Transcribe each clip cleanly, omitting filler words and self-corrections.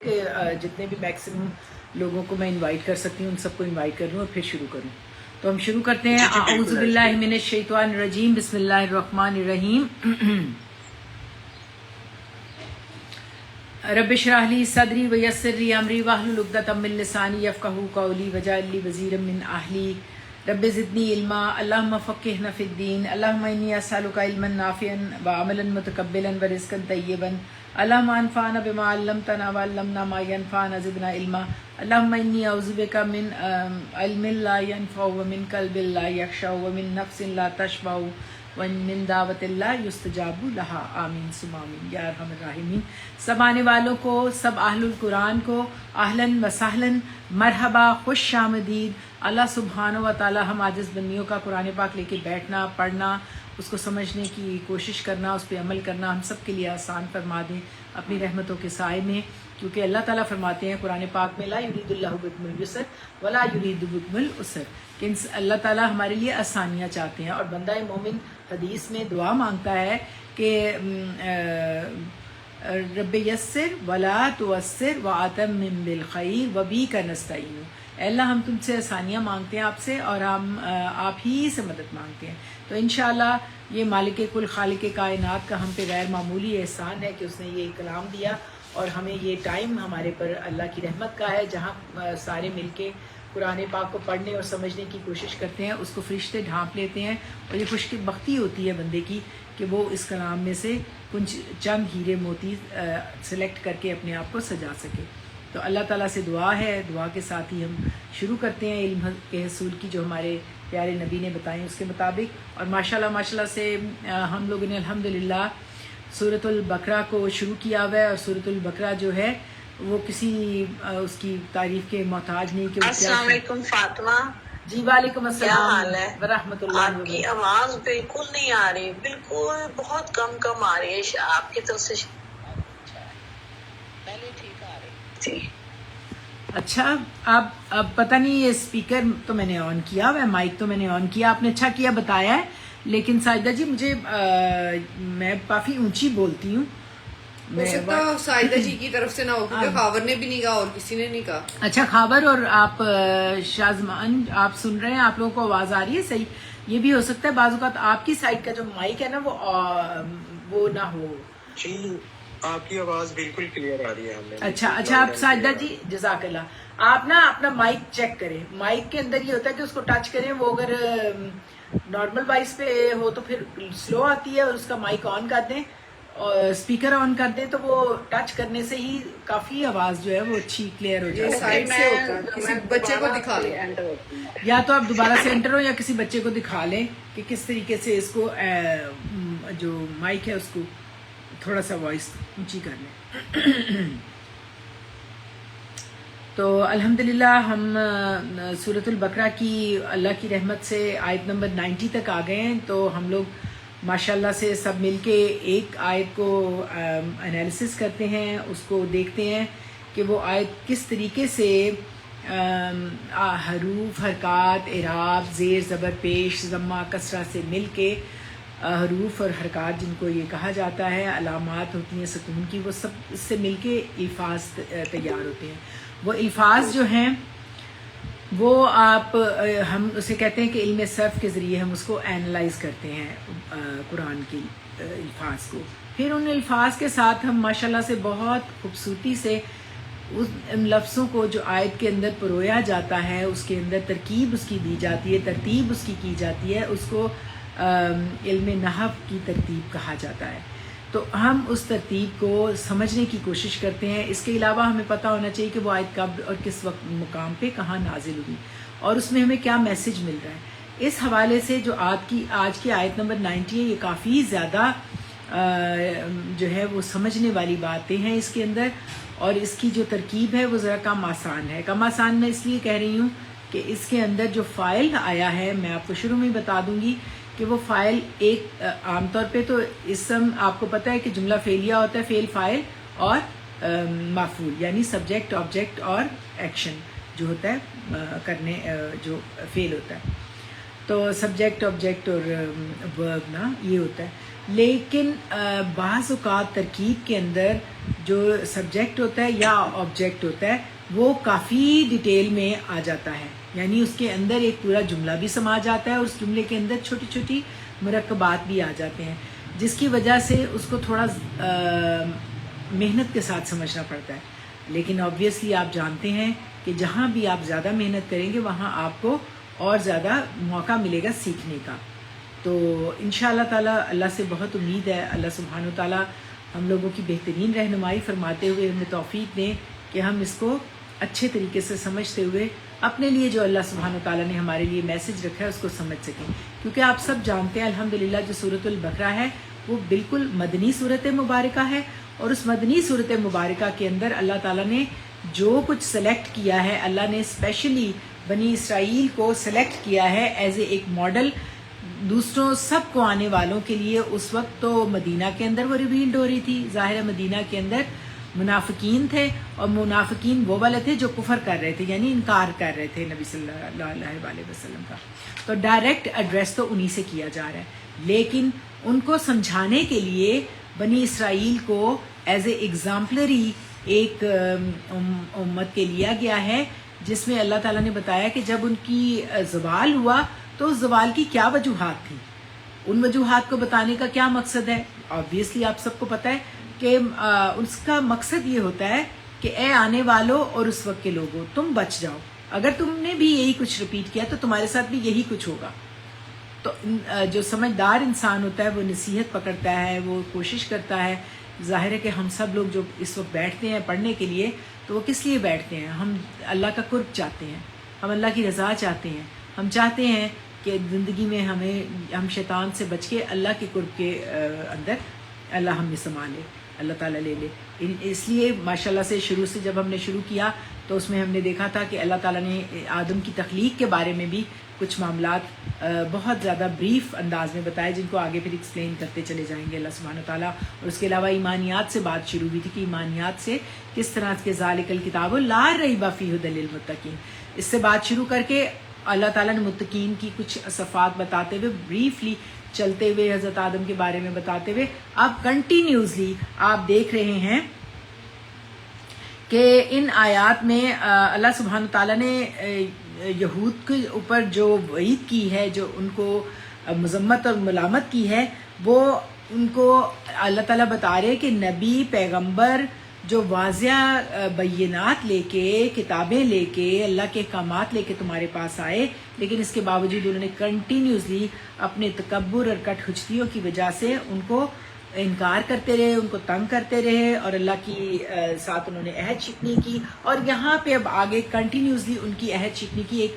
کہ جتنے بھی میکسیمم لوگوں کو میں انوائٹ کر سکتی ہوں ان سب کو انوائٹ کر لوں اور پھر شروع کروں. تو ہم شروع کرتے ہیں. اعوذ باللہ من الشیطان الرجیم, بسم اللہ الرحمن الرحیم. رب اشرح لی صدری ویسر لی امری واحلل عقدۃ من لسانی یفقہوا قولی واجعل لی وزیرا من اہلی رب زدنی علما اللہم فقہنا فی الدین اللہم انی اسألک علما نافعا وعملا متقبلا ورزقا طیبا اللہم انفعنا بما علمتنا وعلمنا ما ینفعنا زدنا علما اللہم انی اعوذ بک من علم لا ینفع ومن قلب لا یخشع ومن نفس لا تشبع ومن دعوت اللہ یستجاب لہا آمین ثم آمین یا ارحم الراحمین. سب آنے والوں کو, سب اہل القرآن کو اہلاً و سہلاً مرحبا, خوش آمدید. اللہ سبحانہ و تعالی ہم عاجز بندیوں کا قرآن پاک لے کے بیٹھنا, پڑھنا, اس کو سمجھنے کی کوشش کرنا, اس پہ عمل کرنا ہم سب کے لیے آسان فرما دیں اپنی رحمتوں کے سائے میں, کیونکہ اللہ تعالیٰ فرماتے ہیں قرآن پاک میں لا یرید اللہ بکم اليسر ولا یرید بکم العسر, کہ اللہ تعالیٰ ہمارے لیے آسانیاں چاہتے ہیں. اور بندہ مومن حدیث میں دعا مانگتا ہے کہ رب یسر ولا تعسر واتمم بالخیر وبک نستعین. اے اللہ ہم تم سے آسانیاں مانگتے ہیں آپ سے, اور ہم آپ ہی سے مدد مانگتے ہیں. تو انشاءاللہ یہ مالک کل خالق کائنات کا ہم پہ غیر معمولی احسان ہے کہ اس نے یہ کلام دیا اور ہمیں یہ ٹائم ہمارے پر اللہ کی رحمت کا ہے جہاں سارے مل کے قرآن پاک کو پڑھنے اور سمجھنے کی کوشش کرتے ہیں. اس کو فرشتے ڈھانپ لیتے ہیں اور یہ خوش بختی ہوتی ہے بندے کی کہ وہ اس کلام میں سے کچھ چند ہیرے موتی سلیکٹ کر کے اپنے آپ کو سجا سکے. تو اللہ تعالیٰ سے دعا ہے, دعا کے ساتھ ہی ہم شروع کرتے ہیں علم کے حصول کی جو ہمارے پیارے نبی نے بتائیں اس کے مطابق. اور ماشاءاللہ سے ہم لوگوں نے الحمدللہ سورۃ البقرہ کو شروع کیا ہوا ہے, اور سورۃ البقرہ جو ہے وہ کسی اس کی تعریف کے محتاج نہیں. کہ السلام علیکم فاطمہ جی وعلیکم السلام. کیا حال ہے ورحمۃ اللہ. آپ کی آواز بالکل نہیں آ رہی, بالکل بہت کم آ رہی ہے آپ کی طرف سے. پہلے ٹھیک آ رہی تھی. اچھا, اب پتہ نہیں, یہ اسپیکر تو میں نے آن کیا ہوا ہے, مائک تو میں نے آن کیا, آپ نے اچھا کیا بتایا ہے. لیکن ساجدہ جی مجھے میں کافی اونچی بولتی ہوں. ہو سکتا سائدہ جی کی طرف سے نہ ہو, کیونکہ خاور نے بھی نہیں کہا اور کسی نے نہیں کہا. اچھا خاور اور آپ شازمان آپ سن رہے ہیں, آپ لوگوں کو آواز آ رہی ہے صحیح. یہ بھی ہو سکتا ہے بعض اوقات آپ کی سائڈ کا جو مائک ہے نا وہ نہ ہو. جی آپ کی آواز بالکل کلیئر آ رہی ہے ہمیں. اچھا آپ ساجدہ جی جزاک اللہ, آپ نا اپنا مائک چیک کریں. مائک کے اندر یہ ہوتا ہے کہ اس کو ٹچ کریں, وہ اگر نارمل وائس پہ ہو تو پھر سلو آتی ہے, اور اس کا مائک آن کر دیں اور اسپیکر آن کر دیں تو وہ ٹچ کرنے سے ہی کافی آواز جو ہے وہ اچھی کلیئر ہو جائے. سائڈ سے ہوتا ہے, کسی بچے کو دکھا لیں, یا تو آپ دوبارہ سے انٹر ہو یا کسی بچے کو دکھا لیں کہ کس طریقے سے اس کو جو مائک ہے اس کو تھوڑا سا وائس اونچی کر لیں. تو الحمدللہ ہم سورۃ البقرہ کی اللہ کی رحمت سے آیت نمبر 90 تک آ گئے ہیں. تو ہم لوگ ماشاءاللہ سے سب مل کے ایک آیت کو انالیسس کرتے ہیں, اس کو دیکھتے ہیں کہ وہ آیت کس طریقے سے حروف, حرکات, اعراب, زیر, زبر, پیش, ضمہ, کسرہ سے مل کے حروف اور حرکات جن کو یہ کہا جاتا ہے, علامات ہوتی ہیں سکون کی, وہ سب اس سے مل کے الفاظ تیار ہوتے ہیں. وہ الفاظ جو ہیں وہ ہم اسے کہتے ہیں کہ علم صرف کے ذریعے ہم اس کو اینالائز کرتے ہیں قرآن کی الفاظ کو. پھر ان الفاظ کے ساتھ ہم ماشاءاللہ سے بہت خوبصورتی سے ان لفظوں کو جو آیت کے اندر پرویا جاتا ہے, اس کے اندر ترکیب اس کی دی جاتی ہے, ترتیب اس کی جاتی ہے, اس کو علم نحو کی ترتیب کہا جاتا ہے. تو ہم اس ترتیب کو سمجھنے کی کوشش کرتے ہیں. اس کے علاوہ ہمیں پتہ ہونا چاہیے کہ وہ آیت کب اور کس وقت مقام پہ کہاں نازل ہوئی اور اس میں ہمیں کیا میسج مل رہا ہے. اس حوالے سے جو آج کی آیت نمبر 90 ہے, یہ کافی زیادہ جو ہے وہ سمجھنے والی باتیں ہیں اس کے اندر, اور اس کی جو ترکیب ہے وہ ذرا کم آسان ہے. کم آسان میں اس لیے کہہ رہی ہوں کہ اس کے اندر جو فاعل آیا ہے, میں آپ کو شروع میں بتا دوں گی کہ وہ فاعل ایک عام طور پہ تو اسم آپ کو پتہ ہے کہ جملہ فعلیہ ہوتا ہے, فعل, فاعل اور مفعول, یعنی سبجیکٹ, آبجیکٹ اور ایکشن جو ہوتا ہے کرنے جو فعل ہوتا ہے. تو سبجیکٹ, آبجیکٹ اور ورب نا یہ ہوتا ہے. لیکن بعض اوقات ترکیب کے اندر جو سبجیکٹ ہوتا ہے یا آبجیکٹ ہوتا ہے وہ کافی ڈیٹیل میں آ جاتا ہے، یعنی اس کے اندر ایک پورا جملہ بھی سما جاتا ہے اور اس جملے کے اندر چھوٹی چھوٹی مرکبات بھی آ جاتے ہیں، جس کی وجہ سے اس کو تھوڑا محنت کے ساتھ سمجھنا پڑتا ہے. لیکن آبویسلی آپ جانتے ہیں کہ جہاں بھی آپ زیادہ محنت کریں گے وہاں آپ کو اور زیادہ موقع ملے گا سیکھنے کا. تو انشاءاللہ تعالی اللہ سے بہت امید ہے، اللہ سبحانہ و تعالی ہم لوگوں کی بہترین رہنمائی فرماتے ہوئے ہمیں توفیق دیں کہ ہم اس کو اچھے طریقے سے سمجھتے ہوئے اپنے لیے جو اللہ سبحانہ و تعالیٰ نے ہمارے لیے میسج رکھا ہے اس کو سمجھ سکیں. کیونکہ آپ سب جانتے ہیں الحمدللہ جو سورۃ البقرہ ہے وہ بالکل مدنی صورت مبارکہ ہے، اور اس مدنی صورت مبارکہ کے اندر اللہ تعالیٰ نے جو کچھ سلیکٹ کیا ہے، اللہ نے اسپیشلی بنی اسرائیل کو سلیکٹ کیا ہے ایز اے ایک ماڈل دوسروں سب کو آنے والوں کے لیے. اس وقت تو مدینہ کے اندر وہ ریویلڈ ہو رہی تھی، ظاہر ہے مدینہ کے اندر منافقین تھے، اور منافقین وہ والے تھے جو کفر کر رہے تھے، یعنی انکار کر رہے تھے نبی صلی اللہ علیہ وسلم کا. تو ڈائریکٹ ایڈریس تو انہی سے کیا جا رہا ہے، لیکن ان کو سمجھانے کے لیے بنی اسرائیل کو ایز اے ایگزامپلری ایک امت کے لیا گیا ہے، جس میں اللہ تعالیٰ نے بتایا کہ جب ان کی زوال ہوا تو اس زوال کی کیا وجوہات تھیں، ان وجوہات کو بتانے کا کیا مقصد ہے. آبویسلی آپ سب کو پتہ ہے کہ اس کا مقصد یہ ہوتا ہے کہ اے آنے والوں اور اس وقت کے لوگوں تم بچ جاؤ، اگر تم نے بھی یہی کچھ ریپیٹ کیا تو تمہارے ساتھ بھی یہی کچھ ہوگا. تو جو سمجھدار انسان ہوتا ہے وہ نصیحت پکڑتا ہے، وہ کوشش کرتا ہے. ظاہر ہے کہ ہم سب لوگ جو اس وقت بیٹھتے ہیں پڑھنے کے لیے تو وہ کس لیے بیٹھتے ہیں؟ ہم اللہ کا قرب چاہتے ہیں، ہم اللہ کی رضا چاہتے ہیں، ہم چاہتے ہیں کہ زندگی میں ہم شیطان سے بچ کے اللہ کے قرب کے اندر اللہ ہمیں سنبھالے، اللہ تعالیٰ لے لے. اس لیے ماشاءاللہ سے شروع سے جب ہم نے شروع کیا تو اس میں ہم نے دیکھا تھا کہ اللہ تعالیٰ نے آدم کی تخلیق کے بارے میں بھی کچھ معاملات بہت زیادہ بریف انداز میں بتائے، جن کو آگے پھر ایکسپلین کرتے چلے جائیں گے اللہ سبحانہ تعالیٰ. اور اس کے علاوہ ایمانیات سے بات شروع ہوئی تھی کہ ایمانیات سے کس طرح کے ذالک الکتاب لا ریب فیہ ھدی للمتقین، اس سے بات شروع کر کے اللہ تعالیٰ نے متقین کی کچھ صفات بتاتے ہوئے بریفلی چلتے ہوئے حضرت آدم کے بارے میں بتاتے ہوئے اب کنٹینیوسلی آپ دیکھ رہے ہیں کہ ان آیات میں اللہ سبحانہ تعالیٰ نے یہود کے اوپر جو وعید کی ہے، جو ان کو مذمت اور ملامت کی ہے، وہ ان کو اللہ تعالیٰ بتا رہے کہ نبی پیغمبر جو واضح بینات لے کے، کتابیں لے کے، اللہ کے احکامات لے کے تمہارے پاس آئے، لیکن اس کے باوجود انہوں نے کنٹینیوسلی اپنے تکبر اور کٹ حجتیوں کی وجہ سے ان کو انکار کرتے رہے، ان کو تنگ کرتے رہے، اور اللہ کی ساتھ انہوں نے عہد شکنی کی. اور یہاں پہ اب آگے کنٹینیوسلی ان کی عہد شکنی کی ایک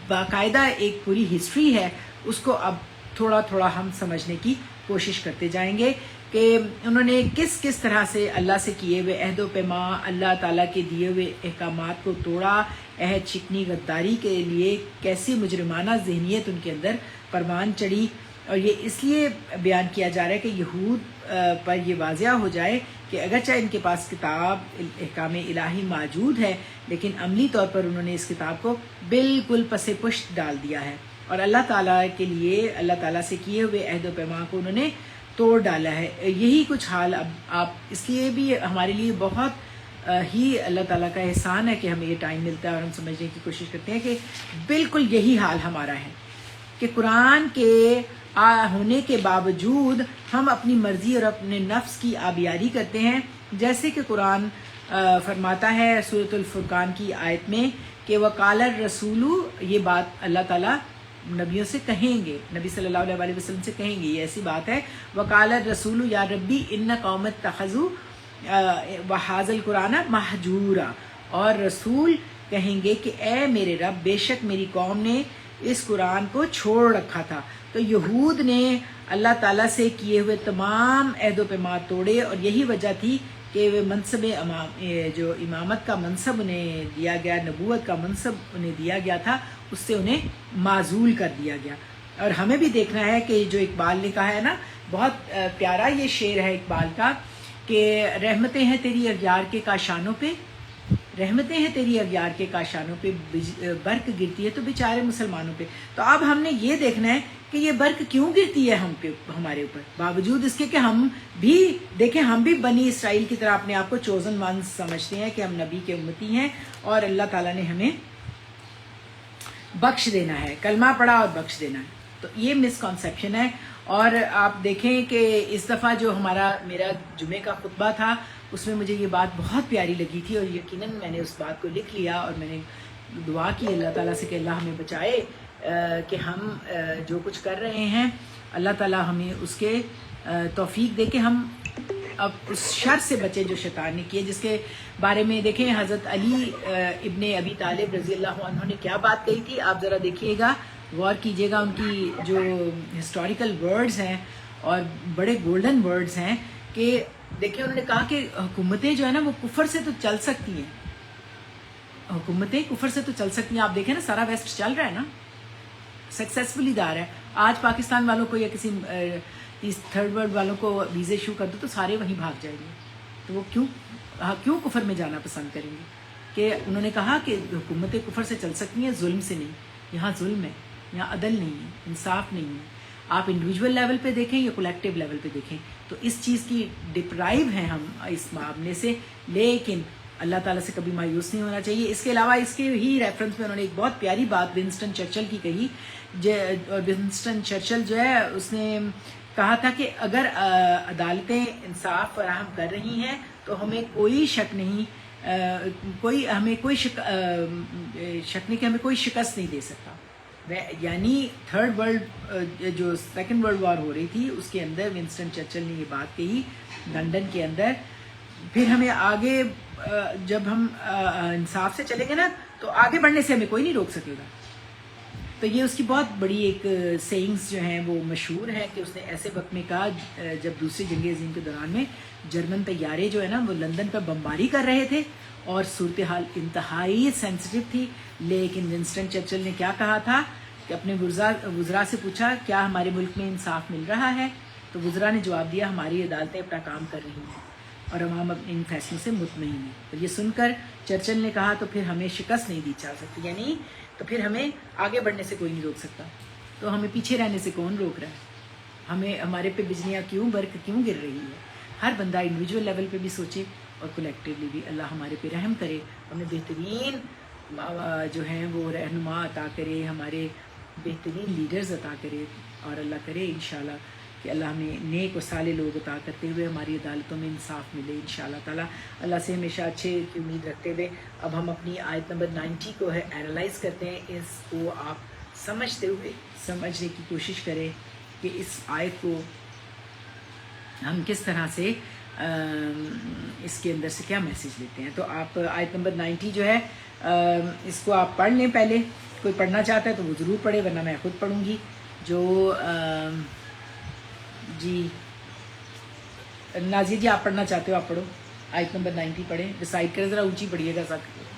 باقاعدہ ایک پوری ہسٹری ہے، اس کو اب تھوڑا تھوڑا ہم سمجھنے کی کوشش کرتے جائیں گے کہ انہوں نے کس کس طرح سے اللہ سے کیے ہوئے عہد و پیما، اللہ تعالیٰ کے دیے ہوئے احکامات کو توڑا، عہد شکنی غداری کے لیے کیسی مجرمانہ ذہنیت ان کے اندر پروان چڑھی. اور یہ اس لیے بیان کیا جا رہا ہے کہ یہود پر یہ واضح ہو جائے کہ اگرچہ ان کے پاس کتاب احکام الہی موجود ہے، لیکن عملی طور پر انہوں نے اس کتاب کو بالکل پس پشت ڈال دیا ہے، اور اللہ تعالیٰ کے لیے اللہ تعالیٰ سے کیے ہوئے عہد و پیمان کو انہوں نے توڑ ڈالا ہے. یہی کچھ حال اب آپ اس لیے بھی ہمارے لیے بہت ہی اللہ تعالیٰ کا احسان ہے کہ ہمیں یہ ٹائم ملتا ہے اور ہم سمجھنے کی کوشش کرتے ہیں کہ بالکل یہی حال ہمارا ہے کہ قرآن کے ہونے کے باوجود ہم اپنی مرضی اور اپنے نفس کی آبیاری کرتے ہیں. جیسے کہ قرآن فرماتا ہے سورۃ الفرقان کی آیت میں کہ وقال الرسول، یہ بات اللہ تعالیٰ نبیوں سے کہیں گے، نبی صلی اللہ علیہ وسلم سے کہیں گے، یہ ایسی بات ہے. وقال الرسول یا ربی ان قوم اتخذوا وهذا القرآن مہجورا، اور رسول کہیں گے کہ اے میرے رب، بے شک میری قوم نے اس قرآن کو چھوڑ رکھا تھا. تو یہود نے اللہ تعالیٰ سے کیے ہوئے تمام عہد و پیمان توڑے، اور یہی وجہ تھی کہ وہ منصب جو امامت کا منصب انہیں دیا گیا، نبوت کا منصب انہیں دیا گیا تھا، اس سے انہیں معزول کر دیا گیا. اور ہمیں بھی دیکھنا ہے کہ جو اقبال نے کہا ہے نا، بہت پیارا یہ شعر ہے اقبال کا کہ رحمتیں ہیں تیری اغیار کے کاشانوں پہ، رحمتیں ہیں تیری اغیار کے کاشانوں پہ، برق گرتی ہے تو بیچارے مسلمانوں پہ. تو اب ہم نے یہ دیکھنا ہے کہ یہ برق کیوں گرتی ہے ہمارے اوپر، باوجود اس کے کہ ہم بھی دیکھیں، ہم بھی بنی اسرائیل کی طرح اپنے آپ کو چوزن ونس سمجھتے ہیں کہ ہم نبی کے امتی ہیں اور اللہ تعالیٰ نے ہمیں بخش دینا ہے، کلمہ پڑھا اور بخش دینا ہے. تو یہ مسکنسیپشن ہے. اور آپ دیکھیں کہ اس دفعہ جو میرا جمعے کا خطبہ تھا اس میں مجھے یہ بات بہت پیاری لگی تھی، اور یقیناً میں نے اس بات کو لکھ لیا اور میں نے دعا کی اللہ تعالیٰ سے کہ اللہ ہمیں بچائے کہ ہم جو کچھ کر رہے ہیں اللہ تعالیٰ ہمیں اس کے توفیق دے کہ ہم اب اس شر سے بچیں جو شیطان نے کیے، جس کے بارے میں دیکھیں حضرت علی ابن ابی طالب رضی اللہ عنہ نے کیا بات کہی تھی. آپ ذرا دیکھیے گا، غور کیجیے گا، ان کی جو ہسٹوریکل ورڈز ہیں اور بڑے گولڈن ورڈز ہیں کہ دیکھیں انہوں نے کہا کہ حکومتیں جو ہے نا وہ کفر سے تو چل سکتی ہیں، حکومتیں کفر سے تو چل سکتی ہیں. آپ دیکھیں نا سارا ویسٹ چل رہا ہے نا، سکسیسفلی دار ہے. آج پاکستان والوں کو یا کسی تھرڈ ورلڈ والوں کو ویزے ایشو کر دو تو سارے وہیں بھاگ جائیں گے. تو وہ کیوں کفر میں جانا پسند کریں گے؟ کہ انہوں نے کہا کہ حکومتیں کفر سے چل سکتی ہیں، ظلم سے نہیں. یہاں ظلم ہے، یہاں عدل نہیں ہے، انصاف نہیں ہے. آپ انڈیویجول لیول پہ دیکھیں یا کولیکٹیو لیول پہ دیکھیں تو اس چیز کی ڈپرائیو ہیں ہم اس معاملے سے، لیکن اللہ تعالیٰ سے کبھی مایوس نہیں ہونا چاہیے. اس کے علاوہ اس کے ہی ریفرنس میں انہوں نے ایک بہت پیاری بات ونسٹن چرچل کی کہی، اور ونسٹن چرچل جو ہے اس نے کہا تھا کہ اگر عدالتیں انصاف فراہم کر رہی ہیں تو ہمیں کوئی شک نہیں، ہمیں کوئی شک نہیں کہ ہمیں کوئی شکست نہیں دے سکتا. یعنی تھرڈ ورلڈ جو سیکنڈ ورلڈ وار ہو رہی تھی اس کے اندر ونسٹن چرچل نے یہ بات کہی لنڈن کے اندر. پھر ہمیں آگے جب ہم انصاف سے چلیں گے نا تو آگے بڑھنے سے ہمیں کوئی نہیں روک سکے گا. تو یہ اس کی بہت بڑی ایک سیئنگز جو ہیں وہ مشہور ہے کہ اس نے ایسے وقت میں کہا جب دوسری جنگ عظیم کے دوران میں جرمن طیارے جو ہے نا وہ لندن پر بمباری کر رہے تھے اور صورتحال انتہائی سینسٹیو تھی، لیکن ونسٹن چرچل نے کیا کہا تھا کہ اپنے وزراء سے پوچھا کیا ہمارے ملک میں انصاف مل رہا ہے؟ تو وزراء نے جواب دیا ہماری عدالتیں اپنا کام کر رہی ہیں اور عوام ان فیصلوں سے مطمئن ہیں. تو یہ سن کر چرچل نے کہا تو پھر ہمیں شکست نہیں دی جا سکتی، یعنی تو پھر ہمیں آگے بڑھنے سے کوئی نہیں روک سکتا. تو ہمیں پیچھے رہنے سے کون روک رہا ہے؟ ہمیں ہمارے پہ بجلیاں کیوں برق کیوں گر رہی ہے؟ ہر بندہ انڈیویجول لیول پہ بھی سوچے اور کولیکٹیولی بھی. اللہ ہمارے پہ رحم کرے، ہمیں بہترین جو ہیں وہ رہنما عطا کرے، ہمارے بہترین لیڈرز عطا کرے، اور اللہ کرے انشاءاللہ کہ اللہ ہمیں نیک و صالح لوگ عطا کرتے ہوئے ہماری عدالتوں میں انصاف ملے انشاءاللہ تعالیٰ. اللہ سے ہمیشہ اچھے کی امید رکھتے ہوئے اب ہم اپنی آیت نمبر 90 کو ہے اینالائز کرتے ہیں. اس کو آپ سمجھتے ہوئے سمجھنے کی کوشش کریں کہ اس آیت کو ہم کس طرح سے اس کے اندر سے کیا میسیج لیتے ہیں. تو آپ آیت نمبر 90 جو ہے اس کو آپ پڑھ لیں. پہلے کوئی پڑھنا چاہتا ہے تو وہ ضرور پڑھے، ورنہ میں خود پڑھوں گی. جو جی نازیہ جی آپ پڑھنا چاہتے ہو آپ پڑھو، آیت نمبر 90 پڑھیں. ڈیسائیڈ کریں، ذرا اونچی پڑھیے گا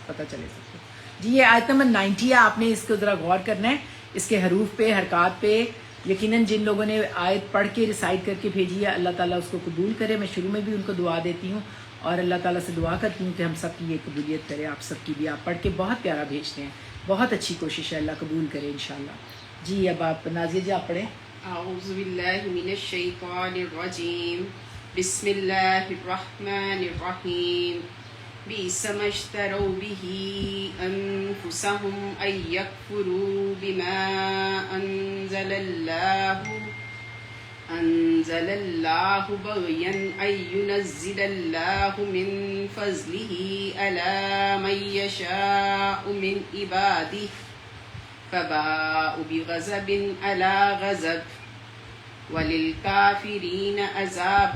پتہ چلے سب کو. جی یہ آیت نمبر 90 ہے، آپ نے اس کو ذرا غور کرنا ہے، اس کے حروف پہ، حرکات پہ. یقیناً جن لوگوں نے آیت پڑھ کے ریسائٹ کر کے بھیجی ہے اللہ تعالیٰ اس کو قبول کرے. میں شروع میں بھی ان کو دعا دیتی ہوں اور اللہ تعالیٰ سے دعا کرتی ہوں کہ ہم سب کی یہ قبولیت کرے. آپ سب کی بھی آپ پڑھ کے بہت پیارا بھیجتے ہیں، بہت اچھی کوشش ہے، اللہ قبول کرے انشاءاللہ. جی اب آپ نازیہ جی آپ پڑھیں. اعوذ باللہ من الشیطان الرجیم، بسم اللہ الرحمن الرحیم. بئس ما اشتروا به انفسهم ان يكفروا بما انزل الله بغيا ان ينزل الله من فضله على من يشاء من عباده فباءوا بغضب على غضب وللكافرين عذاب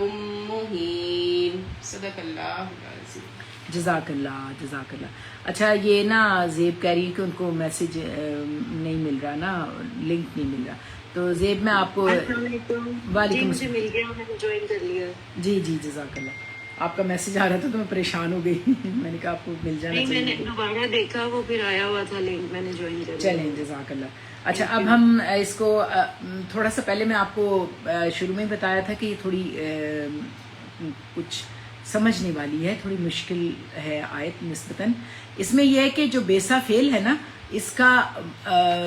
مهين. صدق اللہ العظیم. جزاک اللہ. اچھا یہ نا زیب کہہ رہی ہے کہ ان کو میسیج نہیں مل رہا نا، لنک نہیں مل رہا. تو زیب میں آپ کو وعلیکم السلام. مل گیا، میں نے جوائن کر لیا. جی جزاک اللہ. آپ کا میسیج آ رہا تھا تو میں پریشان ہو گئی. میں نے کہا آپ کو مل جانا چاہیے. میں نے دوبارہ دیکھا وہ پھر آیا ہوا تھا لنک، میں نے جوائن کر لیا. چلیں جزاک اللہ. اچھا اب ہم اس کو تھوڑا سا پہلے میں آپ کو شروع میں بتایا تھا کہ یہ تھوڑی کچھ سمجھنے والی ہے، تھوڑی مشکل ہے آیت نسبتاً. اس میں یہ ہے کہ جو بیسا فعل ہے نا، اس کا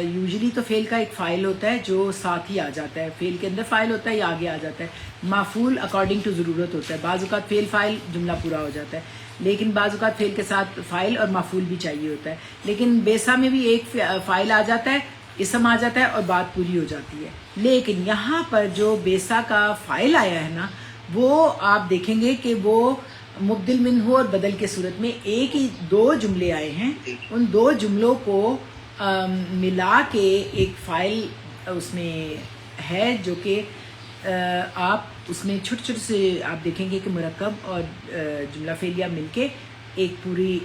یوزلی تو فعل کا ایک فاعل ہوتا ہے جو ساتھ ہی آ جاتا ہے، فعل کے اندر فاعل ہوتا ہے یا آگے آ جاتا ہے. مفعول اکارڈنگ ٹو ضرورت ہوتا ہے، بعض اوقات فعل فاعل جملہ پورا ہو جاتا ہے، لیکن بعض اوقات فعل کے ساتھ فاعل اور مفعول بھی چاہیے ہوتا ہے. لیکن بیسا میں بھی ایک فاعل آ جاتا ہے، اسم آ جاتا ہے اور بات پوری ہو جاتی ہے. لیکن یہاں پر جو بیسا کا فاعل آیا ہے نا، وہ آپ دیکھیں گے کہ وہ مبدل منہ اور بدل کے صورت میں ایک ہی 2 جملے آئے ہیں. ان 2 جملوں کو ملا کے ایک فاعل اس میں ہے، جو کہ آپ اس میں چھوٹے چھوٹے سے آپ دیکھیں گے کہ مرکب اور جملہ فعلیہ مل کے ایک پوری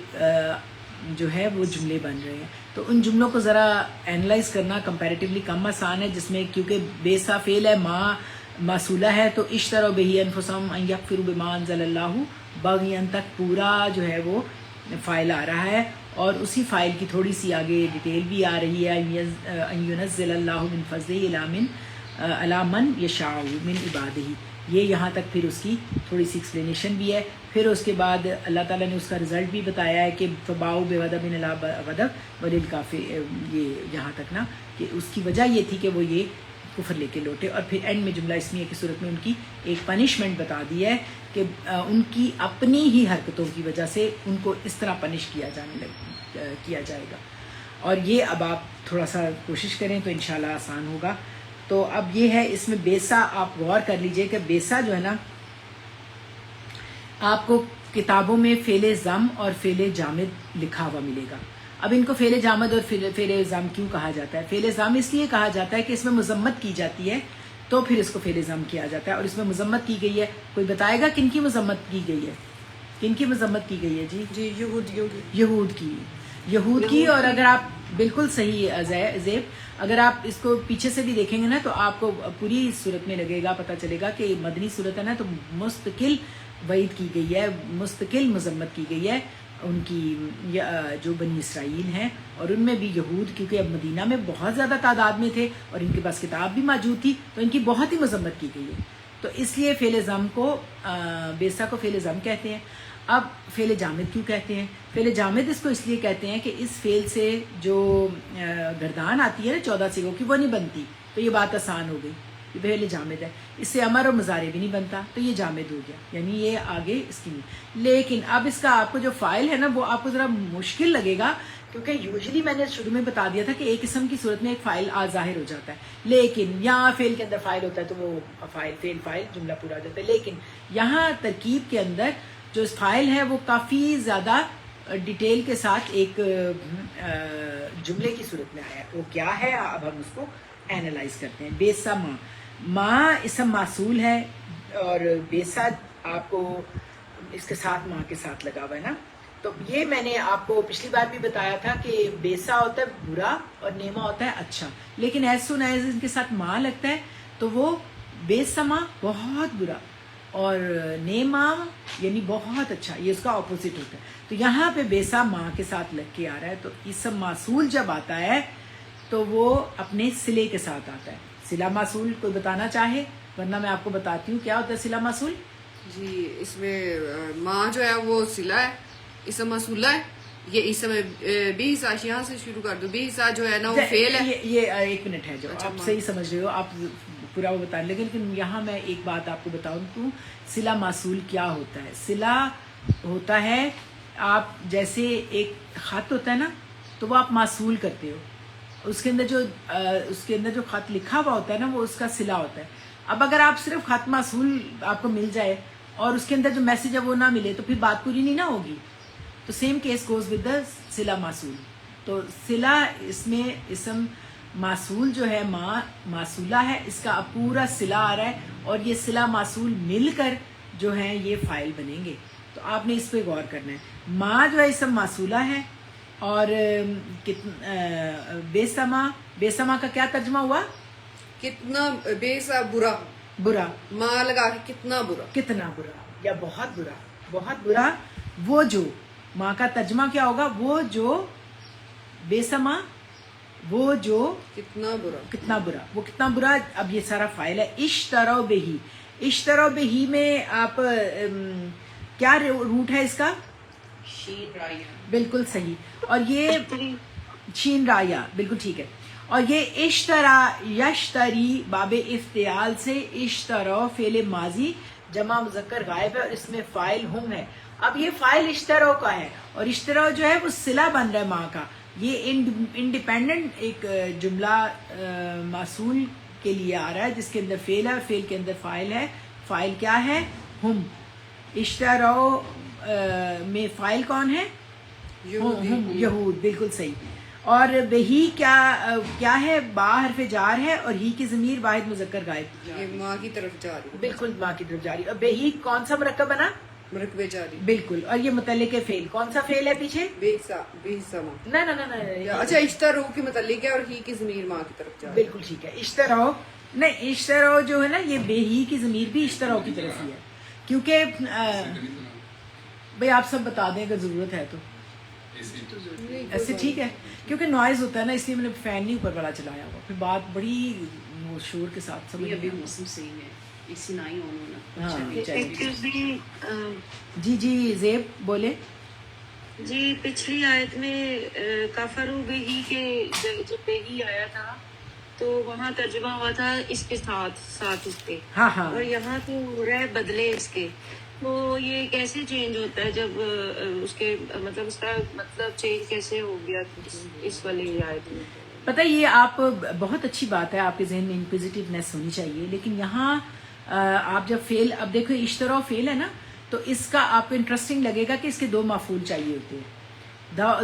جو ہے وہ جملے بن رہے ہیں. تو ان جملوں کو ذرا اینالائز کرنا کمپیریٹیولی کم آسان ہے، جس میں کیونکہ بیسا فعل ہے، ما موصولہ ہے، تو اشتروا بہ انفسہم ان یکفروا بما انزل اللہ بغیا تک پورا جو ہے وہ فائل آ رہا ہے. اور اسی فائل کی تھوڑی سی آگے ڈیٹیل بھی آ رہی ہے، ان ینزل اللہ من فضلہ علی من یشاء من عبادہ. یہ یہاں تک پھر اس کی تھوڑی سی ایکسپلینیشن بھی ہے. پھر اس کے بعد اللہ تعالیٰ نے اس کا رزلٹ بھی بتایا ہے کہ فباؤ بغضب الی غضب وللکافر، یہ یہاں تک نا کہ اس کی وجہ یہ تھی کہ وہ یہ کفر لے کے لوٹے. اور پھر اینڈ میں جملہ اسمیہ کی صورت میں ان کی ایک پنشمنٹ بتا دی ہے کہ ان کی اپنی ہی حرکتوں کی وجہ سے ان کو اس طرح پنش کیا جائے گا. اور یہ اب آپ تھوڑا سا کوشش کریں تو انشاءاللہ آسان ہوگا. تو اب یہ ہے اس میں بیسا، آپ غور کر لیجئے کہ بیسا جو ہے نا آپ کو کتابوں میں فعل ضم اور فعل جامد لکھا ہوا ملے گا. اب ان کو فعل جامد اور فعل ضم کیوں کہا جاتا ہے؟ فعل ضم اس لیے کہا جاتا ہے کہ اس میں مذمت کی جاتی ہے تو پھر اس کو فعل ضم کیا جاتا ہے. اور اس میں مذمت کی گئی ہے، کوئی بتائے گا کن کی مذمت کی گئی ہے؟ کن کی مذمت کی گئی ہے؟ جی یہود کی. اور اگر آپ بالکل صحیح زیب، اگر آپ اس کو پیچھے سے بھی دیکھیں گے نا تو آپ کو پوری صورت میں لگے گا، پتہ چلے گا کہ مدنی صورت ہے نا، تو مستقل وعید کی گئی ہے، مستقل مذمت کی گئی ہے ان کی جو بنی اسرائیل ہیں. اور ان میں بھی یہود، کیونکہ اب مدینہ میں بہت زیادہ تعداد میں تھے اور ان کے پاس کتاب بھی موجود تھی، تو ان کی بہت ہی مذمت کی گئی ہے. تو اس لیے فعل ضم کو بیسا کو فعل ضم کہتے ہیں. اب فعل جامد کیوں کہتے ہیں؟ فعل جامد اس کو اس لیے کہتے ہیں کہ اس فعل سے جو گردان آتی ہے نا 14 سیغوں کی، وہ نہیں بنتی. تو یہ بات آسان ہو گئی، یہ فعل جامد ہے. اس سے امر اور مضارع بھی نہیں بنتا، تو یہ جامد ہو گیا، یعنی یہ آگے اس کی نہیں. لیکن اب اس کا آپ کو جو فاعل ہے نا وہ آپ کو ذرا مشکل لگے گا، کیونکہ یوزلی میں نے شروع میں بتا دیا تھا کہ ایک اسم کی صورت میں ایک فاعل ظاہر ہو جاتا ہے، لیکن یہاں فعل کے اندر فاعل ہوتا ہے تو وہ فاعل جملہ پورا ہو جاتا ہے. لیکن یہاں ترکیب کے اندر جو فاعل ہے وہ کافی زیادہ ڈیٹیل کے ساتھ ایک جملے کی صورت میں آیا ہے. وہ کیا ہے اب ہم اس کو اینالائز کرتے ہیں. بیسا ماں اسم موصول ہے، اور بیسا آپ کو اس کے ساتھ ماں کے ساتھ لگا ہوا ہے نا. تو یہ میں نے آپ کو پچھلی بار بھی بتایا تھا کہ بیسا ہوتا ہے برا اور نیما ہوتا ہے اچھا. لیکن ایز سون ایز ان کے ساتھ ماں لگتا ہے تو وہ بیسما بہت برا اور نیما یعنی بہت اچھا، یہ اس کا اپوزٹ ہوتا ہے. تو یہاں پہ بیسا ماں کے ساتھ لگ کے آ رہا ہے. تو اسم موصول جب آتا ہے تو وہ اپنے صلے کے ساتھ آتا ہے. صلہ موصول کوئی بتانا چاہے؟ ورنہ میں آپ کو بتاتی ہوں کیا ہوتا ہے صلہ موصول. جی اس میں ماں جو ہے وہ صلہ ہے، اسم موصولہ ہے. یہ اسم بھی حصہ یہاں سے شروع کر دو، بھی حصہ جو ہے نا وہ فعل ہے. یہ ایک منٹ ہے جو آپ صحیح سمجھ رہے ہو، آپ پورا وہ بتا لیں. لیکن یہاں میں ایک بات آپ کو بتاؤں تو صلہ موصول کیا ہوتا ہے. صلہ ہوتا ہے آپ جیسے ایک خط ہوتا ہے نا، تو وہ آپ موصول کرتے ہو، اس کے اندر جو خط لکھا ہوا ہوتا ہے نا وہ اس کا صلہ ہوتا ہے. اب اگر آپ صرف خط موصول آپ کو مل جائے اور اس کے اندر جو میسج ہے وہ نہ ملے تو پھر بات پوری نہیں نہ ہوگی. تو same case goes with the صلہ موصول. تو صلہ اس میں اسم موصول جو ہے ماں موصولہ ہے، اس کا اب پورا صلہ آ رہا ہے اور یہ صلہ موصول مل کر جو ہے یہ فاعل بنیں گے. تو آپ نے اس پہ غور کرنا ہے. ماں جو ہے اسم موصولہ ہے اور بیسما کا کیا ترجمہ ہوا؟ کتنا بیسا برا، برا ماں لگا کے کتنا برا، کتنا برا یا بہت برا. بہت برا. وہ جو ماں کا ترجمہ کیا ہوگا؟ وہ جو بیسما، وہ جو کتنا برا، کتنا برا، وہ کتنا برا. اب یہ سارا فائل ہے. اشتروا بہی. اشتروا بہی میں آپ کیا روٹ ہے اس کا؟ شین رایا. بالکل صحیح. اور یہ شین رایا بالکل ٹھیک ہے. اور یہ اشترا یشتری باب افتعال سے اشترا فعل ماضی جمع مذکر غائب ہے اور اس میں فاعل ہم ہے. اب یہ فاعل اشترا کا ہے اور اشترا جو ہے وہ صلہ بن رہا ہے ماں کا. یہ انڈیپینڈنٹ ایک جملہ موصول کے لیے آ رہا ہے جس کے اندر فعل ہے اور فعل کے اندر فاعل ہے. فاعل کیا ہے؟ ہم. اشترا میں فاعل کون ہے؟ ہم یہود. بالکل صحیح. اور بہی کیا ہے؟ با حرف جار ہے اور ہی کی ضمیر واحد مذکر غائب. یہ ماں کی طرف جا رہی. بالکل ماں کی طرف جاری. اور بہی کون سا مرکب بنا؟ مرکب جاری. بالکل. اور یہ متعلق فعل کون سا فعل ہے پیچھے؟ نہ اچھا اشترو کی متعلق ہے اور ہی کی ضمیر ماں کی طرف جا رہی. بالکل ٹھیک ہے. اشترو نہیں، اشترو جو ہے نا یہ بے ہی کی ضمیر بھی اشترو کی طرف ہی ہے کیونکہ بھئی آپ سب بتا دیں اگر ضرورت ہے تو. ایسے ٹھیک ہے کیونکہ نوائز ہوتا ہے نا اس لیے میں نے فین نہیں اوپر والا چلایا ہوا، پھر بات بڑی شور کے ساتھ سمجھ. ابھی موسم صحیح ہے اسی نہ ہی ہونا. ہاں جی جی زیب بولے. جی پچھلی آیت میں کفرو بہی کے جب بہی آیا تھا تو وہاں ترجمہ ہوا تھا اس کے ساتھ اس کے. ہاں ہاں. اور یہاں تو رہ بدلے اس کے، تو یہ کیسے چینج ہوتا ہے جب اس کے مطلب اس کا مطلب چینج کیسے ہو گیا اس والی آیت میں؟ پتہ یہ آپ بہت اچھی بات ہے، آپ کے ذہن میں انکوزیٹیونیس ہونی چاہیے. لیکن یہاں آپ جب فعل اب دیکھو اشترا فعل ہے نا تو اس کا آپ کو انٹرسٹنگ لگے گا کہ اس کے دو مفعول چاہیے ہوتے ہیں.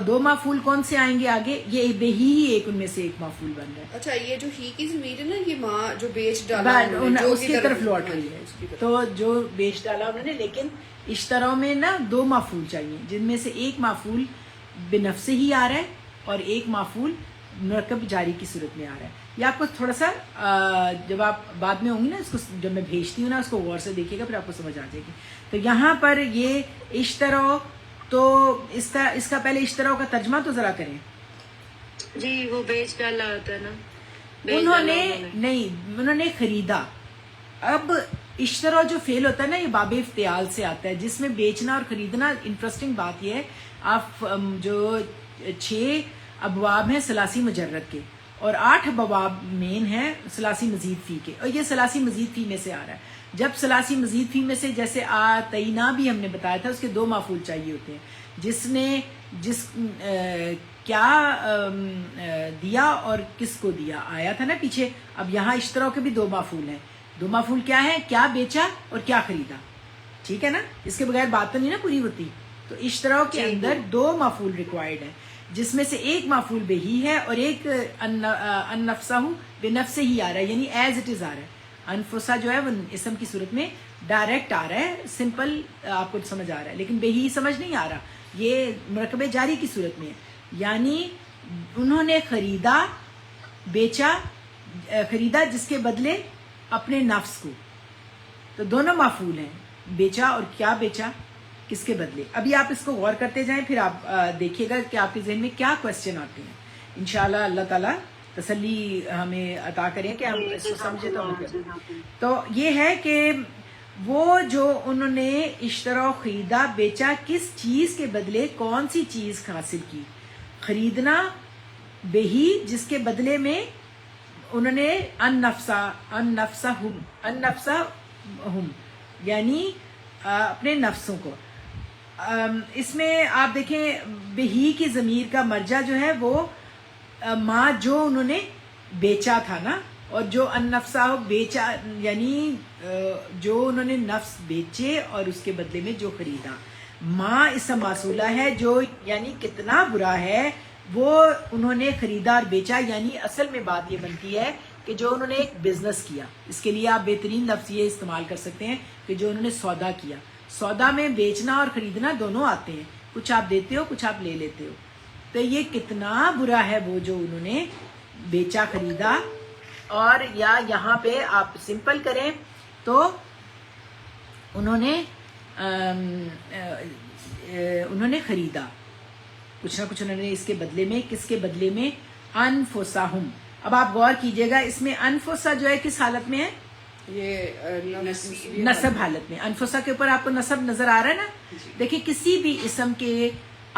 دو مفعول کون سے آئیں گے آگے؟ یہ بے ہی ایک ان میں سے ایک مفعول بن رہا ہے. اچھا یہ جو ہی کی ضمیر ہے نا یہ ماں جو بیچ ڈالا اس کی طرف لوٹ رہی ہے تو جو بیچ ڈالا انہوں نے. لیکن اشترا میں نا دو مفعول چاہیے جن میں سے ایک مفعول بنفس ہی آ رہا ہے اور ایک مفعول مرکب جاری کی صورت میں آ رہا ہے. یہ آپ کو تھوڑا سا جب آپ بعد میں ہوں گی نا اس کو جب میں بھیجتی ہوں نا اس کو غور سے دیکھیے گا پھر آپ کو سمجھ آ جائے گی. تو یہاں پر یہ اشترا تو اس کا پہلے اشترا کا ترجمہ تو ذرا کریں. جی وہ بیچ ڈالا ہوتا ہے نا. انہوں نے خریدا. اب اشترا جو فعل ہوتا ہے نا یہ باب افتعال سے آتا ہے جس میں بیچنا اور خریدنا. انٹرسٹنگ بات یہ ہے آپ جو 6 ابواب ہیں ثلاثی مجرد کے اور 8 ابواب مین ہیں ثلاثی مزید فی کے اور یہ ثلاثی مزید فی میں سے آ رہا ہے. جب ثلاثی مزید فی میں سے جیسے آتینا بھی ہم نے بتایا تھا اس کے دو مفعول چاہیے ہوتے ہیں جس کیا دیا اور کس کو دیا آیا تھا نا پیچھے. اب یہاں اشترا کے بھی دو مفعول ہیں. دو مفعول کیا ہے؟ کیا بیچا اور کیا خریدا. ٹھیک ہے نا، اس کے بغیر بات تو نہیں نا پوری ہوتی. تو اشترا کے اندر دو مفعول ریکوائرڈ ہیں جس میں سے ایک مفعول بے ہی ہے اور ایک انفسہ بے نفس ہی آ رہا ہے یعنی ایز اٹ از آ رہا ہے. انفسا جو ہے وہ اسم کی صورت میں ڈائریکٹ آ رہا ہے، سمپل آپ کو سمجھ آ رہا ہے لیکن بے ہی سمجھ نہیں آ رہا. یہ مرکب جاری کی صورت میں ہے یعنی انہوں نے خریدا بیچا. خریدا جس کے بدلے اپنے نفس کو. تو دونوں مفعول ہیں، بیچا اور کیا بیچا کس کے بدلے. ابھی آپ اس کو غور کرتے جائیں پھر آپ دیکھیے گا کہ آپ کے ذہن میں کیا کوشچن آتے ہیں. انشاءاللہ اللہ تعالیٰ تسلی ہمیں عطا کریں کہ ہم اس کو سمجھے. تو یہ ہے کہ وہ جو انہوں نے اشترا خریدا بیچا کس چیز کے بدلے کون سی چیز حاصل کی. خریدنا بہی جس کے بدلے میں انہوں نے انفسہم یعنی اپنے نفسوں کو. اس میں آپ دیکھیں بہی کی ضمیر کا مرجع جو ہے وہ ماں جو انہوں نے بیچا تھا نا اور جو النفسہ بیچا یعنی جو انہوں نے نفس بیچے اور اس کے بدلے میں جو خریدا. ماں اسم موصولہ ہے جو یعنی کتنا برا ہے وہ انہوں نے خریدا اور بیچا. یعنی اصل میں بات یہ بنتی ہے کہ جو انہوں نے ایک بزنس کیا. اس کے لیے آپ بہترین لفظ یہ استعمال کر سکتے ہیں کہ جو انہوں نے سودا کیا. سودا میں بیچنا اور خریدنا دونوں آتے ہیں، کچھ آپ دیتے ہو کچھ آپ لے لیتے ہو. تو یہ کتنا برا ہے وہ جو انہوں نے بیچا خریدا. اور یا یہاں پہ آپ سمپل کریں تو انہوں نے خریدا کچھ نہ کچھ انہوں نے اس کے بدلے میں. کس کے بدلے میں؟ انفسہم. اب آپ غور کیجئے گا اس میں انفسا جو ہے کس حالت میں ہے؟ یہ نصب حالت میں. انفسا کے اوپر آپ کو نصب نظر آ رہا ہے نا. دیکھیں کسی بھی اسم کے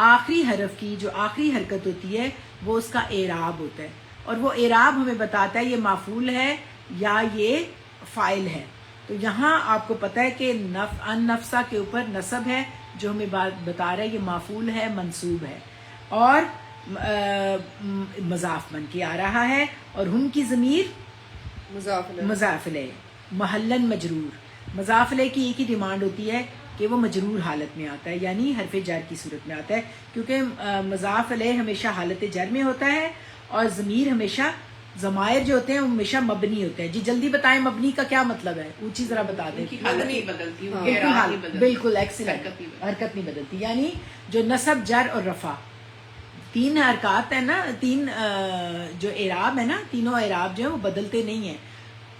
آخری حرف کی جو آخری حرکت ہوتی ہے وہ اس کا اعراب ہوتا ہے, اور وہ اعراب ہمیں بتاتا ہے یہ مفعول ہے یا یہ فاعل ہے. تو یہاں آپ کو پتہ ہے کہ ان نفسا کے اوپر نصب ہے جو ہمیں بتا رہا ہے یہ مفعول ہے, منصوب ہے, اور مضاف بن کے آ رہا ہے, اور ہم کی ضمیر مضاف الیہ, محلن مجرور. مضاف الیہ کی ایک ہی ڈیمانڈ ہوتی ہے کہ وہ مجرور حالت میں آتا ہے, یعنی حرف جر کی صورت میں آتا ہے, کیونکہ مضاف الیہ ہمیشہ حالت جر میں ہوتا ہے, اور ضمیر ہمیشہ ضمائر جو ہوتے ہیں وہ ہمیشہ مبنی ہوتے ہیں. جی جلدی بتائیں مبنی کا کیا مطلب ہے, اونچی ذرا بتا دیں. بالکل ایکسیلنٹ, حرکت نہیں بدلتی, یعنی جو نصب جر اور رفع تین حرکات ہیں نا, تین جو اعراب ہے نا, تینوں اعراب جو ہیں وہ بدلتے نہیں ہیں.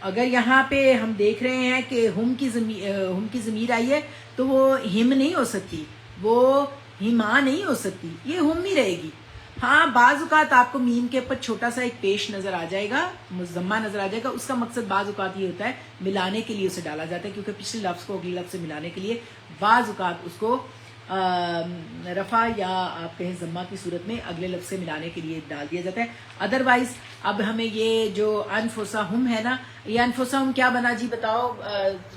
اگر یہاں پہ ہم دیکھ رہے ہیں کہ ہم کی ضمیر آئی ہے تو وہ ہم نہیں ہو سکتی, وہ ہما نہیں ہو سکتی, یہ ہم ہی رہے گی. ہاں بعض اوقات آپ کو میم کے اوپر چھوٹا سا ایک پیش نظر آ جائے گا, مضمہ نظر آ جائے گا, اس کا مقصد بعض اوقات یہ ہوتا ہے ملانے کے لیے اسے ڈالا جاتا ہے, کیونکہ پچھلے لفظ کو اگلے لفظ سے ملانے کے لیے بعض اوقات اس کو رفع یا آپ کہیں ضمہ کی صورت میں اگلے لفظ سے ملانے کے لیے ڈال دیا جاتا ہے. ادروائز اب ہمیں یہ جو انفسہم ہے نا, یہ انفسہم کیا بنا جی بتاؤ.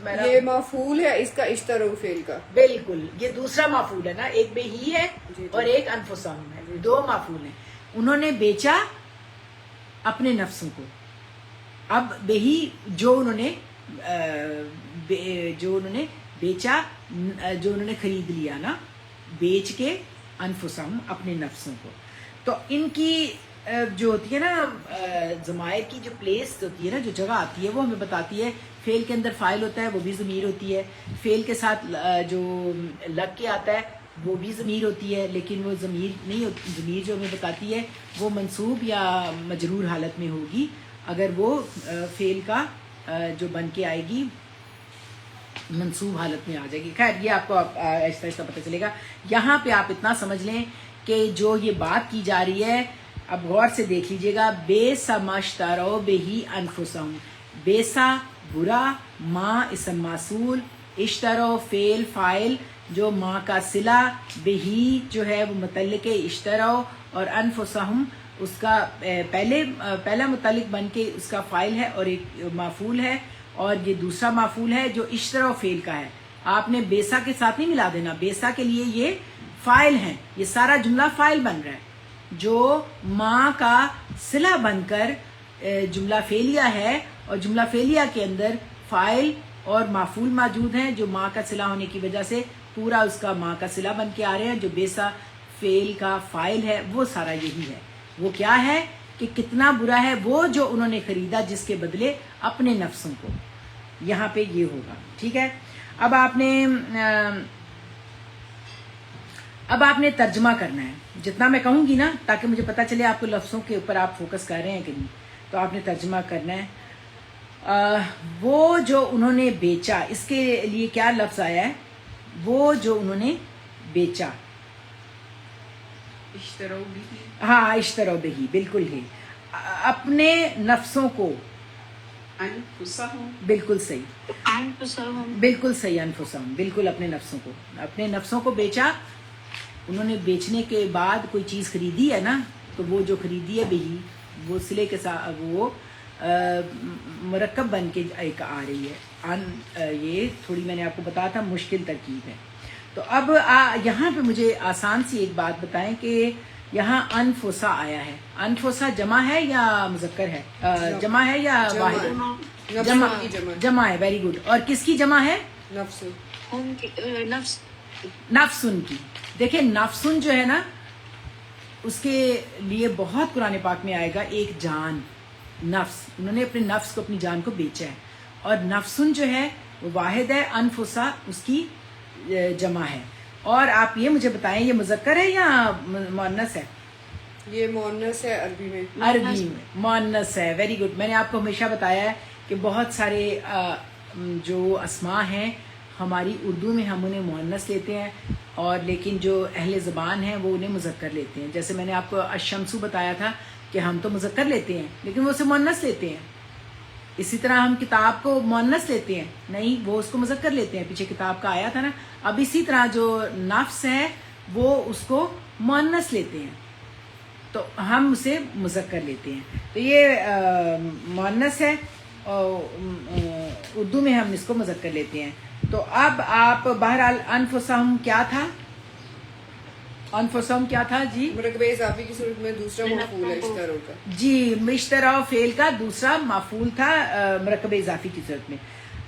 یہ مفعول ہے اس کا اشترا فعل کا. بالکل, یہ دوسرا مفعول ہے نا, ایک بے ہی ہے اور ایک انفسہم ہے, دو مفعول ہیں. انہوں نے بیچا اپنے نفسوں کو. اب بے ہی جو انہوں نے بیچا, جو انہوں نے خرید لیا نا, بیچ کے انفسہم اپنے نفسوں کو. تو ان کی جو ہوتی ہے نا ضمائر کی جو پلیس ہوتی ہے نا, جو جگہ آتی ہے وہ ہمیں بتاتی ہے. فعل کے اندر فاعل ہوتا ہے وہ بھی ضمیر ہوتی ہے, فعل کے ساتھ جو لگ کے آتا ہے وہ بھی ضمیر ہوتی ہے, لیکن وہ ضمیر نہیں ہوتی. ضمیر جو ہمیں بتاتی ہے وہ منصوب یا مجرور حالت میں ہوگی اگر وہ فعل کا جو بن کے آئے گی منصوب حالت میں آ جائے گی. خیر یہ آپ کو آہستہ آہستہ پتہ چلے گا. یہاں پہ آپ اتنا سمجھ لیں کہ جو یہ بات کی جا رہی ہے, اب غور سے دیکھ لیجئے گا. بے سا مشترو بہی انفسہم, بے سا برا, ماں اسم موصول, اشترو فعل فاعل جو ماں کا صلہ, بہی جو ہے وہ متعلق اشترو, اور انفسہم اس کا پہلا متعلق بن کے اس کا فاعل ہے اور ایک مفعول ہے, اور یہ دوسرا مفعول ہے جو اشترا فعل کا ہے. آپ نے بیسا کے ساتھ نہیں ملا دینا, بیسا کے لیے یہ فاعل ہیں, یہ سارا جملہ فاعل بن رہا ہے جو ماں کا صلہ بن کر جملہ فعلیہ ہے, اور جملہ فعلیہ کے اندر فاعل اور مفعول موجود ہیں جو ماں کا صلہ ہونے کی وجہ سے پورا اس کا ماں کا صلہ بن کے آ رہے ہیں. جو بیسا فعل کا فاعل ہے وہ سارا یہی ہے. وہ کیا ہے کہ کتنا برا ہے وہ جو انہوں نے خریدا جس کے بدلے اپنے نفسوں کو. یہاں پہ یہ ہوگا, ٹھیک ہے. اب آپ نے ترجمہ کرنا ہے, جتنا میں کہوں گی نا تاکہ مجھے پتہ چلے آپ کو لفظوں کے اوپر آپ فوکس کر رہے ہیں کہ نہیں, تو آپ نے ترجمہ کرنا ہے. وہ جو انہوں نے بیچا, اس کے لیے کیا لفظ آیا ہے, وہ جو انہوں نے بیچا, ہاں اشترو بہی, بالکل ہی, اپنے نفسوں کو. بالکل صحیح, بالکل صحیح, انفسہم, بالکل اپنے نفسوں کو بیچا. انہوں نے بیچنے کے بعد کوئی چیز خریدی ہے نا, تو وہ جو خریدی ہے بہی, وہ صلے کے ساتھ وہ مرکب بن کے ایک آ رہی ہے. یہ تھوڑی میں نے آپ کو بتایا تھا مشکل ترکیب ہے. تو اب یہاں پہ مجھے آسان سی ایک بات بتائیں کہ یہاں انفسا آیا ہے, انفسا جمع ہے یا مذکر ہے, جمع ہے یا واحد؟ جمع ہے, ویری گڈ. اور کس کی جمع ہے؟ نفسن کی. دیکھیں نفسن جو ہے نا اس کے لیے بہت قرآن پاک میں آئے گا ایک جان, نفس. انہوں نے اپنے نفس کو, اپنی جان کو بیچا ہے, اور نفسن جو ہے وہ واحد ہے, انفسا اس کی جمع ہے. اور آپ یہ مجھے بتائیں یہ مذکر ہے یا مؤنث ہے؟ یہ مؤنث ہے, عربی میں مؤنث ہے. Very good. میں نے آپ کو ہمیشہ بتایا ہے کہ بہت سارے جو اسماء ہیں ہماری اردو میں ہم انہیں مؤنث لیتے ہیں, اور لیکن جو اہل زبان ہیں وہ انہیں مذکر لیتے ہیں. جیسے میں نے آپ کو الشمس بتایا تھا کہ ہم تو مذکر لیتے ہیں لیکن وہ اسے مؤنث لیتے ہیں. اسی طرح ہم کتاب کو مؤنث لیتے ہیں نہیں، وہ اس کو مذکر لیتے ہیں، پیچھے کتاب کا آیا تھا نا. اب اسی طرح جو نفس ہے وہ اس کو مؤنث لیتے ہیں تو ہم اسے مذکر لیتے ہیں. تو یہ مؤنث ہے اردو میں ہم اس کو مذکر لیتے ہیں. تو اب آپ بہرحال انفسہم کیا تھا؟ انفسہم کیا تھا جی؟ مرکب اضافی کی صورت میں دوسرا مفعول ہے اشتروا کا. جی اشترا فعل کا دوسرا مفعول تھا مرکب اضافی کی صورت میں.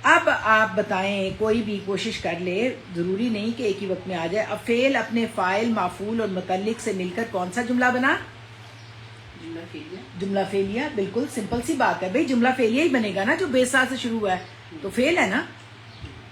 اب آپ بتائیں، کوئی بھی کوشش کر لے، ضروری نہیں کہ ایک ہی وقت میں آ جائے. اب فعل اپنے فاعل، مفعول اور متعلق سے مل کر کون سا جملہ بنا؟ جملہ فعلیہ. بالکل سمپل سی بات ہے بھئی، جملہ فعلیہ ہی بنے گا نا جو بے سا سے شروع ہوا ہے تو فعل ہے نا.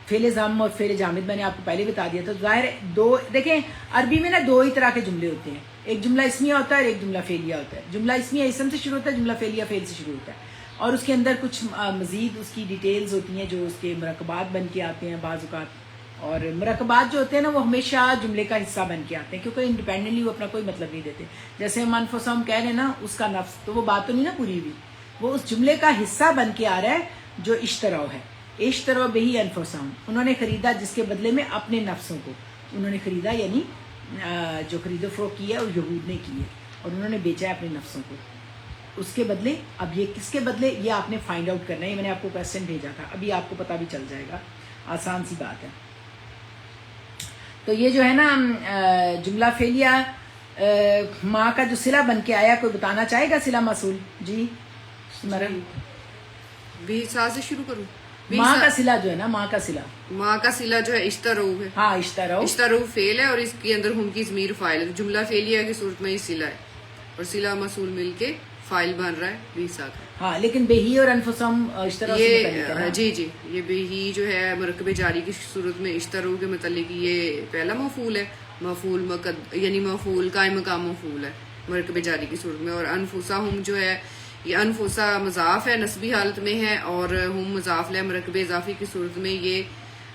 فعل ضم اور فعل جامد میں نے آپ کو پہلے بتا دیا. تو ظاہر ہے دو، دیکھیں عربی میں نا دو ہی طرح کے جملے ہوتے ہیں، ایک جملہ اسمیہ ہوتا ہے اور ایک جملہ فعلیہ ہوتا ہے. جملہ اسمیہ اسم سے شروع ہوتا ہے، جملہ فعلیہ فعل سے شروع ہوتا ہے، اور اس کے اندر کچھ مزید اس کی ڈیٹیلز ہوتی ہیں جو اس کے مرکبات بن کے آتے ہیں بعض اوقات. اور مرکبات جو ہوتے ہیں نا وہ ہمیشہ جملے کا حصہ بن کے آتے ہیں کیونکہ انڈیپینڈنٹلی وہ اپنا کوئی مطلب نہیں دیتے. جیسے ہم انفسہم کہہ رہے ہیں نا، اس کا نفس، تو وہ بات تو نہیں نا پوری ہوئی، وہ اس جملے کا حصہ بن کے آ رہا ہے جو اشتروا ہے. اشتروا بہی انفسہم، انہوں نے خریدا جس کے بدلے میں اپنے نفسوں کو. انہوں نے خریدا یعنی جو خرید و فروخت کی ہے وہ یہود نے کی ہے، اور انہوں نے بیچا ہے اپنے نفسوں کو. اس کے بدلے، اب یہ کس کے بدلے، یہ آپ نے فائنڈ آؤٹ کرنا ہے. یہ میں نے آپ کو کویسچن بھیجا تھا، ابھی آپ کو پتہ بھی چل جائے گا، آسان سی بات ہے. تو یہ جو ہے نا جملہ فعلیہ ماں کا جو صلہ بن کے آیا، کوئی بتانا چاہے گا صلہ موصول؟ جی مرم. بھی سا سے شروع کروں. ماں کا صلہ جو ہے نا، ماں کا صلہ، ماں کا صلہ جو ہے اشتروا ہے. ہاں اشتروا. اشتروا فعل ہے اور اس کے اندر ہم کی ضمیر فاعل ہے. جملہ فعلیہ کی صورت میں یہ صلہ ہے اور صلہ موصول مل کے فاعل بن رہا ہے بھی سا کا. ہاں لیکن بہی اور انفسہم اشتروا سے متعلق ہے نا؟ جی جی، یہ بہی جو ہے مرکب جاری کی صورت میں اشتروا کے متعلق یہ پہلا مفعول ہے. مفعول یعنی مفعول قائم مقام مفعول ہے مرکب جاری کی صورت میں. اور انفسہم جو ہے یہ انفسا مضاف ہے، نسبی حالت میں ہے، اور ہم مضاف ہے مرکب اضافی کی صورت میں یہ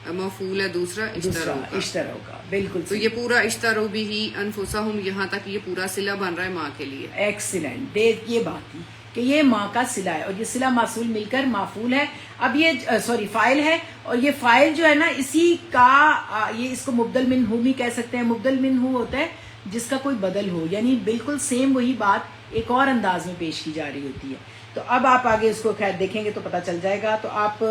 مفعول ہے دوسرا اشتروا کا. بالکل. تو یہ پورا اشتروا بھی انفسہم، یہاں تک یہ پورا صلہ بن رہا ہے ماں کے لیے. ایکسیلنٹ. دیکھ یہ بات تھی کہ یہ ماں کا صلہ ہے اور یہ صلہ موصول مل کر مفعول ہے. اب یہ فاعل ہے، اور یہ فاعل جو ہے نا اسی کا یہ اس کو مبدل منہ بھی کہہ سکتے ہیں. مبدل منہ ہوتا ہے جس کا کوئی بدل ہو، یعنی بالکل سیم وہی بات ایک اور انداز میں پیش کی جا رہی ہوتی ہے. تو اب آپ آگے اس کو خیر دیکھیں گے تو پتہ چل جائے گا. تو آپ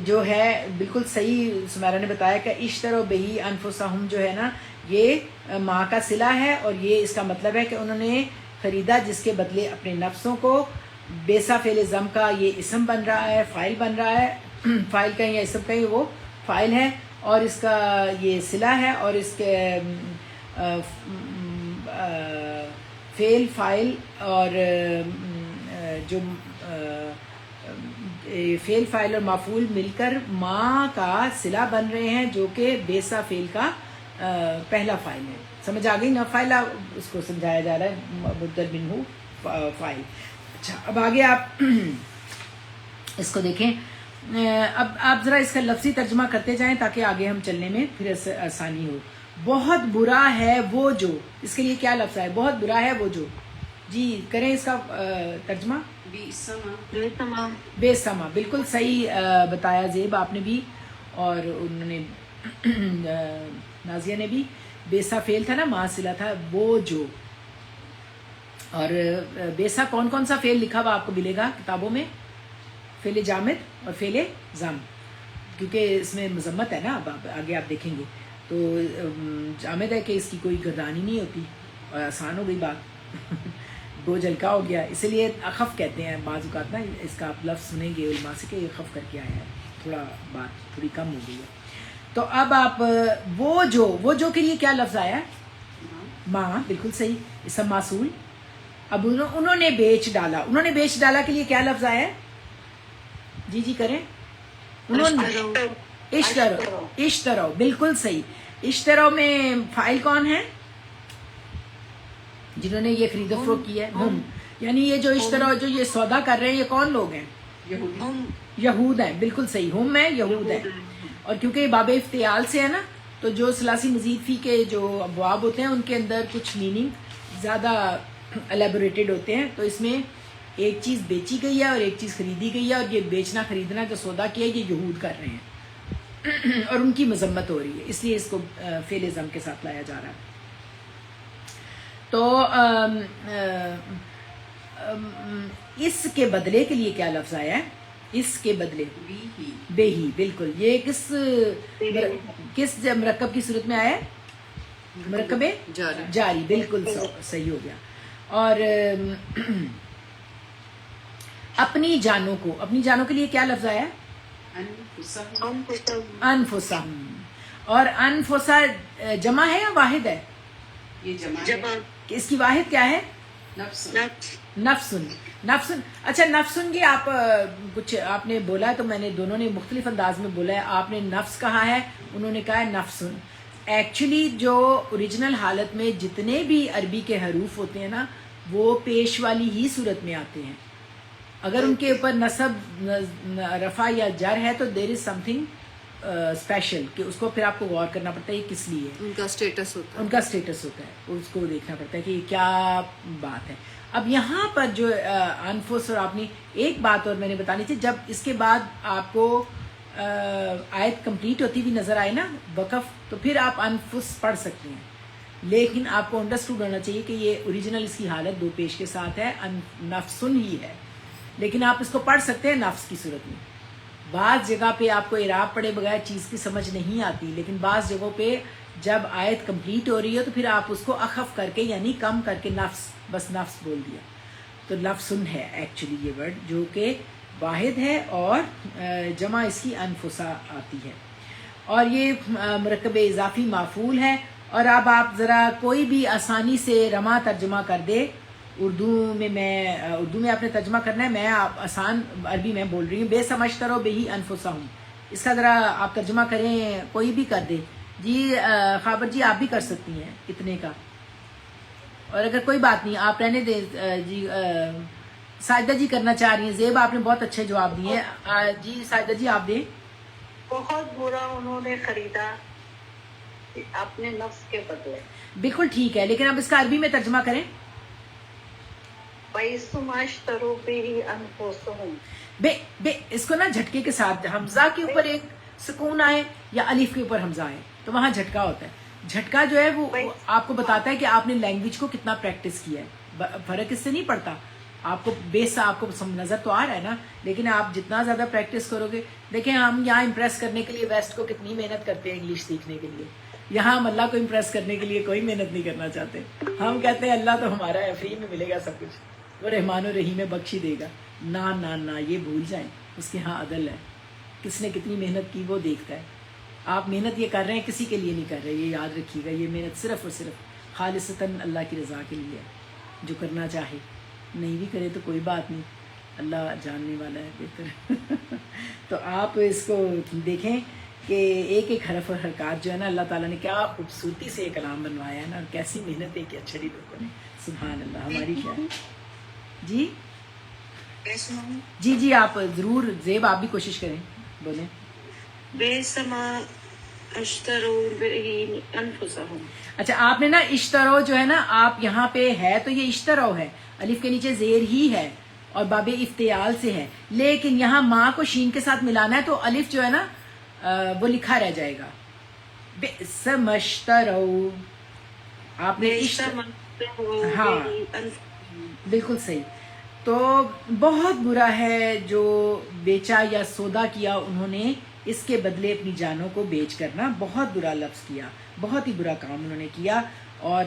جو ہے بالکل صحیح سمیرا نے بتایا کہ اشتروا بہی انفسہم جو ہے نا یہ ماں کا صلہ ہے، اور یہ اس کا مطلب ہے کہ انہوں نے خریدا جس کے بدلے اپنے نفسوں کو. بیسا فعل ضم کا یہ اسم بن رہا ہے، فاعل بن رہا ہے. فاعل کہیں یا اسم کہیں وہ فاعل ہے، اور اس کا یہ صلہ ہے، اور اس کے فعل فاعل اور جو فعل فاعل اور مفعول مل کر ماں کا صلہ بن رہے ہیں جو کہ بیسا فعل کا پہلا فاعل ہے. سمجھ آ گئی نا؟ فاعلہ اس کو سمجھایا جا رہا ہے مبدل منہ فاعل. اچھا اب آگے آپ اس کو دیکھیں. اب آپ ذرا اس کا لفظی ترجمہ کرتے جائیں تاکہ آگے ہم چلنے میں پھر آسانی ہو. بہت برا ہے وہ جو، اس کے لیے کیا لفظ ہے؟ بہت برا ہے وہ جو. جی کریں اس کا ترجمہ. بے سما. بالکل صحیح بتایا زیب آپ نے بھی، اور انہوں نے نازیہ نے بھی. بیسا فعل تھا نا، ماں صلہ تھا وہ جو. اور بیسا کون کون سا فعل لکھا ہوا آپ کو ملے گا کتابوں میں؟ فعل جامد اور فعل ضم، کیونکہ اس میں مذمت ہے نا. اب آگے آپ دیکھیں گے تو جامد ہے کہ اس کی کوئی گردانی نہیں ہوتی، اور آسان ہو گئی بات. دو جلکا ہو گیا، اسی لیے اخف کہتے ہیں بعض اوقات نا. اس کا آپ لفظ سنیں گے علماء سے کہ یہ خف کر کے آیا ہے، تھوڑا بات تھوڑی کم ہو گئی ہے. تو اب آپ وہ جو کے لیے کیا لفظ آیا؟ ماں. بالکل صحیح، اسم موصول. اب انہوں نے بیچ ڈالا. انہوں نے بیچ ڈالا کے لیے کیا لفظ آیا؟ جی کریں. انہوں نے اشتروا. بالکل صحیح. اشتروا میں فاعل کون ہے؟ جنہوں نے یہ خرید و فروخت کی ہے ہم، یعنی یہ جو اشتروا جو یہ سودا کر رہے ہیں یہ کون لوگ ہیں؟ یہود ہیں. بالکل صحیح، ہم ہیں، یہود ہیں. اور کیونکہ یہ باب افتعال سے ہے نا، تو جو ثلاثی مزید فی کے جو ابواب ہوتے ہیں ان کے اندر کچھ میننگ زیادہ الیبوریٹڈ ہوتے ہیں. تو اس میں ایک چیز بیچی گئی ہے اور ایک چیز خریدی گئی ہے، اور یہ بیچنا خریدنا جو سودا کیا ہے یہ یہود کر رہے ہیں اور ان کی مذمت ہو رہی ہے، اس لیے اس کو فعل ضم کے ساتھ لایا جا رہا ہے۔ تو اس کے بدلے کے لیے کیا لفظ آیا ہے؟ اس کے بدلے بے ہی، بالکل، یہ کس مرکب کی صورت میں آیا ہے؟ مرکب جاری، بالکل صحیح ہو گیا۔ اور اپنی جانوں کے لیے کیا لفظ آیا ہے؟ انفسہم۔ اور انفسا جمع ہے یا واحد ہے؟ یہ جمع اس کی واحد کیا ہے؟ نفس نفسن۔ اچھا نفسن کی آپ کچھ آپ نے بولا ہے، تو میں نے دونوں نے مختلف انداز میں بولا ہے، آپ نے نفس کہا ہے، انہوں نے کہا ہے نفسن۔ ایکچولی جو اوریجنل حالت میں جتنے بھی عربی کے حروف ہوتے ہیں نا وہ پیش والی ہی صورت میں آتے ہیں، اگر ان کے اوپر نصب رفع یا جر ہے تو دیر از سم تھنگ اسپیشل، کہ اس کو پھر آپ کو غور کرنا پڑتا ہے یہ کس لیے ان کا سٹیٹس ہوتا ہے، ان کا سٹیٹس ہوتا ہے، اس کو دیکھنا پڑتا ہے کہ یہ کیا بات ہے۔ اب یہاں پر جو انفس، اور آپ نے ایک بات اور میں نے بتانی تھی، جب اس کے بعد آپ کو آیت کمپلیٹ ہوتی ہوئی نظر آئے نا وقف، تو پھر آپ انفس پڑھ سکتے ہیں، لیکن آپ کو انڈرسٹوڈ ہونا چاہیے کہ یہ اوریجنل اس کی حالت دو پیش کے ساتھ ہے، نفسن ہی ہے، لیکن آپ اس کو پڑھ سکتے ہیں نفس کی صورت میں۔ بعض جگہ پہ آپ کو اعراب پڑھے بغیر چیز کی سمجھ نہیں آتی، لیکن بعض جگہوں پہ جب آیت کمپلیٹ ہو رہی ہے تو پھر آپ اس کو اخف کر کے یعنی کم کر کے نفس، بس نفس بول دیا، تو لفظن ہے ایکچولی یہ ورڈ، جو کہ واحد ہے اور جمع اس کی انفسا آتی ہے، اور یہ مرکب اضافی مافعول ہے۔ اور اب آپ ذرا کوئی بھی آسانی سے رما ترجمہ کر دے، اردو میں آپ نے ترجمہ کرنا ہے، میں آسان عربی میں بول رہی ہوں، بے سمجھترو بے ہی انفسہم، اس کا ذرا آپ ترجمہ کریں، کوئی بھی کر دے جی، خابر جی آپ بھی کر سکتی ہیں اتنے کا، اور اگر کوئی بات نہیں آپ رہنے دیں جی، ساجدہ جی کرنا چاہ رہی ہیں، زیب آپ نے بہت اچھے جواب دیے ہیں، جی ساجدہ جی آپ دیں۔ بہت برا انہوں نے خریدا اپنے نفس کے بدلے، بالکل ٹھیک ہے، لیکن اب اس کا عربی میں ترجمہ کریں۔ بَئْسُ مَا اشْتَرَوْا بِهِ أَنفُسَهُمْ، بے اس کو نا جھٹکے کے ساتھ حمزہ کے اوپر ایک سکون آئے یا الف کے اوپر حمزہ آئے تو وہاں جھٹکا ہوتا ہے۔ جھٹکا جو ہے وہ آپ کو بتاتا ہے کہ آپ نے لینگویج کو کتنا پریکٹس کیا ہے، فرق اس سے نہیں پڑتا، آپ کو بیس آپ کو نظر تو آ رہا ہے نا، لیکن آپ جتنا زیادہ پریکٹس کرو گے، دیکھیں ہم یہاں امپریس کرنے کے لیے ویسٹ کو کتنی محنت کرتے ہیں انگلش سیکھنے کے لیے، یہاں ہم اللہ کو امپریس کرنے کے لیے کوئی محنت نہیں کرنا چاہتے، ہم کہتے ہیں اللہ تو ہمارا ہے، فری میں ملے گا سب کچھ، وہ رحمان و رحیم ہے، بخشی دے گا۔ نہ یہ بھول جائیں، اس کے ہاں عدل ہے، کس نے کتنی محنت کی وہ دیکھتا ہے، آپ محنت یہ کر رہے ہیں کسی کے لیے نہیں کر رہے، یہ یاد رکھیے گا، یہ محنت صرف اور صرف خالصتاً اللہ کی رضا کے لیے ہے، جو کرنا چاہے، نہیں بھی کرے تو کوئی بات نہیں، اللہ جاننے والا ہے بہتر۔ تو آپ اس کو دیکھیں کہ ایک ایک حرف اور حرکات جو ہے نا اللہ تعالیٰ نے کیا خوبصورتی سے یہ کلام بنوایا ہے نا، اور کیسی محنت ہے کہ اچھڑی لوگوں نے، سبحان اللہ، ہماری کیا ہے جی جی آپ ضرور زیب آپ بھی کوشش کریں، بولیں۔ بئس ما اشتروا به انفسهم، اچھا آپ نے نا اشترو جو ہے نا، آپ یہاں پہ ہے تو یہ اشترو ہے، الف کے نیچے زیر ہی ہے اور باب افتعال سے ہے، لیکن یہاں ماں کو شین کے ساتھ ملانا ہے تو الف جو ہے نا وہ لکھا رہ جائے گا، بئس ما اشترو، آپ نے ہاں بالکل صحیح، تو بہت برا ہے جو بیچا یا سودا کیا انہوں نے، اس کے بدلے اپنی جانوں کو بیچ کرنا، بہت برا لفظ کیا، بہت ہی برا کام انہوں نے کیا، اور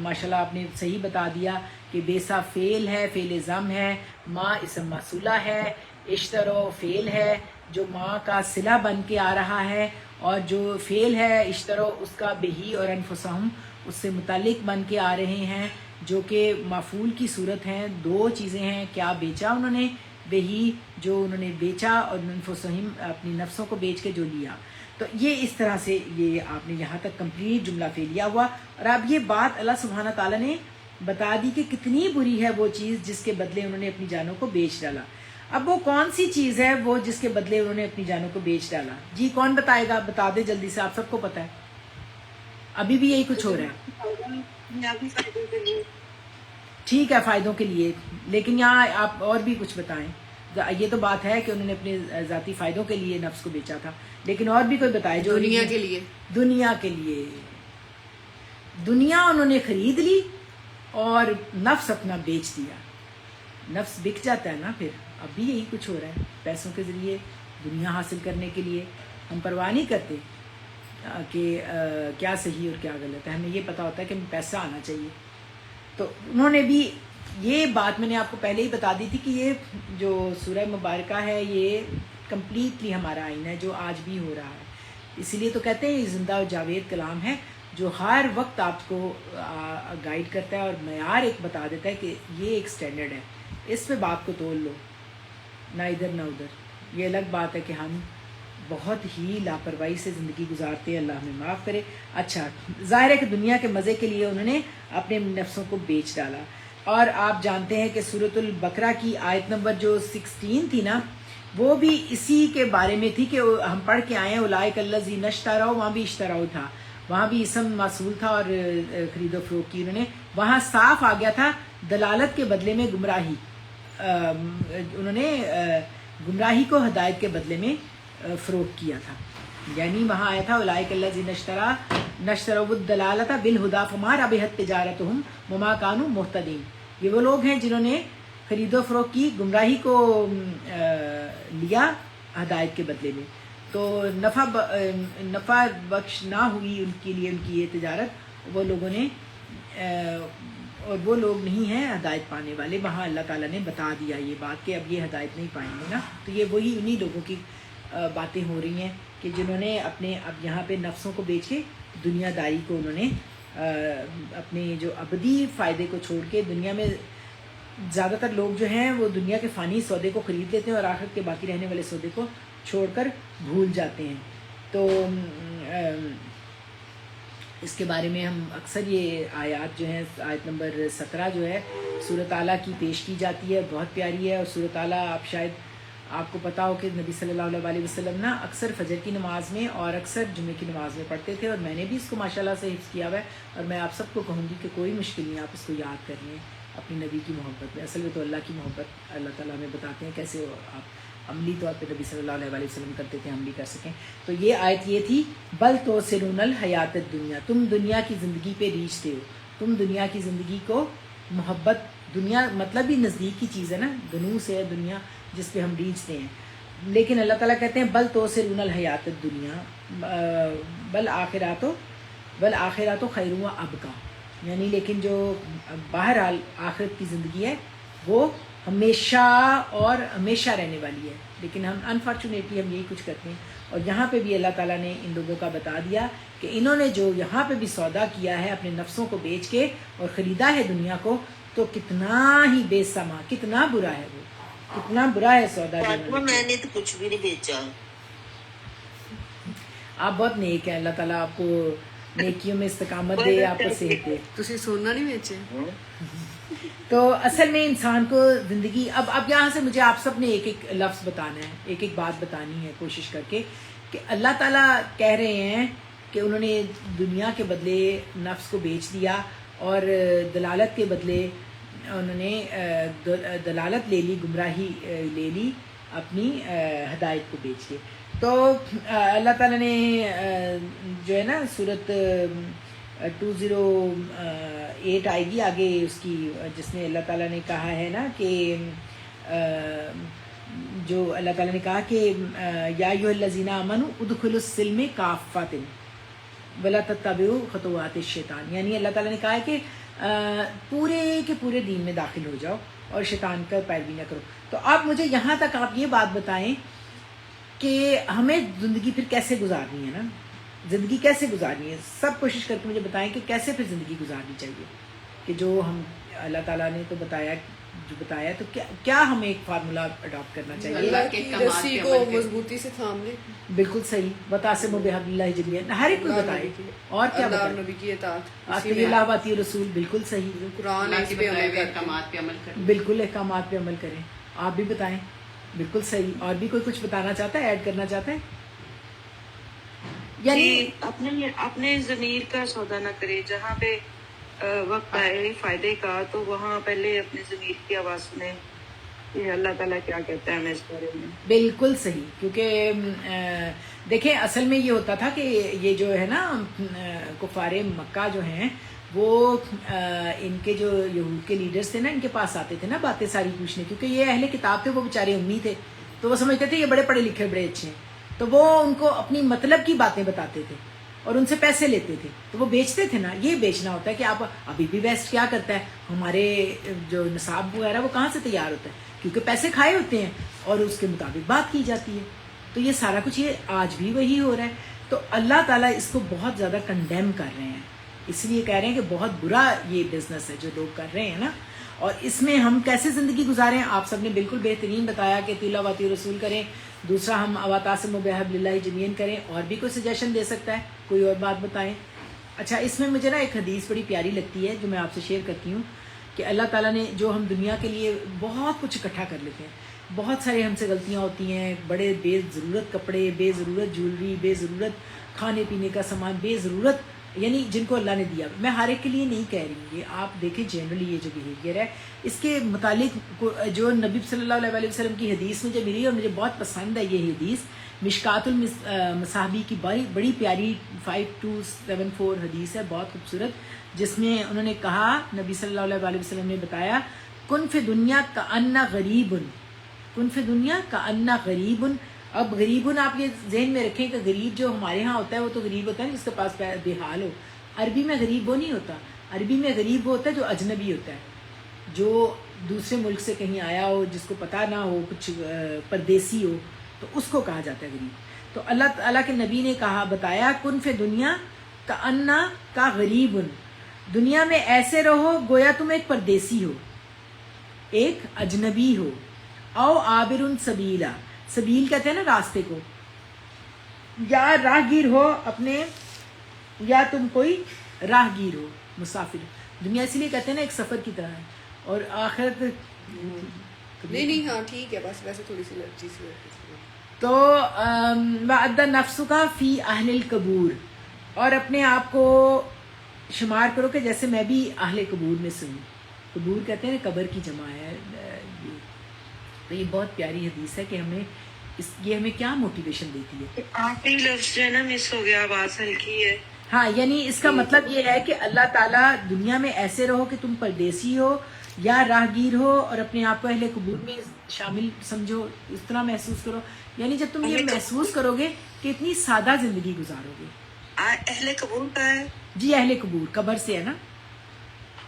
ماشاءاللہ آپ نے صحیح بتا دیا کہ بیسا فعل ہے، فعل ضم ہے، ماں اسم موصولہ ہے، اشترو فعل ہے جو ماں کا صلہ بن کے آ رہا ہے، اور جو فعل ہے اشترو اس کا بہی اور انفسہم اس سے متعلق بن کے آ رہے ہیں، جو کہ مفعول کی صورت ہیں، دو چیزیں ہیں، کیا بیچا انہوں نے، بہی جو انہوں نے بیچا، اور انفسہم اپنی نفسوں کو بیچ کے جو لیا، تو یہ اس طرح سے یہ آپ نے یہاں تک کمپلیٹ جملہ فعلیہ ہوا، اور اب یہ بات اللہ سبحانہ تعالیٰ نے بتا دی کہ کتنی بری ہے وہ چیز جس کے بدلے انہوں نے اپنی جانوں کو بیچ ڈالا۔ اب وہ کون سی چیز ہے وہ جس کے بدلے انہوں نے اپنی جانوں کو بیچ ڈالا؟ جی کون بتائے گا، بتا دے جلدی سے، آپ سب کو پتہ ہے، ابھی بھی یہی کچھ ہو رہا ہے۔ ٹھیک ہے فائدوں کے لیے، لیکن یہاں آپ اور بھی کچھ بتائیں. یہ تو بات ہے کہ انہوں نے اپنے ذاتی فائدوں کے لیے نفس کو بیچا تھا، لیکن اور بھی کوئی بتائے جو دنیا کے لیے. دنیا کے لیے دنیا انہوں نے خرید لی اور نفس اپنا بیچ دیا. نفس بک جاتا ہے نا پھر. اب بھی یہی کچھ ہو رہا ہے، پیسوں کے ذریعے دنیا حاصل کرنے کے لیے ہم پرواہ نہیں کرتے کہ کیا صحیح اور کیا غلط ہے. ہمیں یہ پتہ ہوتا ہے کہ ہمیں پیسہ آنا چاہیے. تو انہوں نے بھی یہ بات میں نے آپ کو پہلے ہی بتا دی تھی کہ یہ جو سورہ مبارکہ ہے یہ کمپلیٹلی ہمارا آئینہ ہے جو آج بھی ہو رہا ہے. اسی لیے تو کہتے ہیں یہ زندہ و جاوید کلام ہے جو ہر وقت آپ کو گائیڈ کرتا ہے اور معیار ایک بتا دیتا ہے کہ یہ ایک سٹینڈرڈ ہے، اس پہ بات کو تول لو، نہ ادھر نہ ادھر. یہ الگ بات ہے کہ ہم بہت ہی لاپرواہی سے زندگی گزارتے ہیں، اللہ ہمیں معاف کرے. اچھا، ظاہر ہے کہ دنیا کے مزے کے لیے انہوں نے اپنے نفسوں کو بیچ ڈالا. اور آپ جانتے ہیں کہ سورۃ البقرہ کی آیت نمبر جو 16 تھی نا، وہ بھی اسی کے بارے میں تھی کہ ہم پڑھ کے آئے ہیں اولئک الذین اشتروا، وہاں بھی اشتراؤ تھا، وہاں بھی اسم موصول تھا اور خرید و فروخت کی. انہوں نے وہاں صاف آ گیا تھا دلالت کے بدلے میں گمراہی، انہوں نے گمراہی کو ہدایت کے بدلے میں فروخت کیا تھا. یعنی وہاں آیا تھا اولئک الذین اشتروا الضلالۃ بالہدی فما ربحت تجارتہم وما کانوا مہتدین. یہ وہ لوگ ہیں جنہوں نے خرید و فروخت کی، گمراہی کو لیا ہدایت کے بدلے میں، تو نفع بخش نہ ہوئی ان کے لیے ان کی یہ تجارت. وہ لوگوں نے اور وہ لوگ نہیں ہیں ہدایت پانے والے. وہاں اللہ تعالیٰ نے بتا دیا یہ بات کہ اب یہ ہدایت نہیں پائیں گے نا. تو یہ وہی انہی لوگوں کی باتیں ہو رہی ہیں کہ جنہوں نے اپنے اب یہاں پہ نفسوں کو بیچ کے دنیا داری کو انہوں نے اپنے جو ابدی فائدے کو چھوڑ کے دنیا میں زیادہ تر لوگ جو ہیں وہ دنیا کے فانی سودے کو خرید لیتے ہیں اور آخرت کے باقی رہنے والے سودے کو چھوڑ کر بھول جاتے ہیں. تو اس کے بارے میں ہم اکثر یہ آیات جو ہیں، آیت نمبر 17 جو ہے سورۃ اعلیٰ کی پیش کی جاتی ہے، بہت پیاری ہے. اور سورۃ اعلیٰ آپ کو پتا ہو کہ نبی صلی اللہ علیہ وسلم نا اکثر فجر کی نماز میں اور اکثر جمعے کی نماز میں پڑھتے تھے، اور میں نے بھی اس کو ماشاءاللہ سے حفظ کیا ہوا ہے. اور میں آپ سب کو کہوں گی کہ کوئی مشکل نہیں، آپ اس کو یاد کر لیں اپنی نبی کی محبت میں. اصل میں تو اللہ کی محبت اللہ تعالیٰ ہمیں بتاتے ہیں کیسے آپ عملی طور پہ نبی صلی اللہ علیہ وسلم کرتے تھے، ہم بھی کر سکیں. تو یہ آیت یہ تھی، بل تؤثرون الحیات الدنیا، تم دنیا کی زندگی پہ ریجھتے ہو، تم دنیا کی زندگی کو محبت، دنیا مطلب بھی نزدیک کی چیز ہے نا، دنو سے ہے دنیا جس پہ ہم ریجھتے ہیں. لیکن اللہ تعالیٰ کہتے ہیں بل تؤثرون الحیات الدنیا بل آخرات خیر و ابقا، یعنی لیکن جو بہرحال آخرت کی زندگی ہے وہ ہمیشہ اور ہمیشہ رہنے والی ہے. لیکن ہم انفارچونیٹلی ہم یہی کچھ کرتے ہیں. اور یہاں پہ بھی اللہ تعالیٰ نے ان لوگوں کا بتا دیا کہ انہوں نے جو یہاں پہ بھی سودا کیا ہے اپنے نفسوں کو بیچ کے اور خریدا ہے دنیا کو، تو کتنا ہی بے سما، کتنا برا ہے، وہ کتنا برا ہے سودا. میں نے تو کچھ بھی نہیں بیچا. آپ بہت نیک ہیں، اللہ تعالیٰ آپ کو نیکیوں میں استقامت دے، آپ کو صحت دے. تسی سونا نہیں بیچے. تو اصل میں انسان کو زندگی اب یہاں سے مجھے آپ سب نے ایک ایک لفظ بتانا ہے، ایک ایک بات بتانی ہے کوشش کر کے کہ اللہ تعالیٰ کہہ رہے ہیں کہ انہوں نے دنیا کے بدلے نفس کو بیچ دیا اور دلالت کے بدلے انہوں نے دلالت لے لی، گمراہی لے لی اپنی ہدایت کو بیچ کے. تو اللہ تعالیٰ نے جو ہے نا سورت 208 آئے گی آگے اس کی، جس میں اللہ تعالیٰ نے کہا ہے نا کہ جو اللہ تعالیٰ نے کہا کہ یا ایھا الذین آمنوا ادخلوا السلم کافۃ ولا تتبعوا خطوات الشیطان. یعنی اللہ تعالیٰ نے کہا ہے کہ پورے کے پورے دین میں داخل ہو جاؤ اور شیطان کا پیروی نہ کرو. تو آپ مجھے یہاں تک آپ یہ بات بتائیں کہ ہمیں زندگی پھر کیسے گزارنی ہے نا، زندگی کیسے گزارنی ہے. سب کوشش کر کے مجھے بتائیں کہ کیسے پھر زندگی گزارنی چاہیے، کہ جو ہم اللہ تعالیٰ نے تو بتایا تو کیا ہمیں ایک فارمولا اڈاپٹ کرنا چاہیے. اللہ کی رسی کو مضبوطی سے تھام لیں. بالکل صحیح. وتعصموا بحبل اللہ جميعا، ہر ایک کو بتائے. اور کیا اللہ بتائے؟ نبی کی اطاعت، اطیعوا اللہ واطیعوا الرسول. بالکل صحیح. قرآن اللہ کے پہ بتائے عمل ہوئے کریں. احکامات پہ عمل کریں. بالکل احکامات پہ عمل کریں. آپ بھی بتائیں. بالکل صحیح. اور بھی کوئی کچھ بتانا چاہتا ہے، ایڈ کرنا چاہتا ہے؟ یعنی اپنے ضمیر کا سودا نہ کرے. جہاں پہ وقت آئے فائدے کا تو وہاں پہلے اپنے ضمیر کی آواز سنیں کہ اللہ تعالیٰ کیا کہتا ہے ہمیں اس بارے میں. بالکل صحیح. کیونکہ دیکھیں اصل میں یہ ہوتا تھا کہ یہ جو ہے نا کفار مکہ جو ہیں وہ ان کے جو یہود کے لیڈرز تھے نا ان کے پاس آتے تھے نا باتیں ساری پوچھنے, کیونکہ یہ اہل کتاب تھے, وہ بیچارے امی تھے, تو وہ سمجھتے تھے یہ بڑے پڑھے لکھے بڑے اچھے ہیں, تو وہ ان کو اپنی مطلب کی باتیں بتاتے تھے اور ان سے پیسے لیتے تھے, تو وہ بیچتے تھے نا. یہ بیچنا ہوتا ہے کہ آپ ابھی بھی ویسٹ کیا کرتا ہے, ہمارے جو نصاب وغیرہ وہ کہاں سے تیار ہوتا ہے, کیونکہ پیسے کھائے ہوتے ہیں اور اس کے مطابق بات کی جاتی ہے. تو یہ سارا کچھ یہ آج بھی وہی ہو رہا ہے. تو اللہ تعالیٰ اس کو بہت زیادہ کنڈیم کر رہے ہیں, اس لیے کہہ رہے ہیں کہ بہت برا یہ بزنس ہے جو لوگ کر رہے ہیں نا. اور اس میں ہم کیسے زندگی گزاریں, آپ سب نے بالکل بہترین بتایا کہ اطیعوا و اطیعوا الرسول کریں, دوسرا ہم واعتصموا بحبل اللہ جميعا کریں. اور بھی کوئی سجیشن دے سکتا ہے, کوئی اور بات بتائیں. اچھا, اس میں مجھے نا ایک حدیث بڑی پیاری لگتی ہے جو میں آپ سے شیئر کرتی ہوں کہ اللہ تعالیٰ نے جو ہم دنیا کے لیے بہت کچھ اکٹھا کر لیتے ہیں, بہت سارے ہم سے غلطیاں ہوتی ہیں, بڑے بے ضرورت کپڑے, بے ضرورت جیولری, بے ضرورت کھانے پینے کا سامان, بے ضرورت یعنی جن کو اللہ نے دیا. میں ہر ایک کے لیے نہیں کہہ رہی, یہ آپ دیکھیں جنرلی یہ جو بیہیویئر ہے اس کے متعلق جو نبی صلی اللہ علیہ وسلم کی حدیث مجھے ملی اور مجھے بہت پسند ہے یہ حدیث, مشکات المصابیح کی بڑی پیاری 5274 حدیث ہے, بہت خوبصورت, جس میں انہوں نے کہا, نبی صلی اللہ علیہ وسلم نے بتایا, کن فی دنیا کأن غریب, کن فی دنیا کأن غریب. اب غریبن آپ یہ ذہن میں رکھیں کہ غریب جو ہمارے ہاں ہوتا ہے وہ تو غریب ہوتا ہے جس کے پاس بے حال ہو. عربی میں غریب وہ نہیں ہوتا, عربی میں غریب وہ ہوتا ہے جو اجنبی ہوتا ہے, جو دوسرے ملک سے کہیں آیا ہو, جس کو پتہ نہ ہو, کچھ پردیسی ہو, تو اس کو کہا جاتا ہے غریب. تو اللہ تعالیٰ کے نبی نے کہا, بتایا, کن فی دنیا کأن کا غریب, دنیا میں ایسے رہو گویا تم ایک پردیسی ہو, ایک اجنبی ہو, او عابر سبیلا, سبیل کہتے ہیں نا راستے کو, یا راہگیر ہو اپنے, یا تم کوئی راہگیر ہو, مسافر. دنیا اسی لیے کہتے ہیں نا ایک سفر کی طرح ہے, اور آخرت نہیں ہاں ٹھیک ہے, بس ویسے تھوڑی سی لرچی سی. تو وعد نفس کا فی اہل القبور, اور اپنے آپ کو شمار کرو کہ جیسے میں بھی اہل قبور میں سے ہوں. قبور کہتے ہیں قبر کی جمع ہے. تو یہ بہت پیاری حدیث ہے کہ ہمیں یہ ہمیں کیا موٹیویشن دیتی ہے. آخری لفظ جو ہے نا مس ہو گیا, آواز ہلکی ہے. ہاں, یعنی اس کا مطلب یہ ہے کہ اللہ تعالیٰ دنیا میں ایسے رہو کہ تم پردیسی ہو یا راہگیر ہو, اور اپنے آپ کو اہل قبور میں شامل سمجھو, اس طرح محسوس کرو. یعنی جب تم یہ محسوس کرو گے کہ اتنی سادہ زندگی گزارو گے. اہل قبول کا ہے جی, اہل قبور قبر سے ہے نا,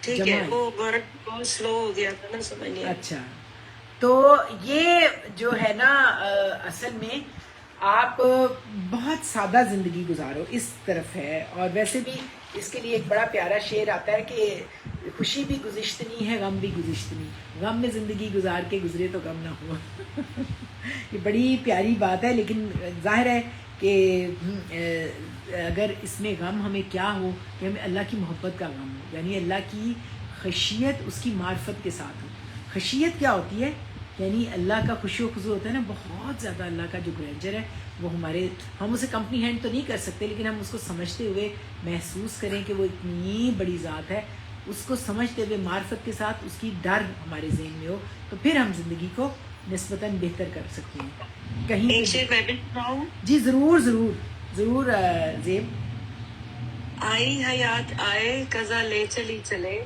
ٹھیک ہے, وہ بہت سلو ہو گیا تھا نا سمجھنے. اچھا, تو یہ جو ہے نا اصل میں آپ بہت سادہ زندگی گزارو اس طرف ہے. اور ویسے بھی اس کے لیے ایک بڑا پیارا شعر آتا ہے کہ خوشی بھی گزشتنی ہے, غم بھی گزشتنی, غم میں زندگی گزار کے گزرے تو غم نہ ہوا. یہ بڑی پیاری بات ہے, لیکن ظاہر ہے کہ اگر اس میں غم ہمیں کیا ہو کہ ہمیں اللہ کی محبت کا غم ہو, یعنی اللہ کی خشیت اس کی معرفت کے ساتھ ہو. خشیت کیا ہوتی ہے, یعنی اللہ کا خوشی و خضوع ہوتا ہے نا, بہت زیادہ اللہ کا جو گرینڈر ہے وہ ہم اسے کمپنی ہینڈ تو نہیں کر سکتے, لیکن ہم اس کو سمجھتے ہوئے محسوس کریں کہ وہ اتنی بڑی ذات ہے, اس کو سمجھتے ہوئے معرفت کے ساتھ اس کی ڈر ہمارے ذہن میں ہو, تو پھر ہم زندگی کو نسبتاً بہتر کر سکتے ہیں. کہیں ایک شعر میں بھی سناؤں؟ جی ضرور ضرور ضرور زیب. آئی حیات آئے قضا لے چلی چلے,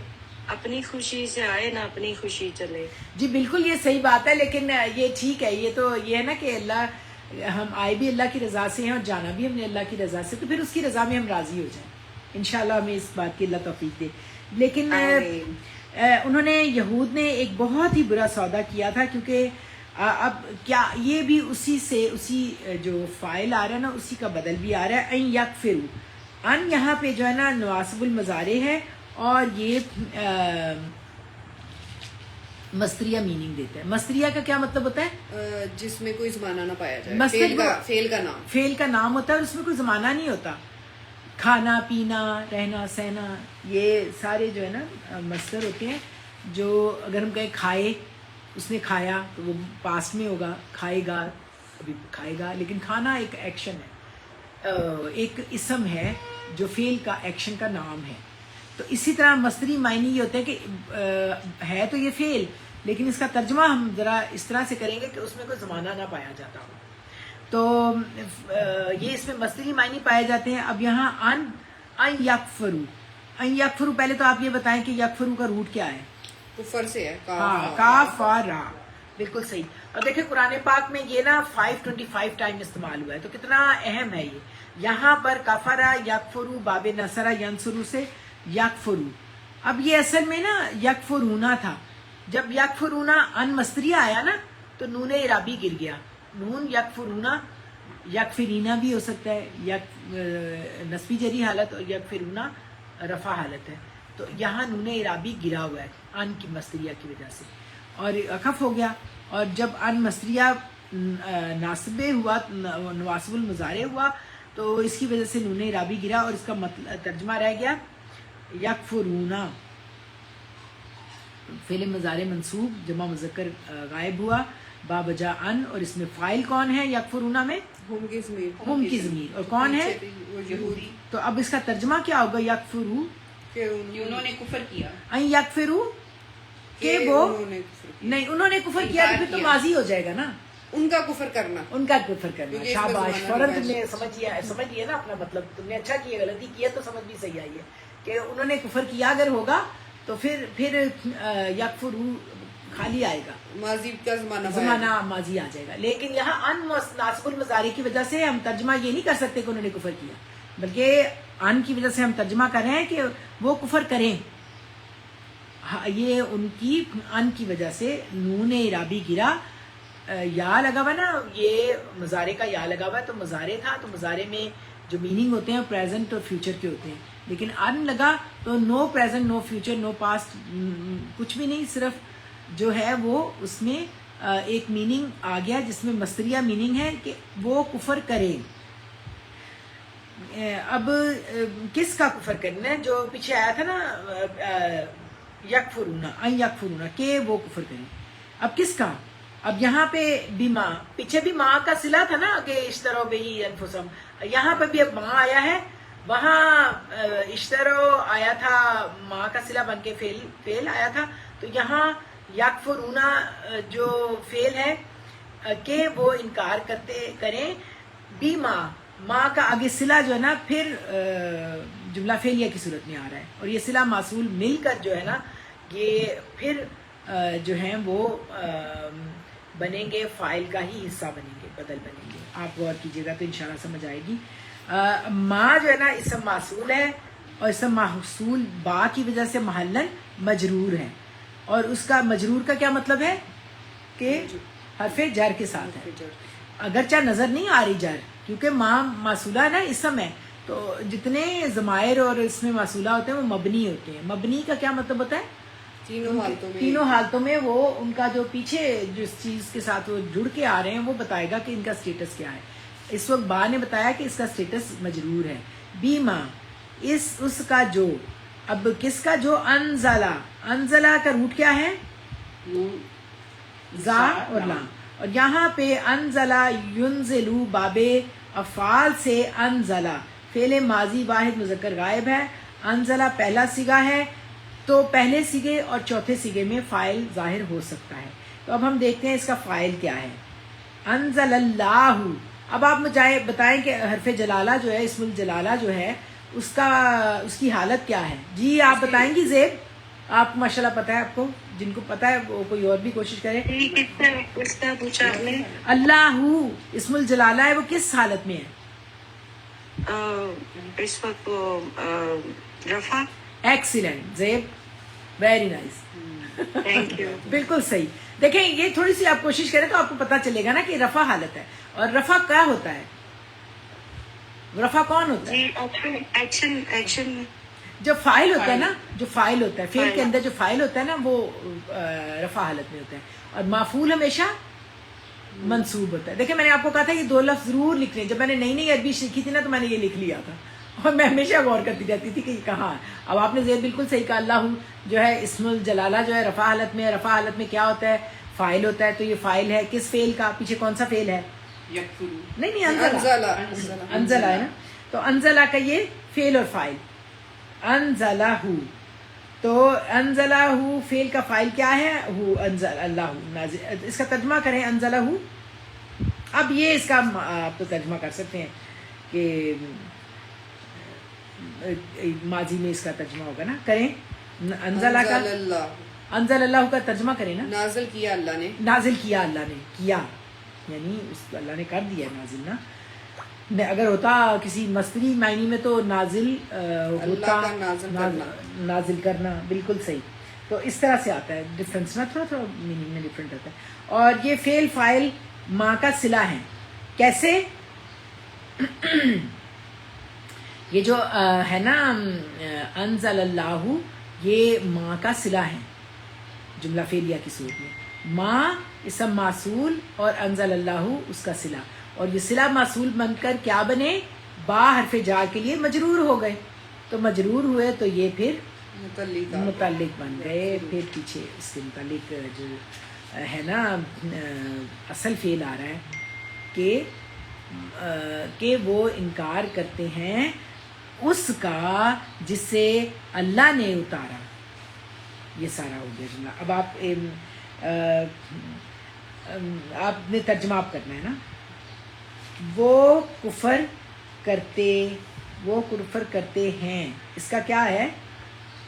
اپنی خوشی سے آئے نہ اپنی خوشی چلے. جی بالکل یہ صحیح بات ہے, لیکن یہ ٹھیک ہے, یہ تو یہ ہے نا کہ اللہ, ہم آئے بھی اللہ کی رضا سے ہیں اور جانا بھی ہم نے اللہ کی رضا سے, تو پھر اس کی رضا میں ہم راضی ہو جائیں انشاءاللہ. ہمیں اس بات کی اللہ توفیق دے. لیکن انہوں نے, یہود نے ایک بہت ہی برا سودا کیا تھا, کیونکہ اب کیا یہ بھی اسی سے, اسی جو فائل آ رہا ہے نا اسی کا بدل بھی آ رہا ہے. ان یکفروا, ان یہاں پہ جو ہے نا نواسب المضارع ہے, اور یہ مستریہ میننگ دیتا ہے. مستریہ کا کیا مطلب ہوتا ہے؟ جس میں کوئی زمانہ نہ پایا جائے, فعل کا نام ہوتا ہے, اور اس میں کوئی زمانہ نہیں ہوتا. کھانا پینا, رہنا سہنا, یہ سارے جو ہے نا مصدر ہوتے ہیں. جو اگر ہم کہیں کھائے, اس نے کھایا تو وہ پاسٹ میں ہوگا, کھائے گا ابھی کھائے گا, لیکن کھانا ایک ایکشن ہے, ایک اسم ہے جو فعل کا ایکشن کا نام ہے. تو اسی طرح مصدری معنی یہ ہوتے ہیں کہ ہے تو یہ فعل لیکن اس کا ترجمہ ہم ذرا اس طرح سے کریں گے کہ اس میں کوئی زمانہ نہ پایا جاتا ہو. تو یہ اس میں مصدری معنی پائے جاتے ہیں. اب یہاں ان یکفرو، ان یکفرو، پہلے تو آپ یہ بتائیں کہ یکفرو کا روٹ کیا ہے؟ کفر سے ہے، ہاں، کاف اور را، بالکل صحیح. اور دیکھیں قرآن پاک میں یہ نا 525 ٹائم استعمال ہوا ہے، تو کتنا اہم ہے یہ. یہاں پر کفرا یکفرو باب نصرہ ینصرو سے یکفرو. اب یہ اصل میں نا یکفرونا تھا. جب یکفرونا ان مصدریہ آیا نا تو نون اعرابی گر گیا. نون یکفرونا، یکفرینا بھی ہو سکتا ہے، یک نصبی جری حالت، اور یکفرونا رفع حالت ہے. تو یہاں نون اعرابی گرا ہوا ہے ان کی مصدریہ کی وجہ سے اور اخف ہو گیا. اور جب ان مصدریہ ناصب ہوا، نواسب المضارع ہوا، تو اس کی وجہ سے نون اعرابی گرا اور اس کا ترجمہ رہ گیا یکفرونا. فعل مضارع منصوب جمع مذکر غائب ہوا با بجا ان، اور اس میں فاعل کون ہے یکفرونا میں؟ ہم کی ضمیر، ہم کی ضمیر. اور کون ہے؟ یہودی. تو اب اس کا ترجمہ کیا ہوگا؟ یکفرو کہ انہوں نے کفر کیا، ان یکفرو کہ وہ نہیں، انہوں نے کفر کیا تو پھر تو ماضی ہو جائے گا نا، ان کا کفر کرنا، ان کا کفر کرنا. کیونکہ اس کا شاباش، زمانہ فوراً رواج تم نے سمجھ لیا نا اپنا مطلب. تم نے اچھا کیا، غلطی کیا تو سمجھ بھی صحیح آئی ہے کہ انہوں نے کفر کیا اگر ہوگا تو پھر یکفرو خالی آئے گا، ماضی کا زمانہ ماضی آ جائے گا. لیکن یہاں ان ناصب المضارع کی وجہ سے ہم ترجمہ یہ نہیں کر سکتے کہ انہوں نے کفر کیا، بلکہ ان کی وجہ سے ہم ترجمہ کر رہے ہیں کہ وہ کفر کریں. یہ ان کی ان کی وجہ سے نون اعرابی گرا. یا لگا ہوا نا، یہ مضارع کا یا لگا ہوا ہے تو مضارع تھا، تو مضارع میں جو میننگ ہوتے ہیں پریزنٹ اور فیوچر کے ہوتے ہیں. لیکن ان لگا تو نو پریزنٹ، نو فیوچر، نو پاسٹ، کچھ بھی نہیں، صرف جو ہے وہ اس میں ایک میننگ آ گیا جس میں مصدریہ میننگ ہے کہ وہ کفر کریں. اب کس کا کفر کرنا ہے؟ جو پیچھے آیا تھا نا یکفرونا، ان یکفرونا کہ وہ کفر کریں. اب کس کا؟ اب یہاں پہ بھی ماں، پیچھے بھی ماں کا صلہ تھا نا کہ اشترو بہی انفسہم، یہاں پہ بھی اب ماں آیا ہے. وہاں اشترو آیا تھا ماں کا صلہ بن کے فعل آیا تھا، تو یہاں یکفرونا جو فعل ہے کہ وہ انکار کریں بھی ماں کا آگے صلہ جو ہے نا پھر جملہ فعلیہ کی صورت میں آ رہا ہے، اور یہ صلہ موصول مل کر جو ہے نا یہ پھر جو ہیں وہ بنیں گے، فاعل کا ہی حصہ بنیں گے، بدل بنیں گے. آپ غور کیجیے گا تو انشاءاللہ سمجھ آئے گی. ماں جو ہے نا اسم موصول ہے، اور اسم موصول با کی وجہ سے محلن مجرور ہے، اور اس کا مجرور کا کیا مطلب ہے کہ حرف جر کے ساتھ ہے، اگرچہ نظر نہیں آ رہی جر، کیونکہ ماں موصولہ ہے نا، اسم ہے. تو جتنے ضمائر اور اس میں موصولہ ہوتے ہیں وہ مبنی ہوتے ہیں. مبنی کا کیا مطلب ہوتا ہے؟ تینوں حالتوں میں وہ ان کا جو پیچھے جس چیز کے ساتھ وہ جڑ کے آ رہے ہیں وہ بتائے گا کہ ان کا سٹیٹس کیا ہے. اس وقت با نے بتایا کہ اس کا سٹیٹس مجرور ہے. بی ماں اس کا جو، اب کس کا جو؟ انزلہ کا روٹ کیا ہے؟ زا اور لام. اور یہاں پہ انزلہ ینزلو باب افعال سے انزلہ فعل ماضی واحد مذکر غائب ہے. انزلہ پہلا صیغہ ہے، تو پہلے صیغے اور چوتھے صیغے میں فاعل ظاہر ہو سکتا ہے. تو اب ہم دیکھتے ہیں اس کا فاعل کیا ہے. انزل اللہ. اب آپ مجھے بتائیں کہ حرف جلالہ جو ہے، اسم الجلالہ جو ہے، اس کی حالت کیا ہے؟ جی آپ بتائیں گی زیب؟ آپ ماشاءاللہ پتہ ہے، آپ کو جن کو پتہ ہے وہ کوئی اور بھی کوشش کرے. اس کا پوچھا آپ نے. اللہ اسم الجلالہ ہے، وہ کس حالت میں ہے؟ اس وقت رفع. ایکسیلنٹ زیب، ویری نائس، تھینک یو. بالکل صحیح. دیکھیں یہ تھوڑی سی آپ کوشش کریں تو آپ کو پتہ چلے گا نا کہ رفع حالت ہے. اور رفع کیا ہوتا ہے؟ رفع کون ہوتا ہے؟ جی ایکشن جو فاعل ہوتا ہے نا، جو فاعل ہوتا ہے فعل کے اندر، جو فاعل ہوتا ہے نا وہ رفع حالت میں ہوتا ہے، اور مفعول ہمیشہ منصوب ہوتا ہے. دیکھیں میں نے آپ کو کہا تھا یہ دو لفظ ضرور لکھ لیں. جب میں نے نئی عربی سیکھی تھی نا تو میں نے یہ لکھ لیا تھا، اور میں ہمیشہ غور کرتی رہتی تھی کہ یہ کہاں ہے. اب آپ نے زید بالکل صحیح کہا. اللہ جو ہے اسم الجلالہ جو ہے رفع حالت میں، رفع حالت میں کیا ہوتا ہے؟ فاعل ہوتا ہے. تو یہ فاعل ہے کس فعل کا؟ پیچھے کون سا فعل ہے؟ نہیں انزلہ ہے نا. تو انزلہ کا یہ فعل اور فاعل. انزلہو، تو انزلہو فعل کا فاعل کیا ہے؟ ہو، انزل اللہ نازل، اس کا ترجمہ کریں انزلہو. اب یہ اس کا آپ تو ترجمہ کر سکتے ہیں کہ ماضی میں اس کا ترجمہ ہوگا نا، کریں انزلہ کا، انزل اللہ کا ترجمہ کریں نا، نازل کیا اللہ نے، نازل کیا اللہ نے، کیا یعنی اس کو اللہ نے کر دیا نازل نا. اگر ہوتا کسی مصدری معنی میں تو نازل ہوتا، کا نازل کرنا، نازل کرنا، بالکل صحیح. تو اس طرح سے آتا ہے ڈفرینس نا، تھوڑا تھوڑا میننگ میں ڈفرینٹ ہوتا ہے. اور یہ فعل فاعل ماں کا صلہ ہے. کیسے؟ یہ جو ہے نا انزل اللہ، یہ ماں کا صلہ ہے جملہ فعلیہ کی صورت میں. ماں اسم موصول اور انزل اللہ اس کا صلہ، اور یہ صلہ موصول بن کر کیا بنے؟ با حرف جار کے لیے مجرور ہو گئے. تو مجرور ہوئے تو یہ پھر متعلق بن گئے. پھر پیچھے اس کے متعلق جو ہے نا اصل فعل آ رہا ہے کہ وہ انکار کرتے ہیں اس کا جس سے اللہ نے اتارا. یہ سارا ہو گیا جملہ. اب آپ نے ترجمہ آپ کرنا ہے نا. وہ کفر کرتے ہیں، اس کا کیا ہے؟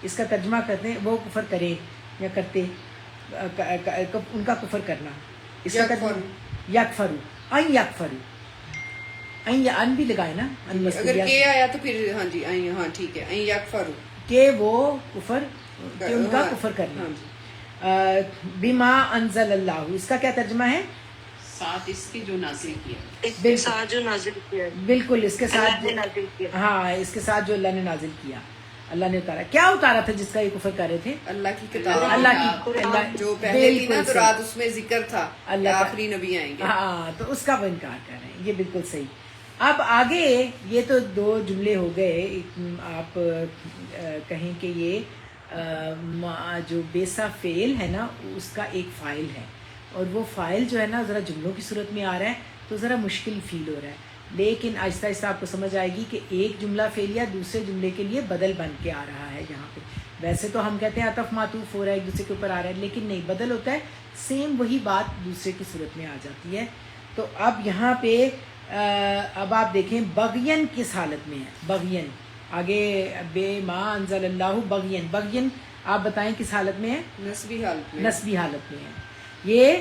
اس کا ترجمہ کرتے ہیں وہ کفر کریں یا کرتے، ان کا کفر کرنا. اس کا ترجمہ یکفرو، ان یکفرو، ان بھی لگائے نا، اگر کہ آیا تو پھر ہاں جی ہاں ٹھیک ہے، ان یکفرو، کہ وہ کفر، کہ ان کا کفر کرنا. بما انزل اللہ، اس کا کیا ترجمہ ہے؟ ساتھ اس کے جو نازل کیا، اس کے ساتھ جو نازل کیا، بالکل اس کے ساتھ اللہ نے نازل کیا. ہاں اس کے ساتھ جو اللہ نے نازل کیا، اللہ نے اتارا. کیا اتارا تھا جس کا یہ کفر کر رہے تھے؟ اللہ کی کتاب، اللہ جو پہلے تھی نا تو رات اس میں ذکر تھا اللہ آخری نبی آئیں گے. ہاں تو اس کا وہ انکار کر رہے ہیں. یہ بالکل صحیح. اب آگے یہ تو دو جملے ہو گئے. آپ کہیں کہ یہ جو بیسا فعل ہے نا اس کا ایک فاعل ہے، اور وہ فاعل جو ہے نا ذرا جملوں کی صورت میں آ رہا ہے تو ذرا مشکل فیل ہو رہا ہے. لیکن آہستہ آہستہ آپ کو سمجھ آئے گی کہ ایک جملہ فعلیہ دوسرے جملے کے لیے بدل بن کے آ رہا ہے. یہاں پہ ویسے تو ہم کہتے ہیں عطف معطوف ہو رہا ہے ایک دوسرے کے اوپر آ رہا ہے، لیکن نہیں، بدل ہوتا ہے. سیم وہی بات دوسرے کی صورت میں آ جاتی ہے. تو اب یہاں پہ اب آپ دیکھیں بغین کس حالت میں ہے. بغین آگے بے ما انزل اللہ بغین، بغین آپ بتائیں کس حالت میں ہے؟ نسبی حالت میں، نسبی حالت میں ہے. یہ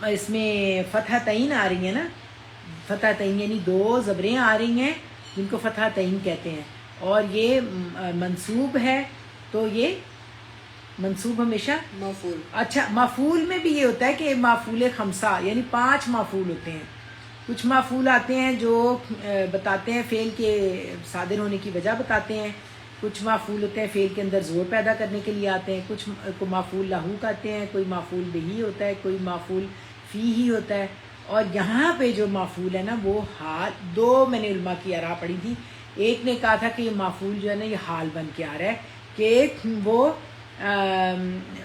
اس میں فتح تعین آ رہی ہیں نا، فتح تعین یعنی دو زبریں آ رہی ہیں جن کو فتح تعین کہتے ہیں، اور یہ منصوب ہے. تو یہ منصوب ہمیشہ مفعول. اچھا مفعول میں بھی یہ ہوتا ہے کہ مفعول خمسہ یعنی 5 مفعول ہوتے ہیں. کچھ مفعول آتے ہیں جو بتاتے ہیں فعل کے صادر ہونے کی وجہ بتاتے ہیں. کچھ مفعول ہوتے ہیں فعل کے اندر زور پیدا کرنے کے لیے آتے ہیں. کچھ کو مفعول لہو کہتے ہیں، کوئی مفعول بہی ہوتا ہے، کوئی مفعول فی ہی ہوتا ہے. اور یہاں پہ جو مفعول ہے نا وہ حال، دو میں نے علماء کی آراء پڑھی تھی. ایک نے کہا تھا کہ یہ مفعول جو ہے نا یہ حال بن کے آ رہا ہے کہ وہ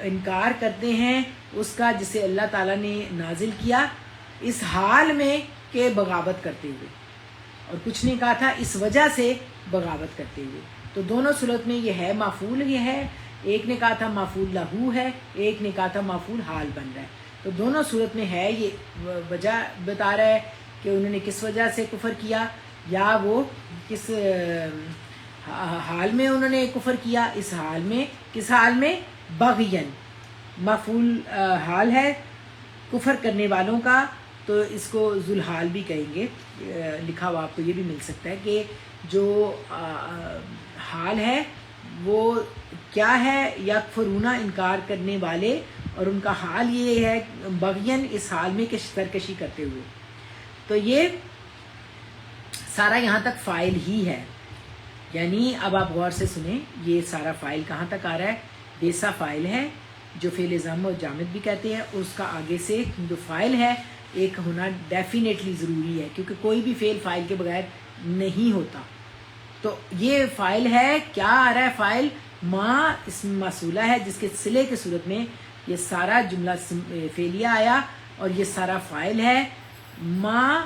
انکار کرتے ہیں اس کا جسے اللہ تعالیٰ نے نازل کیا اس حال میں کہ بغاوت کرتے ہوئے، اور کچھ نے کہا تھا اس وجہ سے بغاوت کرتے ہوئے. تو دونوں صورت میں یہ ہے مفعول یہ ہے. ایک نے کہا تھا مفعول لہو ہے، ایک نے کہا تھا مفعول حال بن رہا ہے. تو دونوں صورت میں ہے. یہ وجہ بتا رہا ہے کہ انہوں نے کس وجہ سے کفر کیا، یا وہ کس حال میں انہوں نے کفر کیا. اس حال میں، کس حال میں؟ بغین مفعول حال ہے کفر کرنے والوں کا، تو اس کو ذوالحال بھی کہیں گے. لکھا ہوا آپ کو یہ بھی مل سکتا ہے کہ جو حال ہے وہ کیا ہے؟ یکفرون انکار کرنے والے، اور ان کا حال یہ ہے بغین اس حال میں کہ سرکشی کرتے ہوئے. تو یہ سارا یہاں تک فاعل ہی ہے. یعنی اب آپ غور سے سنیں یہ سارا فاعل کہاں تک آ رہا ہے؟ بیسا فاعل ہے جو فعل ضم و جامد بھی کہتے ہیں. اس کا آگے سے جو فاعل ہے ایک ہونا ڈیفینیٹلی ضروری ہے، کیونکہ کوئی بھی فعل فاعل کے بغیر نہیں ہوتا. تو یہ فاعل ہے. کیا آ رہا ہے فاعل؟ ما اسم موصولہ ہے جس کے صلے کی صورت میں یہ سارا جملہ فعلیہ آیا، اور یہ سارا فاعل ہے. ما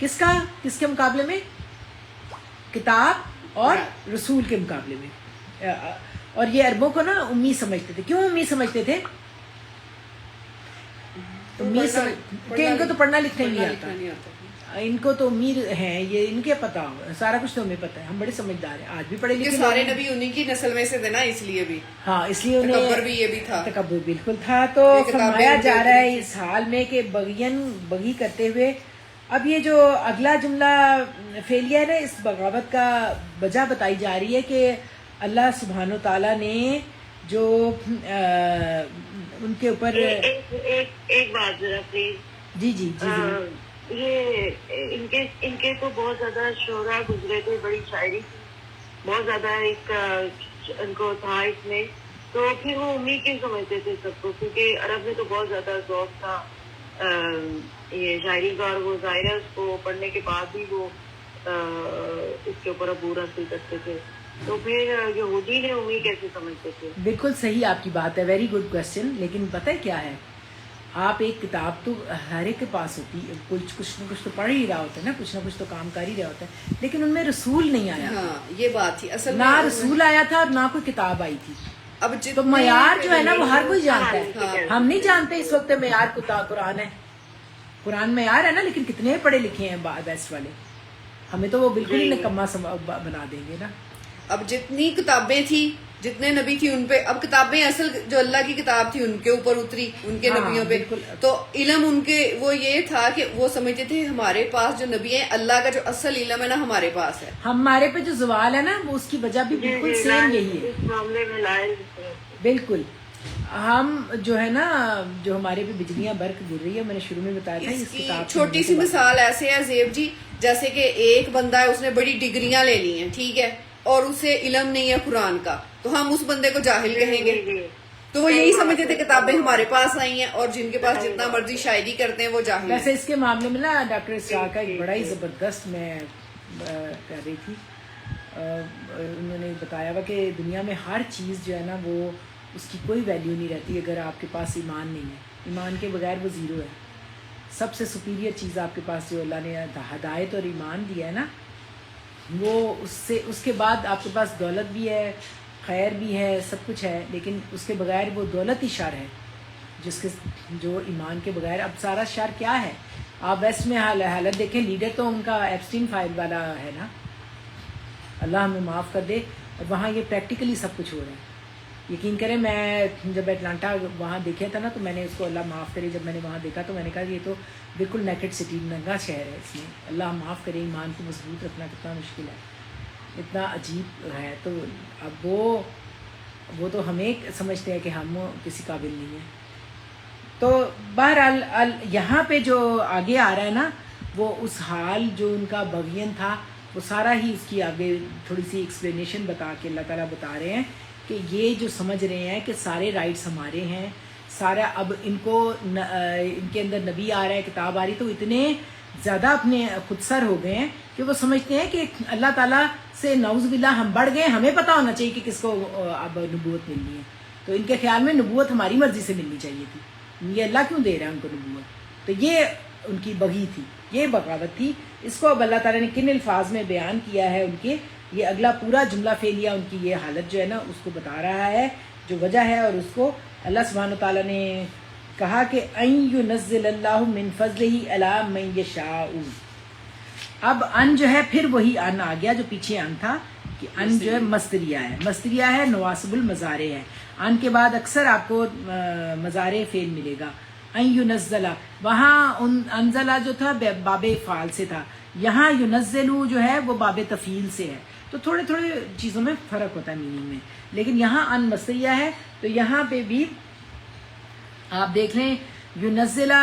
کس کے مقابلے میں؟ کتاب اور رسول کے مقابلے میں. اور یہ عربوں کو نا امی سمجھتے تھے. کیوں امی سمجھتے تھے؟ کہ ان کو تو پڑھنا لکھنا نہیں آتا، ان کو تو امیر ہیں، یہ ان کے پتا ہو سارا کچھ، تو ہمیں پتا ہے، ہم بڑے سمجھدار ہیں. آج بھی پڑھے لکھے سارے نبی انہی کی نسل میں سے تھے نا، اس لیے بھی ہاں، اس لیے انہیں تکبر بھی یہ بھی تھا، تکبر بالکل تھا. تو فرمایا جا رہا ہے اس حال میں کہ بغی کرتے ہوئے. اب یہ جو اگلا جملہ فعلیہ ہے نا، اس بغاوت کا وجہ بتائی جا رہی ہے کہ اللہ سبحانہ و تعالیٰ نے جو ان کے اوپر ایک بات ذرا پلیز. جی جی جی یہ ان کے تو بہت زیادہ شعرا گزرے تھے، بڑی شاعری بہت زیادہ ایک ان کو تھا اس میں. تو پھر وہ امید کیوں سمجھتے تھے سب کو؟ کیونکہ عرب میں تو بہت زیادہ ذوق تھا یہ شاعری کا، اور وہ ظاہر ہے اس کو پڑھنے کے بعد بھی وہ اس کے اوپر عبور حاصل کرتے تھے. تو پھر یہودی نے امید کیسے سمجھتے تھے؟ بالکل صحیح آپ کی بات ہے، ویری گڈ کوشچن. لیکن پتہ ہے کیا ہے، آپ ایک کتاب تو ہر ایک کے پاس ہوتی ہے، کچھ نہ کچھ تو پڑھ ہی رہا ہوتا ہے نا، کچھ نہ کچھ تو کام کر ہی رہا ہوتا ہے، لیکن ان میں رسول نہیں آیا. ہاں یہ بات تھی اصل نہ رسول آیا تھا اور نہ کوئی کتاب آئی تھی. اب تو معیار جو ہے نا وہ ہر کوئی جانتا ہے. ہم نہیں جانتے اس وقت معیار قرآن ہے، قرآن معیار ہے نا، لیکن کتنے پڑھے لکھے ہیں ویسٹ والے، ہمیں تو وہ بالکل ہی نکما بنا دیں گے نا. اب جتنی کتابیں تھی، جتنے نبی تھی ان پہ، اب کتابیں اصل جو اللہ کی کتاب تھی ان کے اوپر اتری، ان کے نبیوں پہ. تو علم ان کے وہ یہ تھا کہ وہ سمجھتے تھے ہمارے پاس جو نبی ہیں، اللہ کا جو اصل علم ہے نا ہمارے پاس ہے. ہمارے پہ جو زوال ہے نا وہ اس کی وجہ بھی بالکل سیم یہی ہے. اس معاملے میں لائل بالکل. ہم جو ہے نا، جو ہمارے پہ بجلیاں برق گر رہی ہے، میں نے شروع میں بتایا تھا اس اس کی کتاب چھوٹی سی مثال ایسے ہے زیب جی، جیسے کہ ایک بندہ ہے، اس نے بڑی ڈگریاں لے لی ہیں، ٹھیک ہے، اور اسے علم نہیں ہے قرآن کا، تو ہم اس بندے کو جاہل کہیں گے. تو وہ یہی سمجھتے تھے کتابیں ہمارے پاس آئی ہیں، اور جن کے پاس جتنا مرضی شاعری کرتے ہیں وہ جاہل. ویسے اس کے معاملے میں نا ڈاکٹر اسرار کا ایک بڑا ہی زبردست میں کر رہی تھی، انہوں نے بتایا ہوا کہ دنیا میں ہر چیز جو ہے نا وہ اس کی کوئی ویلیو نہیں رہتی اگر آپ کے پاس ایمان نہیں ہے. ایمان کے بغیر وہ زیرو ہے. سب سے سپیریئر چیز آپ کے پاس جو اللہ نے ہدایت اور ایمان دیا ہے نا، وہ اس کے بعد آپ کے پاس دولت بھی ہے، خیر بھی ہے، سب کچھ ہے، لیکن اس کے بغیر وہ دولت ہی شر ہے جو ایمان کے بغیر. اب سارا شر کیا ہے؟ آپ ویسٹ میں حالت دیکھیں، لیڈر تو ان کا ایپسٹین فائل والا ہے نا، اللہ ہمیں معاف کر دے. اور وہاں یہ پریکٹیکلی سب کچھ ہو رہا ہے. یقین کریں، میں جب اٹلانٹا وہاں دیکھا تھا نا، تو میں نے اس کو اللہ معاف کرے، جب میں نے وہاں دیکھا تو میں نے کہا کہ یہ تو بالکل نیکڈ سٹی، ننگا شہر ہے. اس میں اللہ معاف کرے، ایمان کو مضبوط رکھنا کتنا مشکل ہے، اتنا عجیب ہے. تو اب وہ تو ہمیں سمجھتے ہیں کہ ہم کسی قابل نہیں ہیں. تو بہرحال یہاں پہ جو آگے آ رہا ہے نا، وہ اس حال جو ان کا بغین تھا، وہ سارا ہی اس کی آگے تھوڑی سی ایکسپلینیشن بتا کے اللہ تعالیٰ بتا رہے ہیں کہ یہ جو سمجھ رہے ہیں کہ سارے رائٹس ہمارے ہیں سارا، اب ان کے اندر نبی آ رہا ہے، کتاب آ رہی، تو اتنے زیادہ اپنے خود سر ہو گئے ہیں کہ وہ سمجھتے ہیں کہ اللہ تعالیٰ سے نعوذ باللہ ہم بڑھ گئے، ہمیں پتہ ہونا چاہیے کہ کس کو اب نبوت ملنی ہے. تو ان کے خیال میں نبوت ہماری مرضی سے ملنی چاہیے تھی، یہ اللہ کیوں دے رہا ہے ان کو نبوت. تو یہ ان کی بغی تھی، یہ بغاوت تھی. اس کو اب اللہ تعالیٰ نے کن الفاظ میں بیان کیا ہے ان کے، یہ اگلا پورا جملہ فعلیہ ان کی یہ حالت جو ہے نا اس کو بتا رہا ہے، جو وجہ ہے. اور اس کو اللہ سبحانہ تعالیٰ نے کہا کہ ان ينزل اللہ من فضلہ علی من یشاء. اب ان جو ہے پھر وہی ان آ گیا جو پیچھے ان تھا، کہ ان جو ہے مصدریہ ہے، مصدریہ ہے، نواسب المضارع ہے. ان کے بعد اکثر آپ کو مضارع فعل ملے گا. ان ينزل، وہاں انزلہ جو تھا باب فعال سے تھا، یہاں ينزلو جو ہے وہ باب تفعیل سے ہے. تو تھوڑے چیزوں میں فرق ہوتا ہے میننگ میں، لیکن یہاں ان مصدریہ ہے. تو یہاں پہ بھی آپ دیکھ لیں، ينزلہ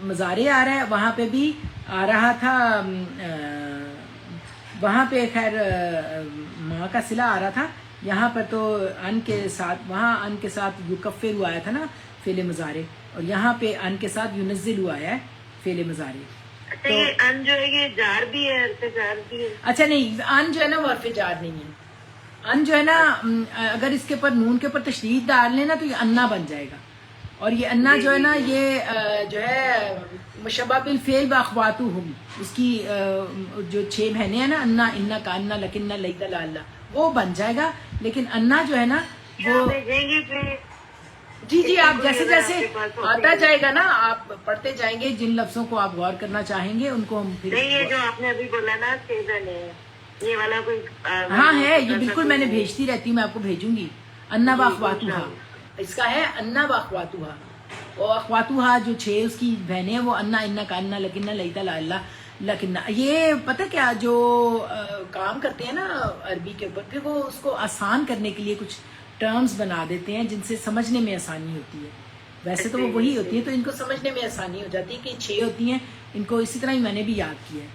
مضارع آ رہا ہے، وہاں پہ بھی آ رہا تھا، وہاں پہ خیر ماں کا صلہ آ رہا تھا. یہاں پر تو ان کے ساتھ، وہاں ان کے ساتھ یکفر آیا تھا نا فعل مضارع، اور یہاں پہ ان کے ساتھ ينزل آیا ہے فعل مضارع. اچھا یہ ان جو ہے یہ جار بھی ہے، حرف جار بھی ہے؟ اچھا نہیں، ان جو ہے نا وہ حرف جار نہیں ہے. ان جو ہے نا اگر اس کے اوپر نون کے اوپر تشدید ڈال لیں نا تو یہ انا بن جائے گا. اور یہ انا جو ہے نا یہ جو ہے مشبہ بالفعل باخواتہم، اس کی جو 6 بہنیں ہیں نا، انا، انا، کانا، لکننا، لیتا، لالا، وہ بن جائے گا. لیکن انا جو ہے نا وہ بھیجیں گی پھر؟ جی آپ جیسے اگر آپ جیسے کے پاس ہوتی آتا ہے۔ جائے گا نا آپ پڑھتے جائیں گے، جن لفظوں کو آپ غور کرنا چاہیں گے ان کو ہم پھر نہیں، یہ جو آپ نے ابھی بولا نا 6 بہنیں ہیں، یہ والا کوئی ہاں ہے، یہ بالکل میں نے بھیجتی رہتی ہوں، میں آپ کو بھیجوں گی. انا باخواتوہا اس کا ہے، انا باخواتوہا. اور اخواتوہا جو 6 اس کی بہنیں ہیں وہ انا، انا، کانا، لکننا، لیتا، لالا، لکننا. یہ پتہ کیا جو کام کرتے ہیں نا عربی کے اوپر، پھر وہ اس کو آسان کرنے کے لیے کچھ ٹرمز بنا دیتے ہیں جن سے سمجھنے میں آسانی ہوتی ہے. ویسے تو وہ وہی ہوتی ہیں، تو ان کو سمجھنے میں آسانی ہو جاتی ہے کہ 6 ہوتی ہیں. ان کو اسی طرح ہی میں نے بھی یاد کیا ہے.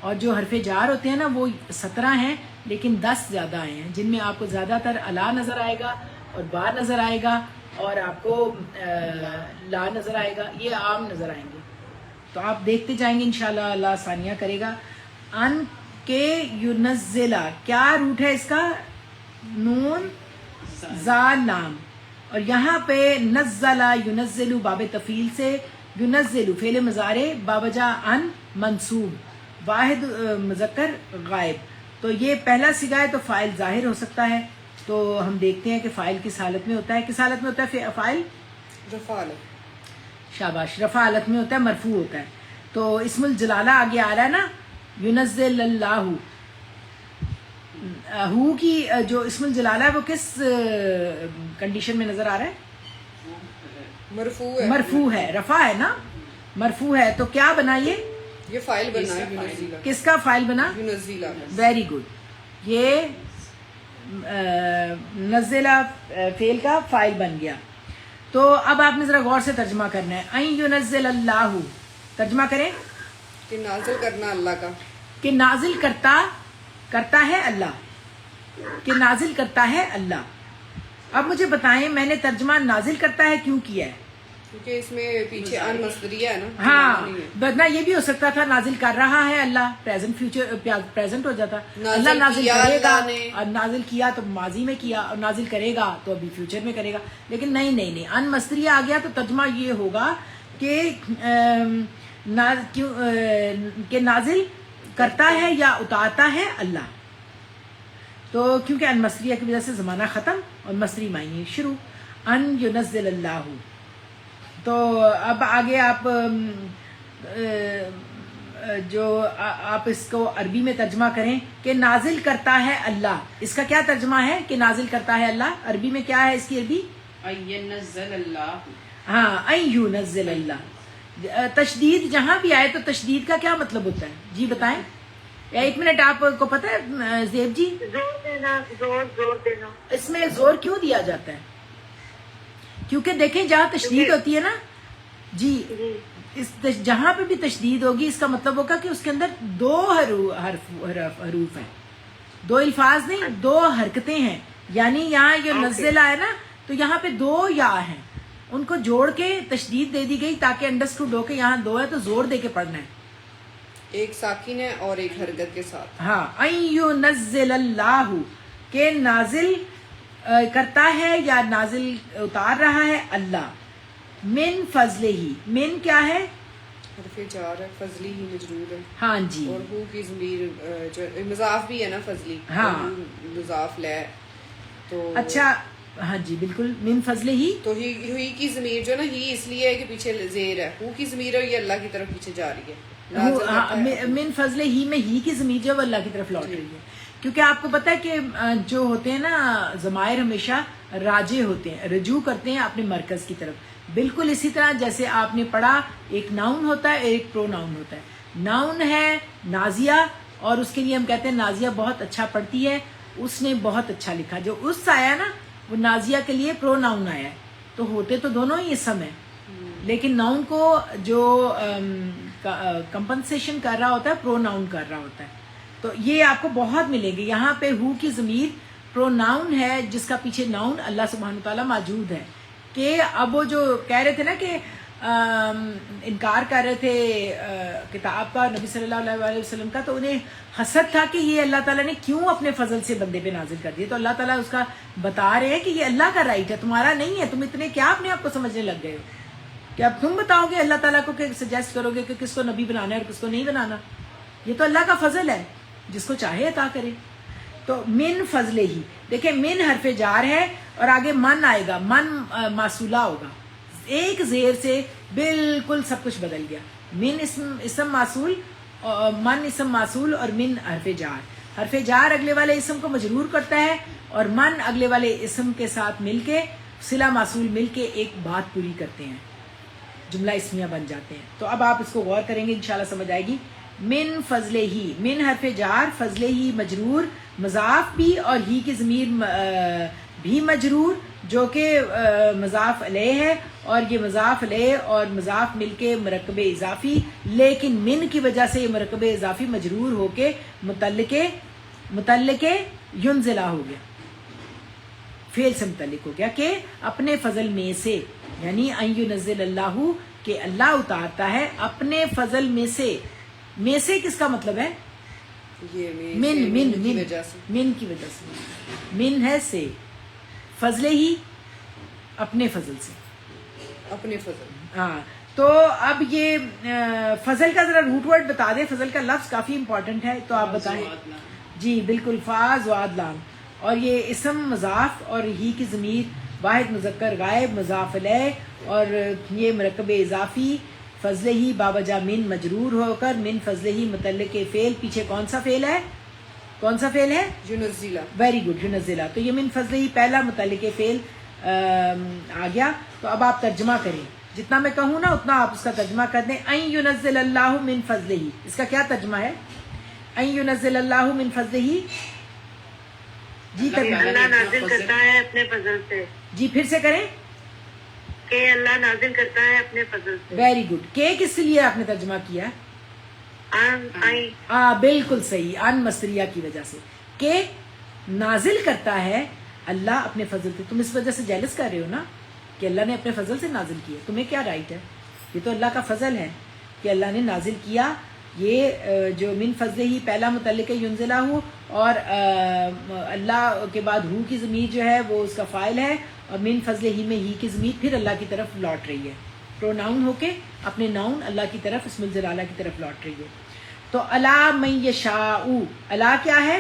اور جو حرف جار ہوتے ہیں نا وہ 17 ہیں، لیکن 10 زیادہ آئے ہیں، جن میں آپ کو زیادہ تر الا نظر آئے گا اور با نظر آئے گا اور آپ کو لا نظر آئے گا. یہ عام نظر آئیں گے. تو آپ دیکھتے جائیں گے انشاءاللہ، اللہ آسانیہ کرے گا. ان کے ینزلہ، کیا روٹ ہے اس کا؟ نون زال لام. اور یہاں پہ نزلہ ینزلو باب تفعیل سے، ینزلو فعل مضارع بابجا ان منصوب، واحد مذکر غائب. تو یہ پہلا صیغہ ہے تو فاعل ظاہر ہو سکتا ہے. تو ہم دیکھتے ہیں کہ فاعل کس حالت میں ہوتا ہے. کس حالت میں ہوتا ہے فاعل؟ رفع. شاباش، رفع حالت میں ہوتا ہے، مرفوع ہوتا ہے. تو اسم الجلالہ آگے آ رہا ہے نا، ینزل اللہ. ہو کی جو اسم الجلالہ ہے وہ کس کنڈیشن میں نظر آ رہا ہے؟ مرفوع ہے. مرفوع ہے، رفع ہے نا، مرفوع ہے. تو کیا بنا یہ فائل بنا ہے ینزلہ. کس کا فائل بنا؟ ینزلہ. Very good. یہ نزلہ فعل کا فائل بن گیا. تو اب آپ نے ذرا غور سے ترجمہ کرنا ہے. این ینزل اللہ، ترجمہ کریں کہ نازل کرنا اللہ کا، کہ نازل کرتا ہے اللہ، کہ نازل کرتا ہے اللہ. اب مجھے بتائیں میں نے ترجمہ نازل کرتا ہے کیوں کیا ہے؟ کیونکہ اس میں پیچھے ان مصدریہ ہے نا. ہاں، ورنہ یہ بھی ہو سکتا تھا نازل کر رہا ہے اللہ، پریزنٹ فیوچر پریزنٹ ہو جاتا. اللہ نازل کرے گا، اور نازل کیا تو ماضی میں کیا، اور نازل کرے گا تو ابھی فیوچر میں کرے گا. لیکن نہیں، ان مصدریہ آ گیا تو ترجمہ یہ ہوگا کہ نازل کرتا ہے یا اتارتا ہے اللہ. تو کیونکہ ان مصدریہ کی وجہ سے زمانہ ختم اور مصدری معنی شروع. ان ینزل اللہ. تو اب آگے آپ جو آپ اس کو عربی میں ترجمہ کریں کہ نازل کرتا ہے اللہ. اس کا کیا ترجمہ ہے کہ نازل کرتا ہے اللہ؟ عربی میں کیا ہے اس کی عربی؟ ینزل اللہ. ہاں، این ینزل اللہ. تشدید جہاں بھی آئے تو تشدید کا کیا مطلب ہوتا ہے؟ جی بتائیں. ایک منٹ، آپ کو پتہ ہے زیب جی زور دینا، زور دینا. اس میں زور کیوں دیا جاتا ہے؟ کیونکہ دیکھیں جہاں تشدید ہوتی ہے نا جی، جہاں پہ بھی تشدید ہوگی اس کا مطلب ہوگا کہ اس کے اندر 2 حروف ہیں، 2 الفاظ نہیں، 2 حرکتیں ہیں. یعنی یہاں یہ نزل ہے نا تو یہاں پہ 2 یا ہیں، ان کو جوڑ کے تشدید دے دی گئی تاکہ انڈرسٹوڈ ہو کہ یہاں 2 ہے تو زور دے کے پڑھنا ہے. ایک ساکن ہے اور ایک حرکت کے ساتھ. ہاں، این ینزل اللہ، کہ نازل کرتا ہے یا نازل اتار رہا ہے اللہ. من فضلہ ہی، من کیا ہے؟ حرف جار ہے، فضلی ہی مجرور ہے. ہاں جی. اور ہو کی ضمیر جو مضاف بھی ہے نا، فضلی. ہاں، مضاف لے. تو اچھا، ہاں جی بالکل. من فضلہ ہی، تو ہی کی ضمیر جو نا، ہی اس لیے ہے کہ پیچھے زیر ہے. ہو کی ضمیر ہے، یہ اللہ کی طرف پیچھے جا رہی ہے. من فضل ہی میں ہی کی ضمیر جو اللہ کی طرف لوٹ رہی ہے. کیونکہ آپ کو پتہ ہے کہ جو ہوتے ہیں نا ضمائر ہمیشہ راجع ہوتے ہیں، رجوع کرتے ہیں اپنے مرکز کی طرف. بالکل اسی طرح جیسے آپ نے پڑھا ایک ناؤن ہوتا ہے، ایک پرو ناؤن ہوتا ہے. ناؤن ہے نازیہ، اور اس کے لیے ہم کہتے ہیں نازیہ بہت اچھا پڑھتی ہے، اس نے بہت اچھا لکھا. جو اس آیا نا وہ نازیہ کے لیے پرو ناؤن آیا ہے. تو ہوتے تو دونوں ہی اسم ہیں، لیکن ناؤن کو جو کمپنسیشن کر رہا ہوتا ہے پرو ناؤن کر رہا ہوتا ہے. تو یہ آپ کو بہت ملیں گے. یہاں پہ ہو کی ضمیر پرو ناؤن ہے جس کا پیچھے ناؤن اللہ سبحانہ تعالیٰ موجود ہے. کہ اب وہ جو کہہ رہے تھے نا کہ انکار کر رہے تھے کتاب کا، نبی صلی اللہ علیہ وسلم کا، تو انہیں حسد تھا کہ یہ اللہ تعالیٰ نے کیوں اپنے فضل سے بندے پہ نازل کر دیے. تو اللہ تعالیٰ اس کا بتا رہے ہیں کہ یہ اللہ کا رائٹ ہے، تمہارا نہیں ہے. تم اتنے کیا اپنے آپ کو سمجھنے لگ گئے ہو کہ اب تم بتاؤ گے اللہ تعالیٰ کو کہ سجیسٹ کرو گے کہ کس کو نبی بنانا ہے اور کس کو نہیں بنانا. یہ تو اللہ کا فضل ہے، جس کو چاہے عطا کرے. تو من فضل ہی، دیکھیں من حرف جار ہے اور آگے من آئے گا، من موصولہ ہوگا. ایک زیر سے بالکل سب کچھ بدل گیا. من اسم موصول، من اسم موصول اور من حرف جار. حرف جار اگلے والے اسم کو مجرور کرتا ہے اور من اگلے والے اسم کے ساتھ مل کے صلہ موصول مل کے ایک بات پوری کرتے ہیں، جملہ اسمیہ بن جاتے ہیں. تو اب آپ اس کو غور کریں گے انشاءاللہ سمجھ آئے گی. من فضل ہی، من حرف جار، فضل ہی مجرور، مضاف بھی اور ہی کی ضمیر بھی مجرور جو کہ مضاف علیہ ہے، اور یہ مضاف علیہ اور مضاف مل کے مرکب اضافی، لیکن من کی وجہ سے یہ مرکب اضافی مجرور ہو کے متعلق ینزلہ ہو گیا، فعل سے متعلق ہو گیا کہ اپنے فضل میں سے، یعنی ان ینزل اللہ، کہ اللہ اتارتا ہے اپنے فضل میں سے. میں سے کس کا مطلب ہے؟ من کی وجہ سے. من ہے سے، فضل ہی اپنے فضل سے، اپنے فضل. ہاں. تو اب یہ فضل کا ذرا روٹ ورڈ بتا دیں. فضل کا لفظ کافی امپورٹنٹ ہے، تو آپ بتائیں. جی بالکل، فاز واد لام، اور یہ اسم مضاف اور ہی کی ضمیر واحد مذکر غائب مضاف علیہ، اور یہ مرکب اضافی فضل ہی بابجا من مجرور ہو کر من فضل ہی متعلق فعل. پیچھے کون سا فعل ہے؟ کون سا فعل ہے؟ ینزلہ. ویری گڈ، ینزلہ. تو یہ من فضل ہی پہلا متعلق فعل آ گیا. تو اب آپ ترجمہ کریں، جتنا میں کہوں نا اتنا آپ اس کا ترجمہ کر دیں. این ینزل اللہ من فضل ہی، اس کا کیا ترجمہ ہے؟ این ینزل اللہ من فضل ہی. جی اللہ نازل کرتا ہے اپنے فضل سے. جی پھر سے کریں. کہ اللہ نازل کرتا ہے اپنے فضل سے. Very good. کہ کس لیے آپ نے ترجمہ کیا؟ بالکل صحیح، ان مصریہ کی وجہ سے، کہ نازل کرتا ہے اللہ اپنے فضل سے. تم اس وجہ سے جیلس کر رہے ہو نا کہ اللہ نے اپنے فضل سے نازل کیا. تمہیں کیا رائٹ ہے؟ یہ تو اللہ کا فضل ہے کہ اللہ نے نازل کیا. یہ جو من فضل ہی پہلا متعلق ینزلہ ہو، اور اللہ کے بعد ہو کی ضمیر جو ہے وہ اس کا فاعل ہے، اور من فضل ہی میں ہی کی ضمیر پھر اللہ کی طرف لوٹ رہی ہے، پروناؤن ہو کے اپنے ناؤن اللہ کی طرف اسم الجلالہ کی طرف لوٹ رہی ہے. تو الا من یشاء، الا کیا ہے؟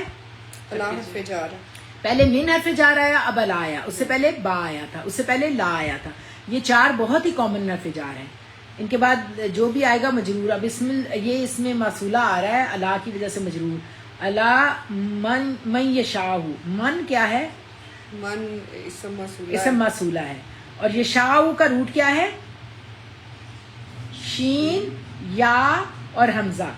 الا حرف جار ہے. پہلے من حرف جار آیا، اب الا آیا. اس سے پہلے با آیا تھا، اس سے پہلے لا آیا تھا. یہ چار بہت ہی کامن حرف جار ہیں. ان کے بعد جو بھی آئے گا مجرور. اب یہ اس میں موصولہ آ رہا ہے الا کی وجہ سے مجرور. الا من یشاء، من کیا ہے؟ من اسم موصولہ، اسم موصولہ ہے. اور یشاء کا روٹ کیا ہے؟ شین، یا اور حمزہ.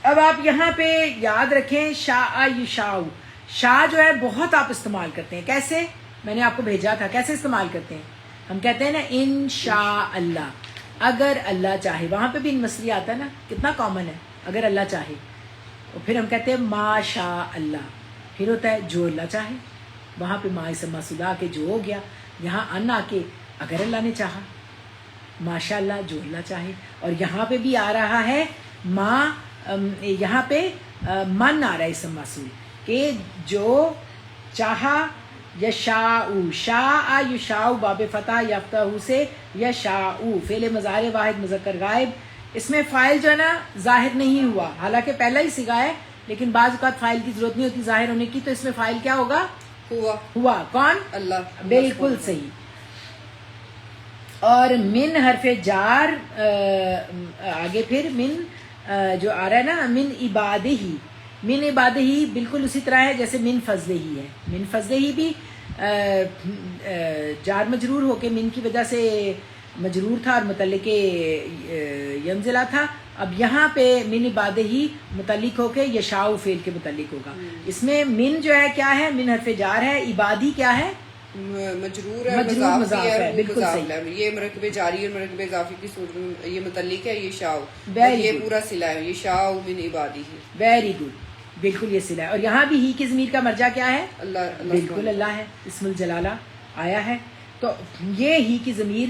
اب آپ یہاں پہ یاد رکھیں شاء یشاء، شاء جو ہے بہت آپ استعمال کرتے ہیں. کیسے؟ میں نے آپ کو بھیجا تھا کیسے استعمال کرتے ہیں. ہم کہتے ہیں نا انشاء اللہ، اگر اللہ چاہے. وہاں پہ بھی ان مصری آتا ہے نا، کتنا کامن ہے، اگر اللہ چاہے. اور پھر ہم کہتے ہیں ما شاء اللہ، پھر ہوتا ہے جو اللہ چاہے. وہاں پہ ما اسم موصولہ آ کے جو ہو گیا، یہاں ان آ کے اگر اللہ نے چاہا. ماشاء اللہ جو اللہ چاہے. اور یہاں پہ بھی آ رہا ہے ما، یہاں پہ من آ رہا ہے اسم موصول، کہ جو چاہا. یشاء، شاء یشاء باب فتح یفتح سے یشاء، فعل مضارع واحد مذکر غائب. اس میں فاعل جو ہے نا ظاہر نہیں ہوا، حالانکہ پہلا ہی صیغہ ہے، لیکن بعض اوقات فاعل کی ضرورت نہیں ہوتی ظاہر ہونے کی. تو اس میں فاعل کیا ہوگا؟ ہوا. کون؟ اللہ. بالکل صحیح. اور من حرف جار آگے پھر من جو آ رہا ہے نا من عبادہ ہی، من عبادہ ہی بالکل اسی طرح ہے جیسے من فضل ہی ہے. من فضل ہی بھی جار مجرور ہو کے من کی وجہ سے مجرور تھا اور متعلق ینزلہ تھا. اب یہاں پہ من عبادہ ہی متعلق ہو کے یشاء فعل کے متعلق ہوگا. اس میں من جو ہے کیا ہے؟ من حرف جار ہے. عبادی کیا ہے؟ مجرور ہے، مضاف ہے. بالکل صحیح. یہ مرکب جاری اور مرکب اضافی کی صورت میں یہ متعلق ہے یشاء، یہ پورا صلہ ہے یشاء من عبادہ. ویری گڈ، بالکل یہ صلہ ہے. اور یہاں بھی ہی کی ضمیر کا مرجع کیا ہے؟ اللہ. بالکل اللہ ہے، اسم الجلالہ آیا ہے. تو یہ ہی کی ضمیر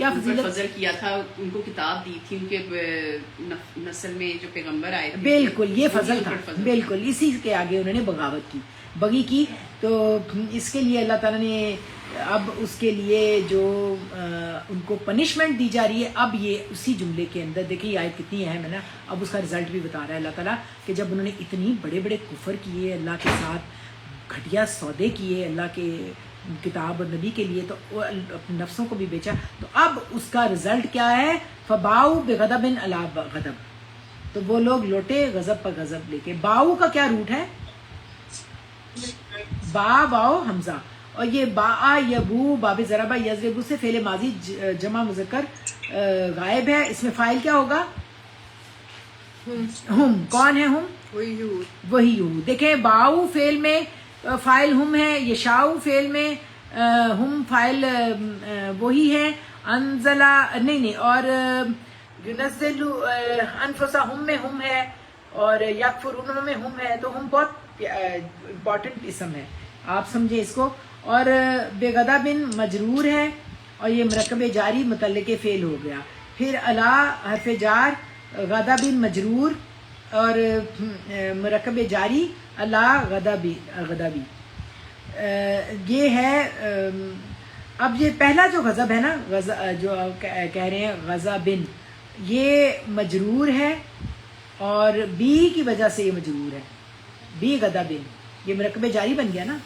کیا ان پر فضیلت؟ فضل کیا تھا، ان کو کتاب دی تھی، ان کے نسل میں جو پیغمبر آئے تھے، بالکل یہ فضل ان تھا، پر فضل بالکل اسی کے آگے انہوں نے بغاوت کی، بغی کی. تو اس کے لیے اللہ تعالیٰ نے اب اس کے لیے جو ان کو پنشمنٹ دی جا رہی ہے، اب یہ اسی جملے کے اندر دیکھیں یہ آیت کتنی اہم ہے نا. اب اس کا رزلٹ بھی بتا رہا ہے اللہ تعالیٰ کہ جب انہوں نے اتنی بڑے بڑے کفر کیے، اللہ کے ساتھ گھٹیا سودے کیے اللہ کے کتاب اور نبی کے لیے، تو وہ اپنے نفسوں کو بھی بیچا، تو اب اس کا رزلٹ کیا ہے؟ فباؤ بغضب علی غضب، تو وہ لوگ لوٹے غضب پر غضب لے کے. باؤ کا کیا روٹ ہے؟ با باؤ حمزہ، اور یہ با یبو باب ضربہ یضربو سے فعل ماضی جمع مذکر غائب ہے. اس میں فاعل کیا ہوگا؟ ہم. کون ہے ہم؟ وہی یہود. وہی یہود. دیکھیں باؤ فعل میں فاعل ہم ہے، یشاؤ فعل میں ہم فاعل وہی ہے، انزلہ نہیں اور ینزل انفسہم میں ہم ہے، اور یکفرون میں ہم ہے. تو ہم بہت امپورٹنٹ اسم ہے، آپ سمجھے اس کو. اور بے غضب مجرور ہے، اور یہ مرکب جاری متعلق فعل ہو گیا. پھر الا حرف جار، غضب مجرور اور مرکب جاری اللہ غضبی. یہ ہے. اب یہ پہلا جو غضب ہے نا، جو کہہ رہے ہیں غضبن، یہ مجرور ہے اور بی کی وجہ سے یہ مجرور ہے. بی غضبن یہ مرکب جاری بن گیا نا.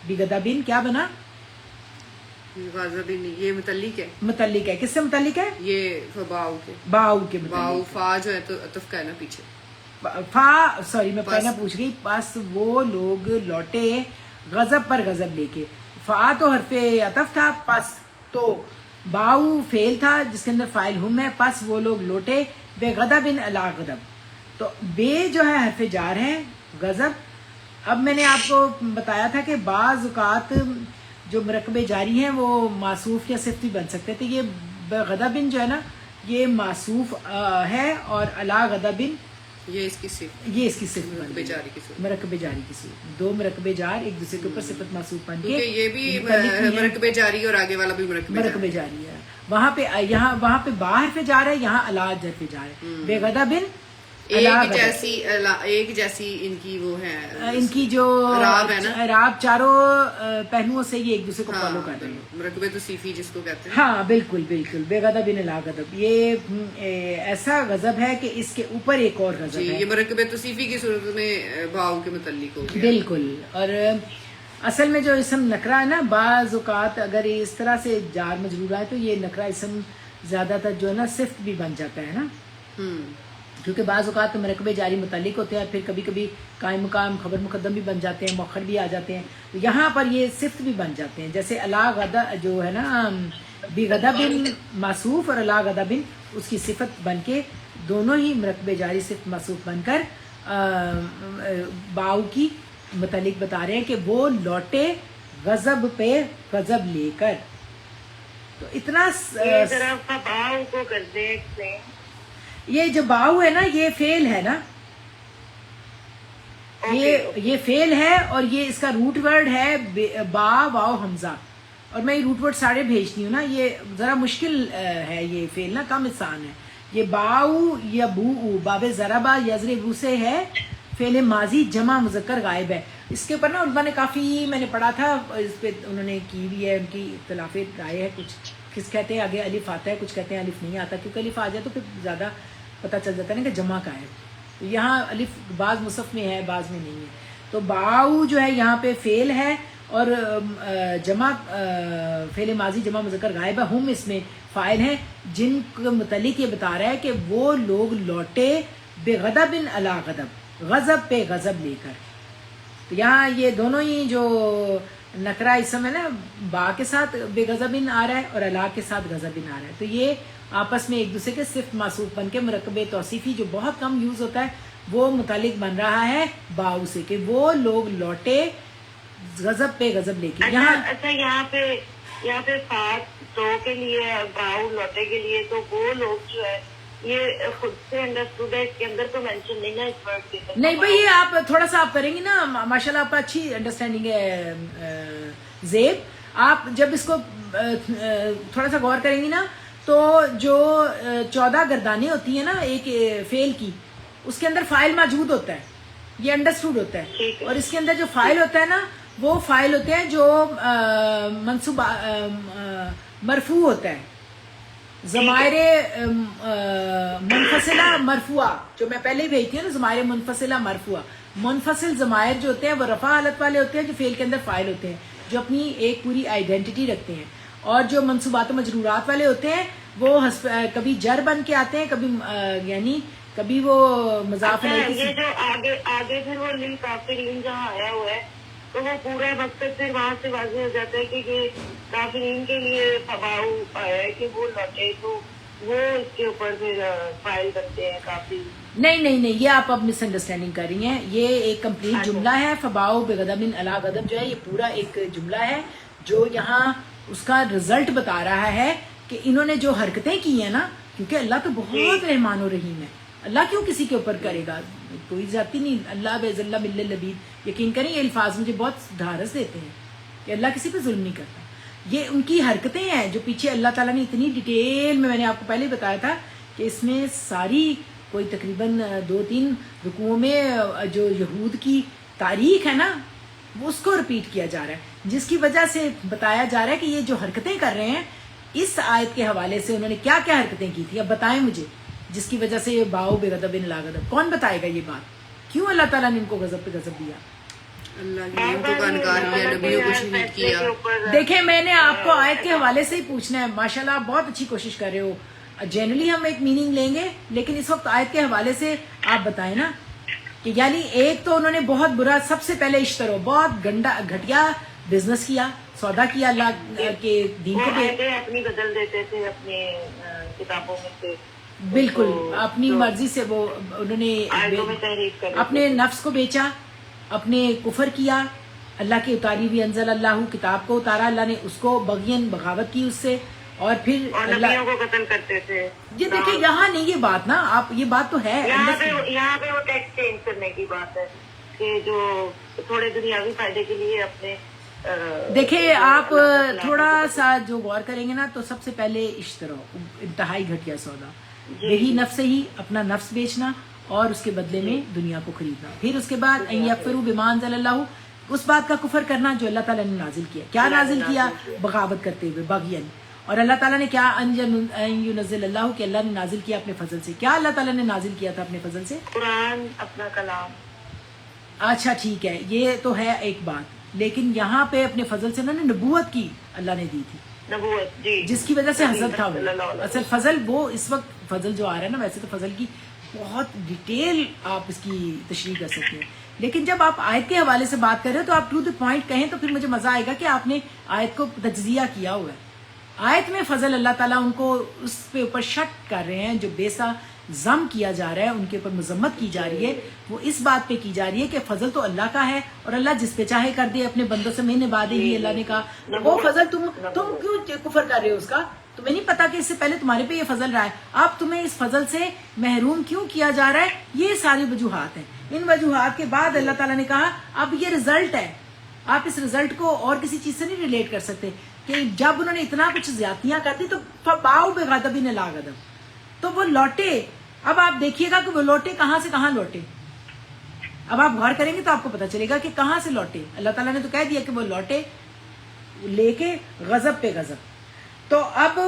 بی غضبن کیا بنا؟ غضب نہیں، یہ متعلق ہے. متعلق ہے. کس سے متعلق ہے؟ یہ فباؤ کے. باؤ کے باؤ متعلق. فا جو ہے تو عطف کا ہے نا پیچھے. فا سوری میں پہنا پوچھ گئی. پس وہ لوگ لوٹے غضب پر غضب لے کے. فا تو حرف عطف تھا، پس تو باؤ فعل تھا جس کے اندر فاعل ہم ہے. پس وہ لوگ لوٹے بے غضب علی غضب. تو بے جو ہے حرف جار ہے، غضب. اب میں نے آپ کو بتایا تھا کہ بعض اوقات جو مرکب جاری ہیں وہ معصوف یا صفت بھی بن سکتے تھے. یہ غضبن جو ہے نا یہ معصوف ہے، اور علی غضبن یہ اس کی صفت، یہ اس کی صفت بن مرکب گئی. جاری کی صفت. مرکب جاری کی صفت. دو مرکب جار ایک دوسرے کے اوپر صفت معصوف بن کے کیونکہ یہ بھی متعلق بھی ہے. مرکب جاری اور آگے والا بھی مرکب جاری ہے. وہاں پہ با حرف جار ہے، یہاں علی حرف جار ہے. بے غضبن ایک جیسی ان کی وہ ہے، ان کی جو اعراب ہے نا، اعراب چاروں پہلوؤں سے یہ ایک دوسرے کو فالو کر رہے ہیں. مرکب توصیفی جس کو کہتے ہیں. ہاں بالکل بالکل. بے غضب لا غضب یہ ایسا غضب ہے کہ اس کے اوپر ایک اور غضب جی، ہے. یہ مرکب توصیفی کی صورت میں باؤ کے متعلق ہو گیا. بالکل. اور اصل میں جو اسم نکرہ ہے نا، بعض اوقات اگر اس طرح سے جار مجرور ہے تو یہ نکرہ اسم زیادہ تر جو ہے نا صفت بھی بن جاتا ہے نا، کیونکہ بعض اوقات مرکب جاری متعلق ہوتے ہیں، پھر کبھی کبھی قائم مقام خبر مقدم بھی بن جاتے ہیں، مؤخر بھی آ جاتے ہیں. تو یہاں پر یہ صفت بھی بن جاتے ہیں. جیسے الا غضب جو ہے نا، بی غضب معصوف اور الا غضب اس کی صفت بن کے دونوں ہی مرکب جاری صفت معصوف بن کر باؤ کی متعلق بتا رہے ہیں کہ وہ لوٹے غضب پہ غضب لے کر. تو اتنا ذرا فباؤ کو کر دے ایکسپلین. یہ جو باؤ ہے نا یہ فعل ہے نا، یہ فعل ہے، اور یہ اس کا روٹ ورڈ ہے با واو حمزہ. اور میں یہ روٹ ورڈ سارے بھیجتی ہوں نا، یہ ذرا مشکل ہے یہ فعل نا، کم آسان ہے. یہ باؤ یا بو باب ضربہ یضربو سے ہے، فعل ماضی جمع مذکر غائب ہے. اس کے اوپر نا علماء نے کافی، میں نے پڑھا تھا اس پہ انہوں نے کی بھی ہے، ان کی اختلاف رائے ہے. کچھ کہتے ہیں آگے الف آتا ہے، کچھ کہتے ہیں الف نہیں آتا، کیونکہ الف آ جائے تو پھر زیادہ پتہ چل جاتا ہے نا کہ جمع کا ہے. تو یہاں الف بعض مصحف میں ہے بعض میں نہیں ہے. تو باؤ جو ہے یہاں پہ فعل ہے، اور جمع فعل ماضی جمع مذکر غائب ہے. ہم اس میں فاعل ہیں جن کے متعلق یہ بتا رہا ہے کہ وہ لوگ لوٹے بے غضب علی غضب، غضب پہ غضب لے کر. تو یہاں یہ دونوں ہی جو نکرہ اسم ہے نا، با کے ساتھ بے غضبن آ رہا ہے اور الا کے ساتھ غضبن آ رہا ہے. تو یہ آپس میں ایک دوسرے کے صرف معصوف بن کے مرکب توصیفی جو بہت کم یوز ہوتا ہے وہ متعلق بن رہا ہے باؤ سے، کہ وہ لوگ لوٹے غضب پہ غضب لے کے. اچھا یہاں پہ فات تو کے لیے، باؤ لوٹے کے لیے، تو وہ لوگ جو ہے یہ خود سے انڈرسٹوڈ ہے، اس کے اندر تو مینشن نہیں نا اس ورڈ کے. نہیں بھائی، یہ آپ تھوڑا سا آپ کریں گی نا، ماشاءاللہ آپ کا اچھی انڈرسٹینڈنگ ہے زیب. آپ جب اس کو تھوڑا سا غور کریں گی نا تو جو 14 گردانیں ہوتی ہیں نا ایک فعل کی، اس کے اندر فاعل موجود ہوتا ہے، یہ انڈرسٹوڈ ہوتا ہے. اور اس کے اندر جو فاعل ہوتا ہے نا وہ فاعل ہوتے ہیں جو منصوب مرفوع ہوتا ہے. ضمائر منفصلہ مرفوعہ جو میں پہلے ہی بھیجتی ہوں نا، ضمائر منفصلہ مرفوعہ. منفصل ضمائر جو ہوتے ہیں وہ رفع حالت والے ہوتے ہیں جو فعل کے اندر فاعل ہوتے ہیں، جو اپنی ایک پوری آئیڈینٹی رکھتے ہیں. اور جو منصوبات و مجرورات والے ہوتے ہیں وہ کبھی جر بن کے آتے ہیں، کبھی یعنی کبھی وہ مضاف الیہ. یہ جو آگے پھر وہ للکافرین جہاں آیا ہوا ہے تو وہ پورا مقصد پھر وہاں سے واضح ہو جاتا ہے کہ یہ کافرین کے لیے فباؤ آیا ہے کہ وہ لوٹے، تو وہ اس کے اوپر پھر فائل کرتے ہیں کافی. نہیں یہ آپ اب مس انڈرسٹینڈنگ کر رہی ہیں. یہ ایک کمپلیٹ جملہ ہے. فباؤ بغضب علی غضب جو ہے یہ پورا ایک جملہ ہے جو یہاں اس کا رزلٹ بتا رہا ہے کہ انہوں نے جو حرکتیں کی ہیں نا، کیونکہ اللہ تو بہت رحمان و رحیم ہے، اللہ کیوں کسی کے اوپر کرے گا، کوئی ذاتی نہیں. اللہ بعز اللہ مل لبید، یقین کریں یہ الفاظ مجھے بہت دھارس دیتے ہیں کہ اللہ کسی پہ ظلم نہیں کرتا. یہ ان کی حرکتیں ہیں جو پیچھے اللہ تعالیٰ نے اتنی ڈیٹیل میں نے آپ کو پہلے بتایا تھا کہ اس میں ساری کوئی تقریباً 2-3 رکوعوں میں جو یہود کی تاریخ ہے نا وہ اس کو رپیٹ کیا جا رہا ہے، جس کی وجہ سے بتایا جا رہا ہے کہ یہ جو حرکتیں کر رہے ہیں اس آیت کے حوالے سے انہوں نے کیا کیا حرکتیں کی تھی. اب بتائیں مجھے جس کی وجہ سے یہ باؤ بے غضب لا غضب، کون بتائے گا یہ بات؟ کیوں اللہ تعالیٰ نے ان کو غضب پہ غضب دیا؟ اللہ کی نعمتوں کا انکار کیا، نبیوں کو شہید کیا. دیکھیں میں نے آپ کو آیت کے حوالے سے ہی پوچھنا ہے. ماشاءاللہ آپ بہت اچھی کوشش کر رہے ہو. جنرلی ہم ایک میننگ لیں گے لیکن اس وقت آیت کے حوالے سے آپ بتائیں نا کہ یعنی ایک تو انہوں نے بہت برا، سب سے پہلے اشترو بہت گھٹیا بزنس کیا، سودا کیا اللہ کے دین کو. اپنی بدل دیتے تھے اپنے کتابوں میں سے، بالکل اپنی مرضی سے وہ انہوں نے اپنے نفس کو بیچا، اپنے کفر کیا، اللہ کی اتاری ہوئی انزل اللہ کتاب کو اتارا اللہ نے، اس کو بغین بغاوت کی اس سے، اور پھر نبیوں کو قتل کرتے تھے. یہ دیکھیں یہاں نہیں یہ بات نا، آپ یہ بات تو ہے یہاں پہ وہ ٹیکس چینج کرنے کی بات ہے کہ جو تھوڑے دنیاوی فائدے کے لیے اپنے دیکھیں آپ تھوڑا سا جو غور کریں گے نا تو سب سے پہلے اشترا انتہائی گھٹیا سودا، یہی نفس سے ہی اپنا نفس بیچنا اور اس کے بدلے میں دنیا کو خریدنا. پھر اس کے بعد یکفروا بما انزل اللہ، اس بات کا کفر کرنا جو اللہ تعالیٰ نے نازل کیا. کیا نازل کیا؟ بغاوت کرتے ہوئے، بغین. اور اللہ تعالیٰ نے کیا ینزل اللہ کہ اللہ نے نازل کیا اپنے فضل سے. کیا اللہ تعالیٰ نے نازل کیا تھا اپنے فضل سے؟ قرآن، اپنا کلام. اچھا ٹھیک ہے یہ تو ہے ایک بات، لیکن یہاں پہ اپنے فضل سے انہوں نے نبوت کی اللہ نے دی تھی، نبوت جی، جس کی وجہ سے حضرت تھا وہ. اصل فضل وہ اس وقت فضل جو آ رہا ہے نا، ویسے تو فضل کی بہت ڈیٹیل آپ اس کی تشریح کر سکتے ہیں، لیکن جب آپ آیت کے حوالے سے بات کر رہے ہو تو آپ ٹو دی پوائنٹ کہیں تو پھر مجھے مزہ آئے گا کہ آپ نے آیت کو تجزیہ کیا ہوا ہے. آیت میں فضل اللہ تعالیٰ ان کو اس پہ اوپر شک کر رہے ہیں، جو بیسا ضم کیا جا رہا ہے، ان کے اوپر مذمت کی جا رہی ہے، وہ اس بات پہ کی جا رہی ہے کہ فضل تو اللہ کا ہے اور اللہ جس پہ چاہے کر دے اپنے بندوں سے. میں نے وعدے ہی اللہ نے کہا وہ فضل تم کیوں کفر کر رہے ہو اس کا؟ تمہیں نہیں پتا کہ اس سے پہلے تمہارے پہ یہ فضل رہا ہے، اب تمہیں اس فضل سے محروم کیوں کیا جا رہا ہے؟ یہ ساری وجوہات ہیں. ان وجوہات کے بعد اللہ تعالیٰ نے کہا اب یہ رزلٹ ہے، آپ اس رزلٹ کو اور کسی چیز سے نہیں ریلیٹ کر سکتے کہ جب انہوں نے اتنا کچھ زیادتیاں کر دی تو فباؤ بغضب لا غضب، تو وہ لوٹے. اب آپ دیکھیے گا کہ وہ لوٹے کہاں سے کہاں لوٹے. اب آپ غور کریں گے تو آپ کو پتا چلے گا کہ کہاں سے لوٹے. اللہ تعالیٰ نے تو کہہ دیا کہ وہ لوٹے لے کے غضب پہ غضب. تو اب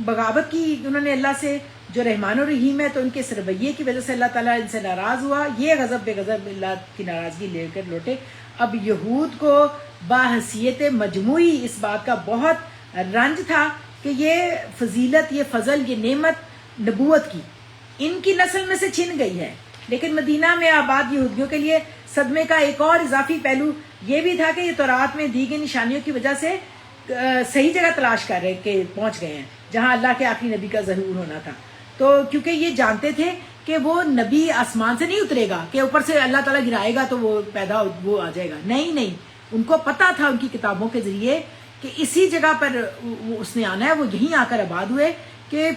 بغاوت کی انہوں نے اللہ سے جو رحمان و رحیم ہے، تو ان کے اس رویے کی وجہ سے اللہ تعالیٰ ان سے ناراض ہوا، یہ غضب بے غضب اللہ کی ناراضگی لے کر لوٹے. اب یہود کو باحثیت مجموعی اس بات کا بہت رنج تھا کہ یہ فضیلت، یہ فضل، یہ نعمت نبوت کی ان کی نسل میں سے چھن گئی ہے. لیکن مدینہ میں آباد یہودیوں کے لیے صدمے کا ایک اور اضافی پہلو یہ بھی تھا کہ یہ تورات میں دی گئی نشانیوں کی وجہ سے صحیح جگہ تلاش کر رہے کہ پہنچ گئے ہیں جہاں اللہ کے آخری نبی کا ظہور ہونا تھا. تو کیونکہ یہ جانتے تھے کہ وہ نبی آسمان سے نہیں اترے گا کہ اوپر سے اللہ تعالیٰ گرائے گا تو وہ آ جائے گا. نہیں، ان کو پتا تھا ان کی کتابوں کے ذریعے کہ اسی جگہ پر اس نے آنا ہے. وہ یہیں آ کر آباد ہوئے کہ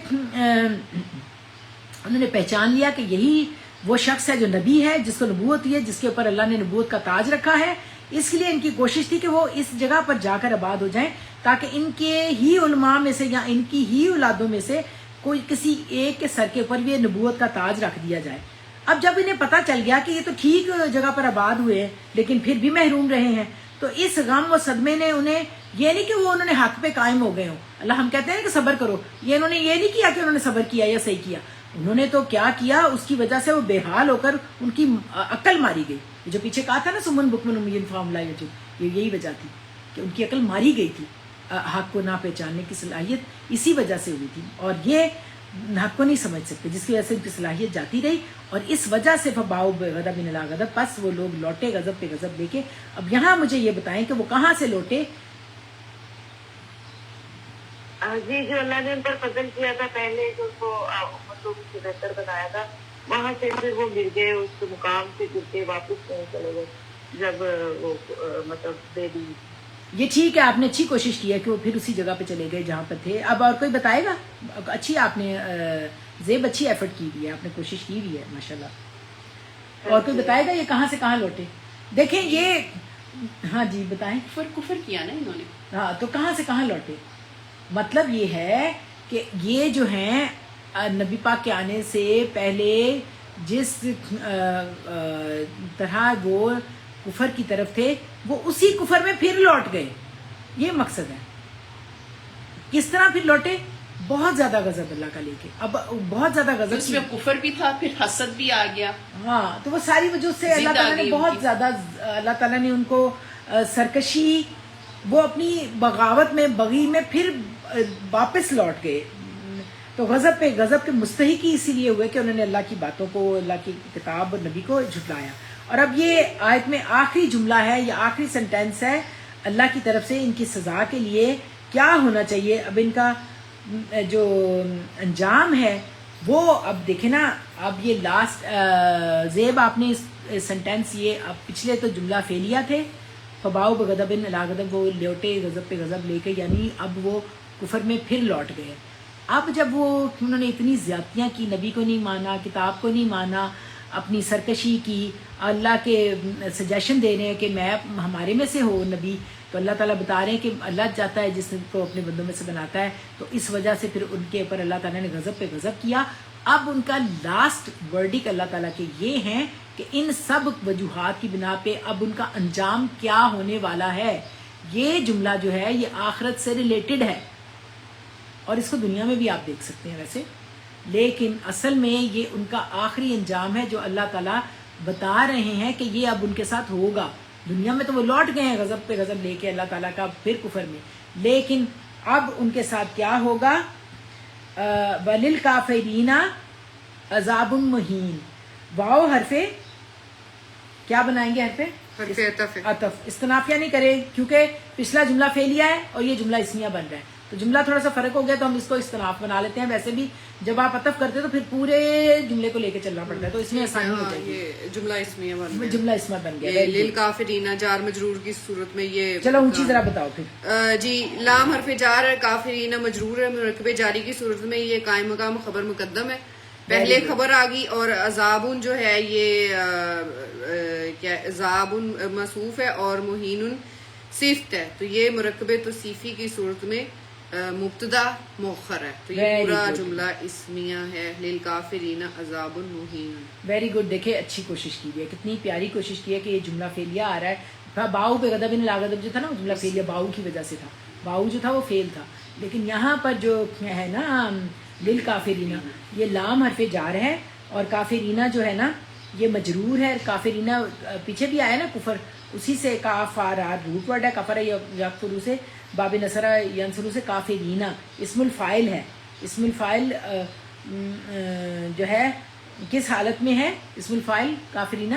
انہوں نے پہچان لیا کہ یہی وہ شخص ہے جو نبی ہے، جس کو نبوت ہے، جس کے اوپر اللہ نے نبوت کا تاج رکھا ہے. اس لیے ان کی کوشش تھی کہ وہ اس جگہ پر جا کر آباد ہو جائیں تاکہ ان کے ہی علماء میں سے یا ان کی ہی اولادوں میں سے کوئی کسی ایک کے سر کے اوپر یہ نبوت کا تاج رکھ دیا جائے. اب جب انہیں پتہ چل گیا کہ یہ تو ٹھیک جگہ پر آباد ہوئے ہیں لیکن پھر بھی محروم رہے ہیں, تو اس غم و صدمے نے انہیں, یہ نہیں کہ وہ انہوں نے حق پہ قائم ہو گئے ہوں, اللہ ہم کہتے ہیں کہ صبر کرو, یہ انہوں نے یہ نہیں کیا کہ انہوں نے صبر کیا یا صحیح کیا, انہوں نے تو کیا کیا, اس کی وجہ سے وہ بے حال ہو کر ان کی عقل ماری گئی. جو پیچھے کہا تھا نا سمن بکمن امیین فام لا یجب, یہ یہی وجہ تھی کہ ان کی عقل ماری گئی تھی. حق کو نہ پہچاننے کی صلاحیت اسی وجہ سے ہوئی تھی, اور یہ حق کو نہیں سمجھ سکتے, جس کی وجہ سے ان کی صلاحیت جاتی رہی, اور اس وجہ سے فباؤ بغضب الی غضب, پس وہ لوگ لوٹے غضب پہ غضب لے کے. اب یہاں مجھے یہ بتائیں کہ وہ کہاں سے لوٹے؟ جی جو اللہ نے ان پر فضل کیا تھا پہلے, جو کو امتوں سے بہتر بنایا تھا, وہاں سے پھر وہ گر گئے, اس مقام سے گر کے واپس نہیں چلے گئے جب وہ مطلب دے دی. یہ ٹھیک ہے, آپ نے اچھی کوشش کی ہے کہ وہ پھر اسی جگہ پہ چلے گئے جہاں پر تھے. اب اور کوئی بتائے گا؟ اچھی آپ نے زیب اچھی ایفرٹ کی ہوئی ہے, آپ نے کوشش کی ہوئی ہے ماشاءاللہ. اور کوئی بتائے گا یہ کہاں سے کہاں لوٹے؟ دیکھیں یہ, ہاں جی بتائیں. کفر کیا نا انہوں نے. ہاں تو کہاں سے کہاں لوٹے؟ مطلب یہ ہے کہ یہ جو ہیں نبی پاک کے آنے سے پہلے جس طرح وہ کفر کی طرف تھے, وہ اسی کفر میں پھر لوٹ گئے. یہ مقصد ہے. کس طرح پھر لوٹے؟ بہت زیادہ غضب اللہ کا لے کے. اب بہت زیادہ غضب, اس میں کفر بھی تھا, پھر حسد بھی آ گیا. ہاں تو وہ ساری وجہ سے اللہ تعالیٰ نے بہت زیادہ, اللہ تعالیٰ نے ان کو سرکشی, وہ اپنی بغاوت میں بغی میں پھر واپس لوٹ گئے. تو غضب پہ غضب کے مستحق ہی اسی لیے ہوئے کہ انہوں نے اللہ کی باتوں کو, اللہ کی کتاب اور نبی کو جھٹلایا. اور اب یہ آیت میں آخری جملہ ہے یا آخری سنٹینس ہے اللہ کی طرف سے ان کی سزا کے لیے کیا ہونا چاہیے. اب ان کا جو انجام ہے وہ, اب دیکھیں نا, اب یہ لاسٹ زیب آپ نے سنٹینس, یہ اب پچھلے تو جملہ فعلیہ تھے, فباؤ بغضب الی غضب, وہ لوٹے غضب پہ غضب لے کے, یعنی اب وہ کفر میں پھر لوٹ گئے. اب جب وہ انہوں نے اتنی زیادتیاں کی, نبی کو نہیں مانا, کتاب کو نہیں مانا, اپنی سرکشی کی, اللہ کے سجیشن دے رہے ہیں کہ میں ہمارے میں سے ہو نبی, تو اللہ تعالیٰ بتا رہے ہیں کہ اللہ چاہتا ہے جس کو اپنے بندوں میں سے بناتا ہے. تو اس وجہ سے پھر ان کے اوپر اللہ تعالیٰ نے غضب پہ غضب کیا. اب ان کا لاسٹ ورڈک اللہ تعالیٰ کے یہ ہیں کہ ان سب وجوہات کی بنا پہ اب ان کا انجام کیا ہونے والا ہے. یہ جملہ جو ہے یہ آخرت سے ریلیٹڈ ہے, اور اس کو دنیا میں بھی آپ دیکھ سکتے ہیں ویسے, لیکن اصل میں یہ ان کا آخری انجام ہے جو اللہ تعالیٰ بتا رہے ہیں کہ یہ اب ان کے ساتھ ہوگا. دنیا میں تو وہ لوٹ گئے ہیں غضب پہ غضب لے کے اللہ تعالیٰ کا پھر کفر میں, لیکن اب ان کے ساتھ کیا ہوگا؟ وَلِلْكَافِرِينَ عَذَابٌ مُّهِينٌ. واو حرفے کیا بنائیں گے؟ حرفے عطف, استنافیہ نہیں کرے کیونکہ پچھلا جملہ فعلیہ ہے اور یہ جملہ اسمیہ بن رہا ہے, تو جملہ تھوڑا سا فرق ہو گیا تو ہم اس کو استناف بنا لیتے ہیں. ویسے بھی جب آپ عطف کرتے تو پھر پورے جملے کو لے کے چلنا پڑتا ہے, تو اس میں آسانی ہو جائے گی. جملہ اسمیہ بن گیا, جملہ اسمیہ بن گیا. للکافرین جار مجرور کی صورت میں یہ, چلو اونچی ذرا بتاؤ پھر. جی لام حرف جار, کافرین مجرور ہے, مرکب جاری کی صورت میں یہ قائم مقام خبر مقدم ہے, پہلے خبر آ گئی. اور عذابن جو ہے یہ کیا, عذابن موصوف ہے اور مہین صفت ہے, تو یہ مرکب توصیفی کی صورت میں مبتدا مؤخر ہے, تو یہ پورا جملہ اسمیہ ہے. للکافرین عذاب مہین. Very good. دیکھیں اچھی کوشش کی ہے, کتنی پیاری کوشش کی ہے کہ یہ جملہ فعلیہ آ رہا ہے. باؤ پہ غضب الی غضب جو تھا نا وہ جملہ فعلیہ باؤ کی وجہ سے تھا, باؤ جو تھا وہ فعل تھا, لیکن یہاں پر جو ہے نا للکافرین, یہ لام حرف جار ہے, اور کافرین جو ہے نا یہ مجرور ہے. کافرین پیچھے بھی آیا نا کفر, اسی سے کافارات روٹ ورڈ ہے, کفر یکفرو سے, باب نصر ینصرو سے, کافرین اسم الفاعل ہے. اسم الفاعل جو ہے کس حالت میں ہے؟ اسم الفاعل کافرین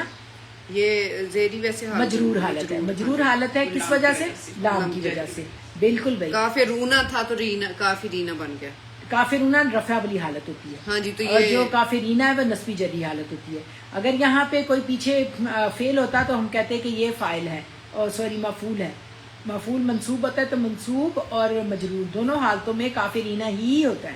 یہ زیری ویسے مجرور حالت ہے. مجرور حالت ہے کس وجہ سے؟ لام کی وجہ سے. بالکل بھائی, کافرونا تھا تو کافرین بن گیا. کافرون رفع والی حالت ہوتی ہے, ہاں جی, تو اور جو کافرین ہے وہ نصبی جری حالت ہوتی ہے. اگر یہاں پہ کوئی پیچھے فعل ہوتا تو ہم کہتے کہ یہ فاعل ہے, اور سوری مفعول ہے. مفعول منصوب ہوتا ہے تو منصوب اور مجرور دونوں حالتوں میں کافرین ہی ہوتا ہے,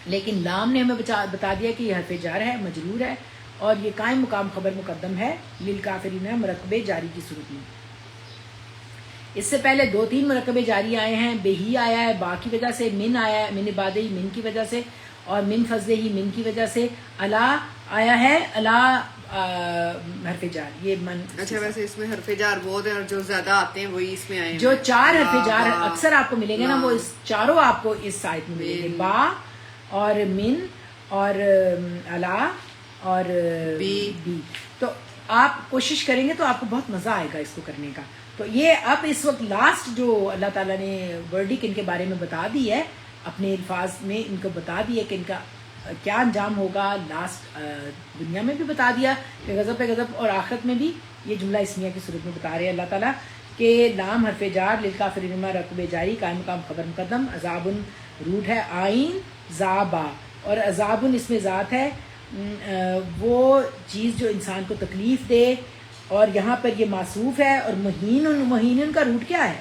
لیکن لام نے ہمیں بتا دیا کہ یہ حرف جار ہے, مجرور ہے, اور یہ قائم مقام خبر مقدم ہے للکافرین مرکبے جاری کی صورت میں. اس سے پہلے 2-3 مرکبے جاری آئے ہیں. بے ہی آیا ہے با کی وجہ سے، من آیا ہے من عبادی من کی وجہ سے، اور من فضلہ ہی من کی وجہ سے، الا آیا ہے الا حرف جار. یہ من اچھا ویسے اس میں حرف جار بہت ہیں اور جو زیادہ آتے ہیں وہی اس میں آئے ہیں. جو 4 حرف جار با اکثر آپ کو ملیں گے نا وہ اس چاروں آپ کو اس آیت میں ملیں گے. با اور من اور الا اور بی. تو آپ کوشش کریں گے تو آپ کو بہت مزہ آئے گا اس کو کرنے کا. تو یہ اب اس وقت لاسٹ جو اللہ تعالیٰ نے ورڈک ان کے بارے میں بتا دی ہے، اپنے الفاظ میں ان کو بتا دی ہے کہ ان کا کیا انجام ہوگا. لاسٹ دنیا میں بھی بتا دیا کہ غضب پہ غضب، اور آخرت میں بھی یہ جملہ اسمیہ کی صورت میں بتا رہے ہیں اللہ تعالیٰ کہ لام حرف جار للکافرین رقب جاری قائم مقام خبر مقدم. عذاب روٹ ہے آئین زابا، اور عذاب اس میں ذات ہے وہ چیز جو انسان کو تکلیف دے، اور یہاں پر یہ معصوف ہے. اور مہین کا روٹ کیا ہے؟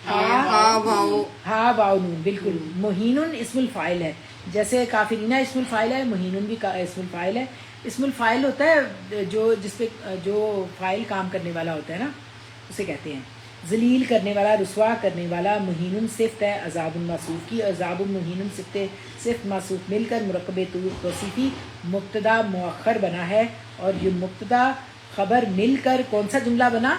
ہا واو نون. بالکل مہین اسم الفاعل ہے. جیسے کافرینہ اسم الفاعل ہے، مہین بھی اسم الفاعل ہے. اسم الفاعل ہوتا ہے جو جس پہ جو فاعل کام کرنے والا ہوتا ہے نا، اسے کہتے ہیں ذلیل کرنے والا، رسوا کرنے والا. مہین صفت ہے عذاب معصوف کی، عذاب مہین صفت معصوف مل کر مرکب توصیفی مبتدا مؤخر بنا ہے. اور یہ مبتدا خبر مل کر کون سا جملہ بنا؟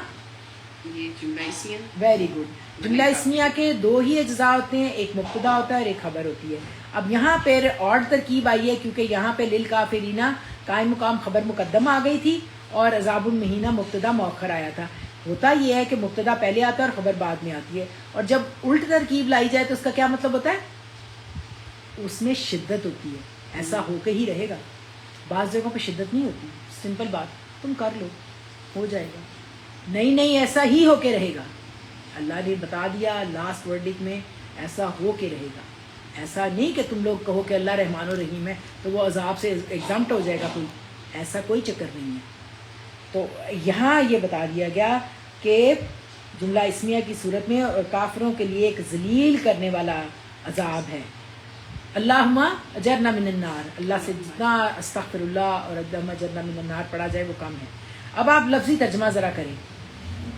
یہ جملہ اسمیہ. Very good. جملہ اسمیہ کے 2 ہی اجزاء ہوتے ہیں، ایک مبتدا ہوتا ہے اور ایک خبر ہوتی ہے. اب یہاں پہ اور ترکیب آئی ہے کیونکہ یہاں پہ للکافرین قائم مقام خبر مقدم آ گئی تھی اور عذاب المہینہ مبتدا مؤخر آیا تھا. ہوتا یہ ہے کہ مبتدا پہلے آتا ہے اور خبر بعد میں آتی ہے، اور جب الٹ ترکیب لائی جائے تو اس کا کیا مطلب ہوتا ہے؟ اس میں شدت ہوتی ہے. ایسا ہو کے ہی رہے گا. بعض جگہوں پہ شدت نہیں ہوتی، سمپل بات تم کر لو ہو جائے گا. نہیں ایسا ہی ہو کے رہے گا. اللہ نے بتا دیا لاسٹ ورڈک میں ایسا ہو کے رہے گا. ایسا نہیں کہ تم لوگ کہو کہ اللہ رحمان و رحیم ہے تو وہ عذاب سے ایگزامپٹ ہو جائے گا. کوئی ایسا کوئی چکر نہیں ہے. تو یہاں یہ بتا دیا گیا کہ جملہ اسمیہ کی صورت میں کافروں کے لیے ایک ذلیل کرنے والا عذاب ہے. اللہم اجرنا من النار، اللہ سے جتنا استغفر اللہ اور اللہم اجرنا من النار پڑھا جائے وہ کم ہے. اب آپ لفظی ترجمہ ذرا کریں.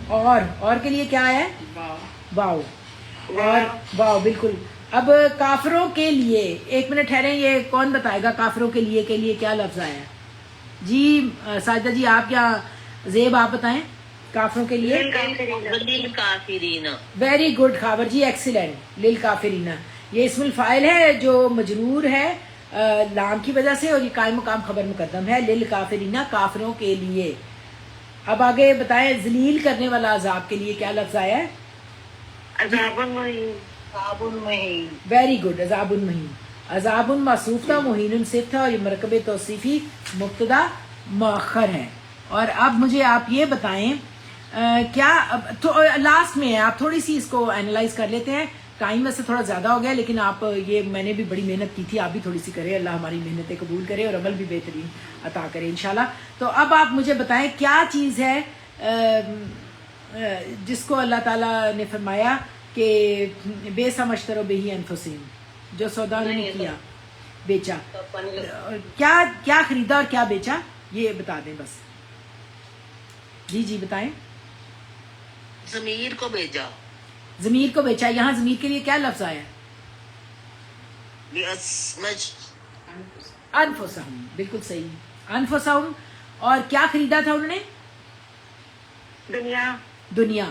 اور کے لیے کیا ہے؟ واو. اور واو بالکل. اب کافروں کے لیے ایک منٹ ٹھہریں، یہ کون بتائے گا کافروں کے لیے کیا لفظ آیا ہے؟ جی ساجدہ جی آپ کیا، زیب آپ بتائیں کافروں کے لیے. للکافرین. ویری گڈ خاور جی، ایکسیلنٹ. للکافرین یہ اسم الفاعل ہے جو مجرور ہے لام کی وجہ سے، اور یہ قائم مقام خبر مقدم ہے للکافرین کافروں کے لیے. اب آگے بتائیں ذلیل کرنے والا عذاب کے لیے کیا لفظ آیا ہے؟ عذاب المہین. Very good. عذاب المہین. عذاب معصوف تھا، مہین صفت تھا، اور یہ مرکب توصیفی مبتدا مؤخر ہے. اور اب مجھے آپ یہ بتائیں کیا لاسٹ میں ہے، آپ تھوڑی سی اس کو اینالائز کر لیتے ہیں. ٹائم ویسے تھوڑا زیادہ ہو گیا لیکن آپ یہ میں نے بھی بڑی محنت کی تھی، آپ بھی تھوڑی سی کریں. اللہ ہماری محنتیں قبول کرے اور عمل بھی بہترین عطا کرے انشاءاللہ. تو اب آپ مجھے بتائیں کیا چیز ہے جس کو اللہ تعالیٰ نے فرمایا کہ بے سمجھترو بے ہی انفسہم، جو سودا انہوں نے کیا بیچا، کیا خریدا اور کیا بیچا یہ بتا دیں بس. جی بتائیں. ضمیر کو بھیجا. ضمیر کو بیچا. یہاں ضمیر کے لیے کیا لفظ آیا؟ انفسہم. بالکل صحیح. انفسہم. اور کیا خریدا تھا انہوں نے؟ دنیا.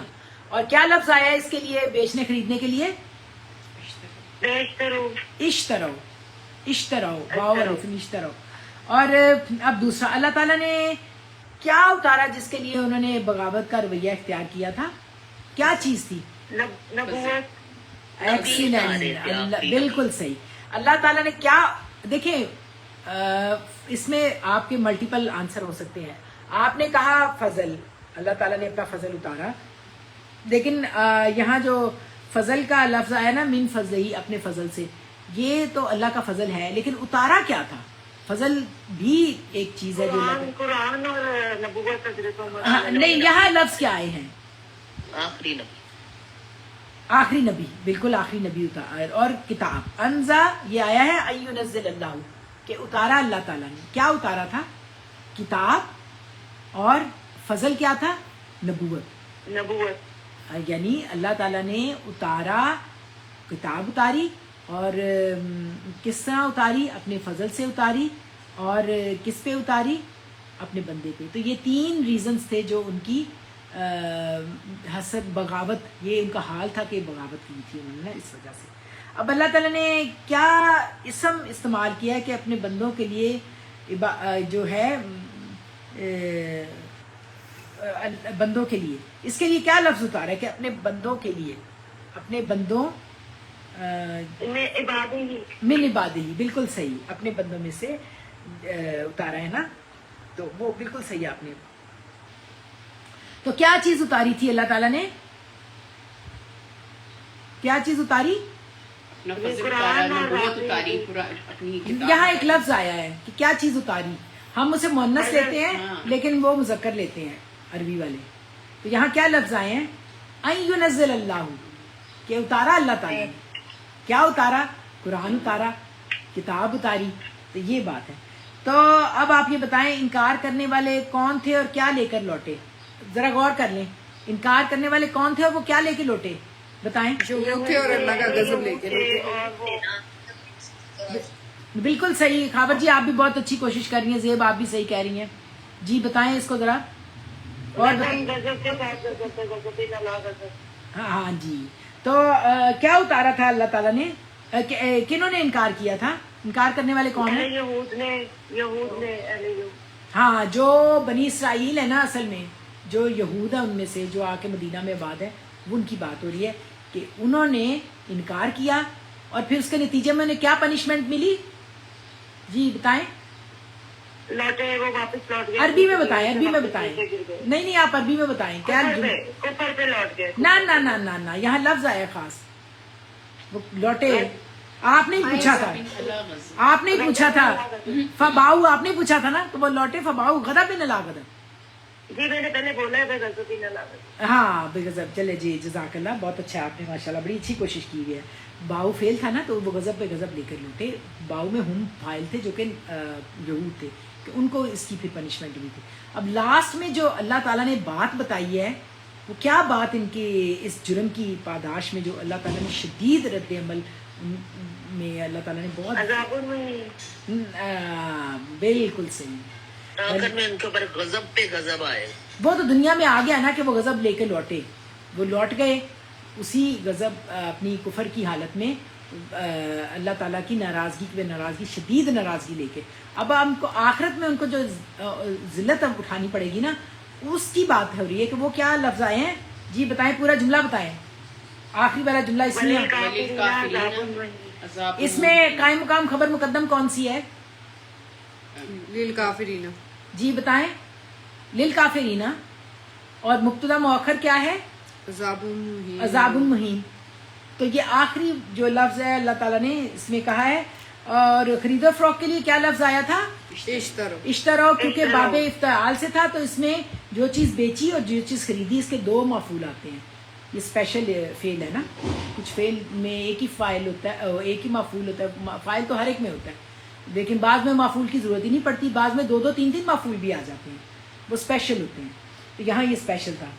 اور کیا لفظ آیا اس کے لیے بیچنے خریدنے کے لیے؟ اشترو. اور اب دوسرا اللہ تعالیٰ نے کیا اتارا جس کے لیے انہوں نے بغاوت کا رویہ اختیار کیا تھا؟ کیا چیز تھی؟ نبوت. ایکسیلنٹ. بالکل صحیح. اللہ تعالیٰ نے کیا، دیکھیں اس میں آپ کے ملٹیپل آنسر ہو سکتے ہیں. آپ نے کہا فضل، اللہ تعالیٰ نے اپنا فضل اتارا، لیکن یہاں جو فضل کا لفظ آیا نا من فضل ہی، اپنے فضل سے، یہ تو اللہ کا فضل ہے لیکن اتارا کیا تھا؟ فضل بھی ایک چیز ہے جو قرآن اور نبوت حضرت نہیں، یہاں لفظ کیا آئے ہیں؟ آخری نبی. بالکل آخری نبی ہوتا. اور کتاب انزا یہ آیا ہے ان ينزل اللہ. کہ اتارا اللہ تعالیٰ نے. کیا اتارا تھا؟ کتاب، اور فضل کیا تھا؟ نبوت. یعنی اللہ تعالیٰ نے اتارا، کتاب اتاری، اور کس طرح اتاری؟ اپنے فضل سے اتاری. اور کس پہ اتاری؟ اپنے بندے پہ. تو یہ 3 ریزنز تھے جو ان کی حسد، بغاوت، یہ ان کا حال تھا کہ بغاوت کی تھی انہوں نے اس وجہ سے. اب اللہ تعالیٰ نے کیا اسم استعمال کیا ہے کہ اپنے بندوں کے لیے جو ہے بندوں کے لیے، اس کے لیے کیا لفظ اتارا ہے کہ اپنے بندوں کے لیے، اپنے بندوں من عبادہ، بالکل صحیح، اپنے بندوں میں سے اتارا ہے نا. تو وہ بالکل صحیح آپ نے. تو کیا چیز اتاری تھی اللہ تعالیٰ نے؟ کیا چیز اتاری؟ اپنا فضل اتارا، نبوت اتاری، اپنی کتاب. یہاں ایک لفظ آیا ہے کہ کیا چیز اتاری. ہم اسے مؤنث لیتے ہیں لیکن وہ مذکر لیتے ہیں عربی والے. تو یہاں کیا لفظ آئے ہیں؟ ان ينزل اللہ، کہ اتارا اللہ تعالیٰ نے. کیا اتارا؟ قرآن اتارا، کتاب اتاری. تو یہ بات ہے. تو اب آپ یہ بتائیں انکار کرنے والے کون تھے اور کیا لے کر لوٹے؟ ذرا غور کر لیں. انکار کرنے والے کون تھے اور وہ کیا لے کے لوٹے؟ بتائیں. یہود تھے اور اللہ کا غضب لے کے لوٹے. بالکل صحیح. خابر جی آپ بھی بہت اچھی کوشش کر رہی ہیں. زیب آپ بھی صحیح کہہ رہی ہیں. جی بتائیں اس کو ذرا. اور ہاں جی. تو کیا اتارا تھا اللہ تعالیٰ نے؟ کنہوں نے انکار کیا تھا؟ انکار کرنے والے کون ہیں؟ یہود نے. ہاں، جو بنی اسرائیل ہے نا، اصل میں جو یہود ہے ان میں سے جو آ کے مدینہ میں آباد ہے، وہ ان کی بات ہو رہی ہے کہ انہوں نے انکار کیا اور پھر اس کے نتیجے میں انہیں کیا پنشمنٹ ملی؟ جی بتائیں. لوٹے، وہ واپس لوٹ گئے. عربی میں بتائیں، عربی میں بتائیں. نہیں آپ عربی میں بتائیں. کیا کفر پہ لوٹ گئے. نہ یہاں لفظ آیا خاص. وہ لوٹے. آپ نے پوچھا تھا، آپ نے پوچھا تھا فباؤ، آپ نے پوچھا تھا نا، تو وہ لوٹے فباؤ غضب نہ غضب. جی میں نے پہلے بولا ہے غضب نہ غضب. ہاں بے غضب. چلے جی جزاک اللہ، بہت اچھا آپ نے ماشاء اللہ بڑی اچھی کوشش کی ہوئی ہے. باؤ فیل تھا نا تو وہ غضب پہ غضب لے کر لوٹے. باؤ میں ہم فائل تھے جو کہ یہود تھے، کہ ان کو اس کی پھر پنشمنٹ ہوئی تھی. اب لاسٹ میں جو اللہ تعالیٰ نے بات بتائی ہے وہ کیا بات ان کے اس جرم کی پاداش میں، جو اللہ تعالیٰ نے شدید رد عمل میں اللہ تعالیٰ نے بہت بالکل صحیح، آخر میں ان کے اوپر غضب پہ غضب آئے. وہ تو دنیا میں آ گیا نا کہ وہ غضب لے کے لوٹے. وہ لوٹ گئے اسی غضب اپنی کفر کی حالت میں اللہ تعالیٰ کی ناراضگی پہ ناراضگی، شدید ناراضگی لے کے. اب ہم کو آخرت میں ان کو جو ذلت اب اٹھانی پڑے گی نا، اس کی بات ہو رہی ہے کہ وہ کیا لفظ آئے ہیں. جی بتائیں، پورا جملہ بتائیں. آخری والا جملہ اس میں قائم مقام خبر مقدم کون سی ہے؟ للکافرین. جی بتائیں. للکافرین. اور مبتدا مؤخر کیا ہے؟ عذاب مہین. تو یہ آخری جو لفظ ہے اللہ تعالیٰ نے اس میں کہا ہے. اور خرید و فروخت کے لیے کیا لفظ آیا تھا؟ اشترو. کیونکہ باب افتعال سے تھا، تو اس میں جو چیز بیچی اور جو چیز خریدی، اس کے 2 مفعول آتے ہیں. یہ اسپیشل فعل ہے نا. کچھ فعل میں ایک ہی فاعل ہوتا ہے، ایک ہی مفعول ہوتا ہے. فاعل تو ہر ایک میں ہوتا ہے، لیکن بعض میں مفعول کی ضرورت ہی نہیں پڑتی. بعض میں 2 3 مفعول بھی آ جاتے ہیں، وہ اسپیشل ہوتے ہیں. تو یہاں یہ اسپیشل تھا.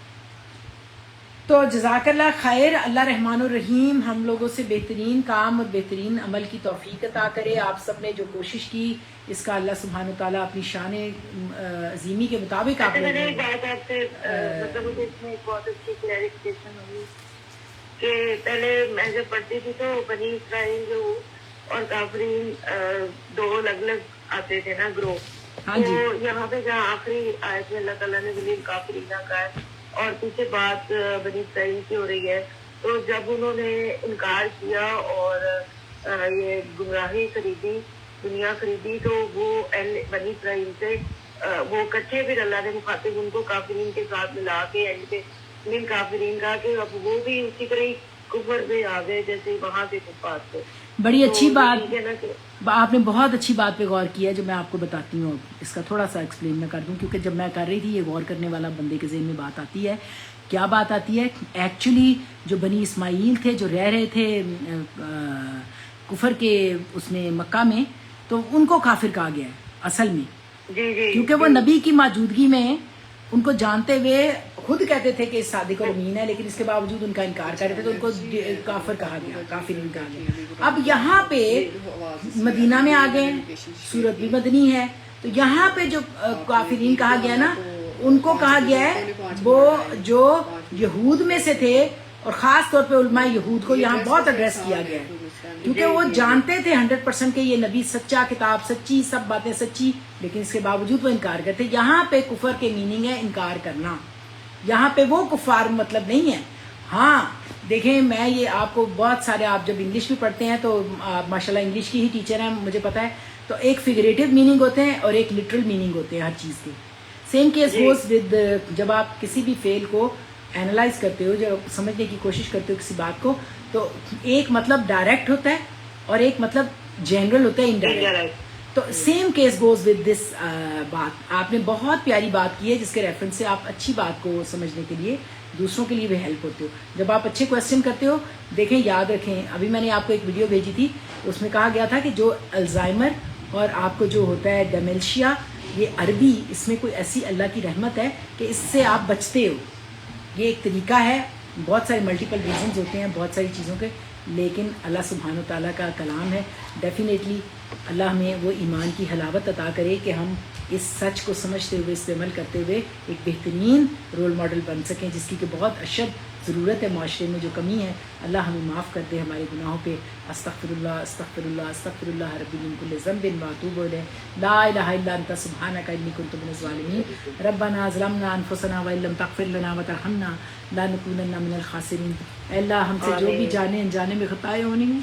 تو جزاک اللہ خیر. اللہ رحمان الرحیم ہم لوگوں سے بہترین کام اور بہترین عمل کی توفیق عطا کرے. آپ سب نے جو کوشش کی اس کا اللہ سبحانہ وتعالیٰ اپنی شان عظیمی کے مطابق آپ میں نے ایک بات آپ سے مطلب مجھے اس میں ایک بہت اچھی کلیریفیکیشن ہوئی کہ پہلے میں جب پڑھتی تھی تو بنی اسرائیل جو اور کافرین 2 الگ الگ آتے تھے نا گروہ. تو یہاں پہ جہاں آخری آیت میں اللہ تعالیٰ نے بنی کافرین کہا ہے اور پیچھے بات بنی اسرائیل کی ہو رہی ہے، تو جب انہوں نے انکار کیا اور یہ گمراہی خریدی، دنیا خریدی، تو وہ بنی اسرائیل سے وہ کٹھے پھر اللہ نے مخاطب ان کو کافرین کے ساتھ ملا کے اینڈ پہ من کافرین کہا کہ اب وہ بھی اسی طرح کفر پہ آ گئے جیسے وہاں سے کفار تھے. بڑی اچھی بات آپ نے بہت اچھی بات پہ غور کیا ہے، جو میں آپ کو بتاتی ہوں. اس کا تھوڑا سا ایکسپلین میں کر دوں، کیونکہ جب میں کر رہی تھی یہ غور کرنے والا بندے کے ذہن میں بات آتی ہے. کیا بات آتی ہے؟ ایکچولی جو بنی اسماعیل تھے جو رہ رہے تھے کفر کے اس میں مکہ میں، تو ان کو کافر کہا گیا ہے اصل میں، جی جی کیونکہ وہ نبی کی موجودگی میں ان کو جانتے ہوئے خود کہتے تھے کہ صادق اور امین ہے، لیکن اس کے باوجود ان کا انکار کر رہے تھے تو ان کو کافر کہا گیا، کافرین کہا گیا۔ اب یہاں پہ مدینہ میں آ گئے، سورت بھی مدنی ہے، تو یہاں پہ جو کافرین کہا گیا نا، ان کو کہا گیا ہے وہ جو یہود میں سے تھے، اور خاص طور پہ علماء یہود کو یہاں بہت ایڈریس کیا گیا ہے، کیونکہ وہ جانتے تھے 100% کہ یہ نبی سچا، کتاب سچی، سب باتیں سچی، لیکن اس کے باوجود وہ انکار کرتے۔ یہاں پہ کفر کے میننگ ہے انکار کرنا، یہاں پہ وہ کفار مطلب نہیں ہے۔ ہاں دیکھیں، میں یہ آپ کو بہت سارے، آپ جب انگلش بھی پڑھتے ہیں تو ماشاءاللہ انگلش کی ہی ٹیچر ہیں مجھے پتا ہے، تو ایک فگریٹو میننگ ہوتے ہیں اور ایک لٹرل میننگ ہوتے ہیں ہر چیز کے۔ سیم کیس گوز ود، جب آپ کسی بھی فعل کو اینالائز کرتے ہو، جب سمجھنے کی کوشش کرتے ہو کسی بات کو، تو ایک مطلب ڈائریکٹ ہوتا ہے اور ایک مطلب جنرل ہوتا ہے انڈائریکٹ۔ تو same case goes with this بات، آپ نے بہت پیاری بات کی ہے جس کے ریفرنس سے آپ اچھی بات کو سمجھنے کے لیے دوسروں کے لیے بھی ہیلپ ہوتے ہو۔ جب آپ اچھے کویسچن کرتے ہو، دیکھیں یاد رکھیں، ابھی میں نے آپ کو ایک ویڈیو بھیجی تھی، اس میں کہا گیا تھا کہ جو الزائمر اور آپ کو جو ہوتا ہے ڈیمنشیا، یہ عربی، اس میں کوئی ایسی اللہ کی رحمت ہے کہ اس سے آپ بچتے ہو، یہ ایک طریقہ ہے۔ بہت سارے ملٹیپل ریزنز ہوتے ہیں بہت ساری چیزوں کے، لیکن اللہ سبحانہ وتعالیٰ کا کلام ہے، ڈیفینیٹلی اللہ ہمیں وہ ایمان کی حلاوت عطا کرے کہ ہم اس سچ کو سمجھتے ہوئے، اس پہ عمل کرتے ہوئے ایک بہترین رول ماڈل بن سکیں، جس کی کہ بہت اشد ضرورت ہے معاشرے میں، جو کمی ہے اللہ ہمیں معاف کر دے ہمارے گناہوں پہ۔ استغفر اللہ استغفر اللہ استغفر اللہ ربی من کل ذنب واتوب الیہ، لا الہ الا انت سبحانک انی کنت من الظالمین، ربنا ظلمنا انفسنا وان لم تغفر لنا وترحمنا لنکونن من الخاسرین۔ اے اللہ، ہم سے جو بھی جانے انجانے میں خطائیں ہونی ہیں،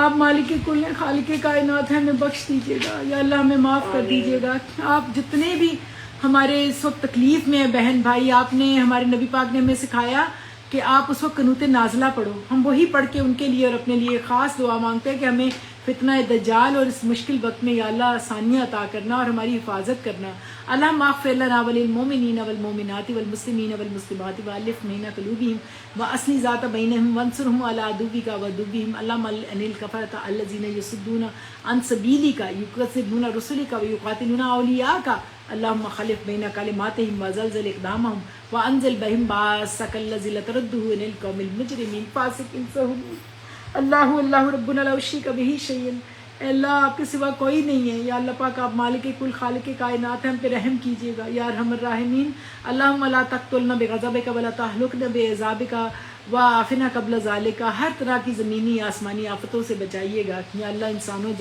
آپ مالک کل ہیں، خالق کائنات ہیں، ہمیں بخش دیجیے گا یا اللہ، ہمیں معاف کر دیجیے گا۔ آپ جتنے بھی ہمارے اس وقت تکلیف میں ہیں بہن بھائی، آپ نے، ہمارے نبی پاک نے ہمیں سکھایا کہ آپ اس وقت قنوت نازلہ پڑھو، ہم وہی پڑھ کے ان کے لیے اور اپنے لیے خاص دعا مانگتے ہیں کہ ہمیں فتنہ دجال اور اس مشکل وقت میں یا اللہ آسانیاں عطا کرنا اور ہماری حفاظت کرنا۔ اللہم اغفر لنا وللمؤمنین والمؤمنات والمسلمین والمسلمات والف بین قلوبہم واصلح ذات بینہم وانصرہم علی عدوک وعدوہم۔ اللہم لعن الکفرۃ الذین یصدون عن سبیلک یکذبون رسلک ویقاتلون اولیاءک۔ اللہم خلف بین کلماتہم وزلزل اقدامہم وانزل بہم باسک الذی لا تردہ الی القوم المجرمین فاسقین سہم۔ اللہ اللہ ربنا لا شریک بہ شیئا، اے اللہ آپ کے سوا کوئی نہیں ہے، یا اللہ پاک آپ مالک کل خالق کائنات ہیں، ہم پہ رحم کیجیے گا یا ارحم الراحمین۔ اللہم لا تقتلنا بغضبک ولا تہلکنا بعذابک وعافنا قبل ذالک، ہر طرح کی زمینی آسمانی آفتوں سے بچائیے گا یا اللہ، انسانوں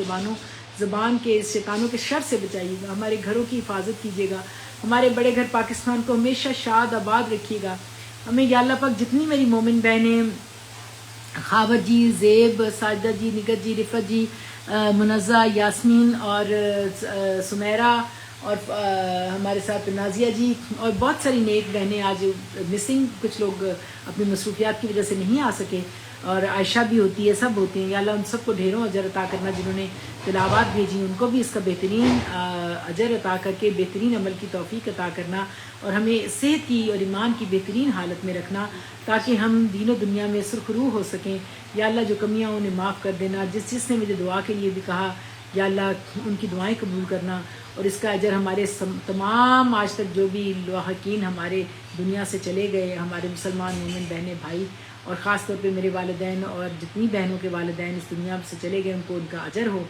زبان کے شیطانوں کے شر سے بچائیے گا، ہمارے گھروں کی حفاظت کیجیے گا، ہمارے بڑے گھر پاکستان کو ہمیشہ شاد آباد رکھیے گا۔ ہمیں یا اللہ پاک جتنی میری مومن بہنیں، خاور جی، زیب، ساجدہ جی، نگت جی، رفت جی، منزہ، یاسمین اور سمیرہ اور ہمارے ساتھ نازیہ جی اور بہت ساری نیک بہنیں آج مسنگ، کچھ لوگ اپنی مصروفیات کی وجہ سے نہیں آ سکے، اور عائشہ بھی ہوتی ہے، سب ہوتی ہیں، یا اللہ ان سب کو ڈھیروں اجر عطا کرنا، جنہوں نے تلاوات بھیجی ان کو بھی اس کا بہترین اجر عطا کر کے بہترین عمل کی توفیق عطا کرنا، اور ہمیں صحت کی اور ایمان کی بہترین حالت میں رکھنا، تاکہ ہم دین و دنیا میں سرخرو ہو سکیں۔ یا اللہ جو کمیاں انہیں معاف کر دینا، جس نے مجھے دعا کے لیے بھی کہا، یا اللہ ان کی دعائیں قبول کرنا، اور اس کا اجر ہمارے تمام آج تک جو بھی لاحقین ہمارے دنیا سے چلے گئے، ہمارے مسلمان مومن بہنیں بھائی، اور خاص طور پہ میرے والدین اور جتنی بہنوں کے والدین اس دنیا سے چلے گئے، ان کو ان کا اجر ہو۔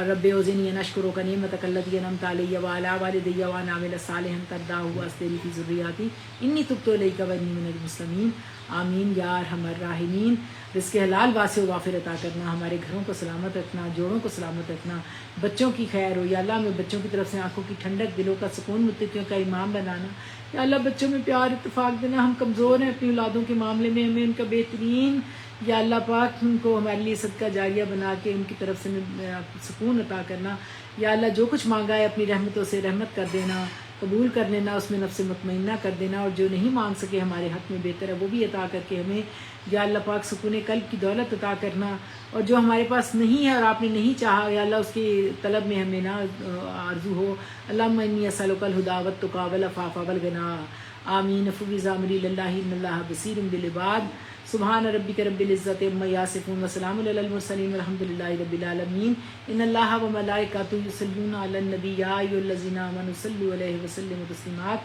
رب اوزنی ان اشکرک نعمتک التی انعمت علی وعلی والدی وان اعمل صالحا ترضاہ واصلح فی ذریتی انی تبت الیک وانی من المسلمین۔ آمین یا ارحم الراحمین۔ رزق حلال واسع و وافر عطا کرنا، ہمارے گھروں کو سلامت رکھنا، جوڑوں کو سلامت رکھنا، بچوں کی خیر ہو، یا اللہ ہمیں بچوں کی طرف سے آنکھوں کی ٹھنڈک، دلوں کا سکون، متقیوں کا امام بنانا، یا اللہ بچوں میں پیار اتفاق دینا۔ ہم کمزور ہیں اپنی اولادوں کے معاملے میں، ہمیں ان کا بہترین یا اللہ پاک ان کو ہمارے لیے صدقہ جاریہ بنا کے ان کی طرف سے سکون عطا کرنا۔ یا اللہ جو کچھ مانگا ہے اپنی رحمتوں سے رحمت کر دینا، قبول کر لینا، اس میں نفس مطمئنہ کر دینا، اور جو نہیں مانگ سکے ہمارے حق میں بہتر ہے وہ بھی عطا کر کے ہمیں یا اللہ پاک سکون قلب کی دولت عطا کرنا، اور جو ہمارے پاس نہیں ہے اور آپ نے نہیں چاہا یا اللہ اس کی طلب میں ہمیں نہ آرزو ہو۔ اللہم انی اسألک الہدی والتقی والعفاف والغنی۔ آمین۔ فوض امری اللہ ان اللہ بصیر بالعباد۔ سبحان ربک رب العزت عما یصفون وسلام علی المرسلین والحمد للہ رب العالمین ان اللہ وملائکتہ یصلون علی النبی یا ایھا الذین آمنوا صلوا علیہ وسلموا تسلیما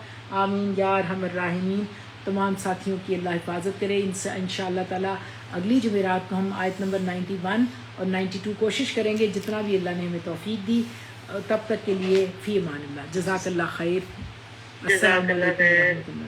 آمین یا ارحم الراحمین. تمام ساتھیوں کی اللہ حفاظت کرے. ان سے انشاءاللہ تعالیٰ اگلی جمعرات کو ہم آیت نمبر 91 اور 92 کوشش کریں گے جتنا بھی اللہ نے ہمیں توفیق دی. تب تک کے لیے فی امان اللہ. جزاک اللہ خیر. السلام علیکم ورحمۃ اللہ.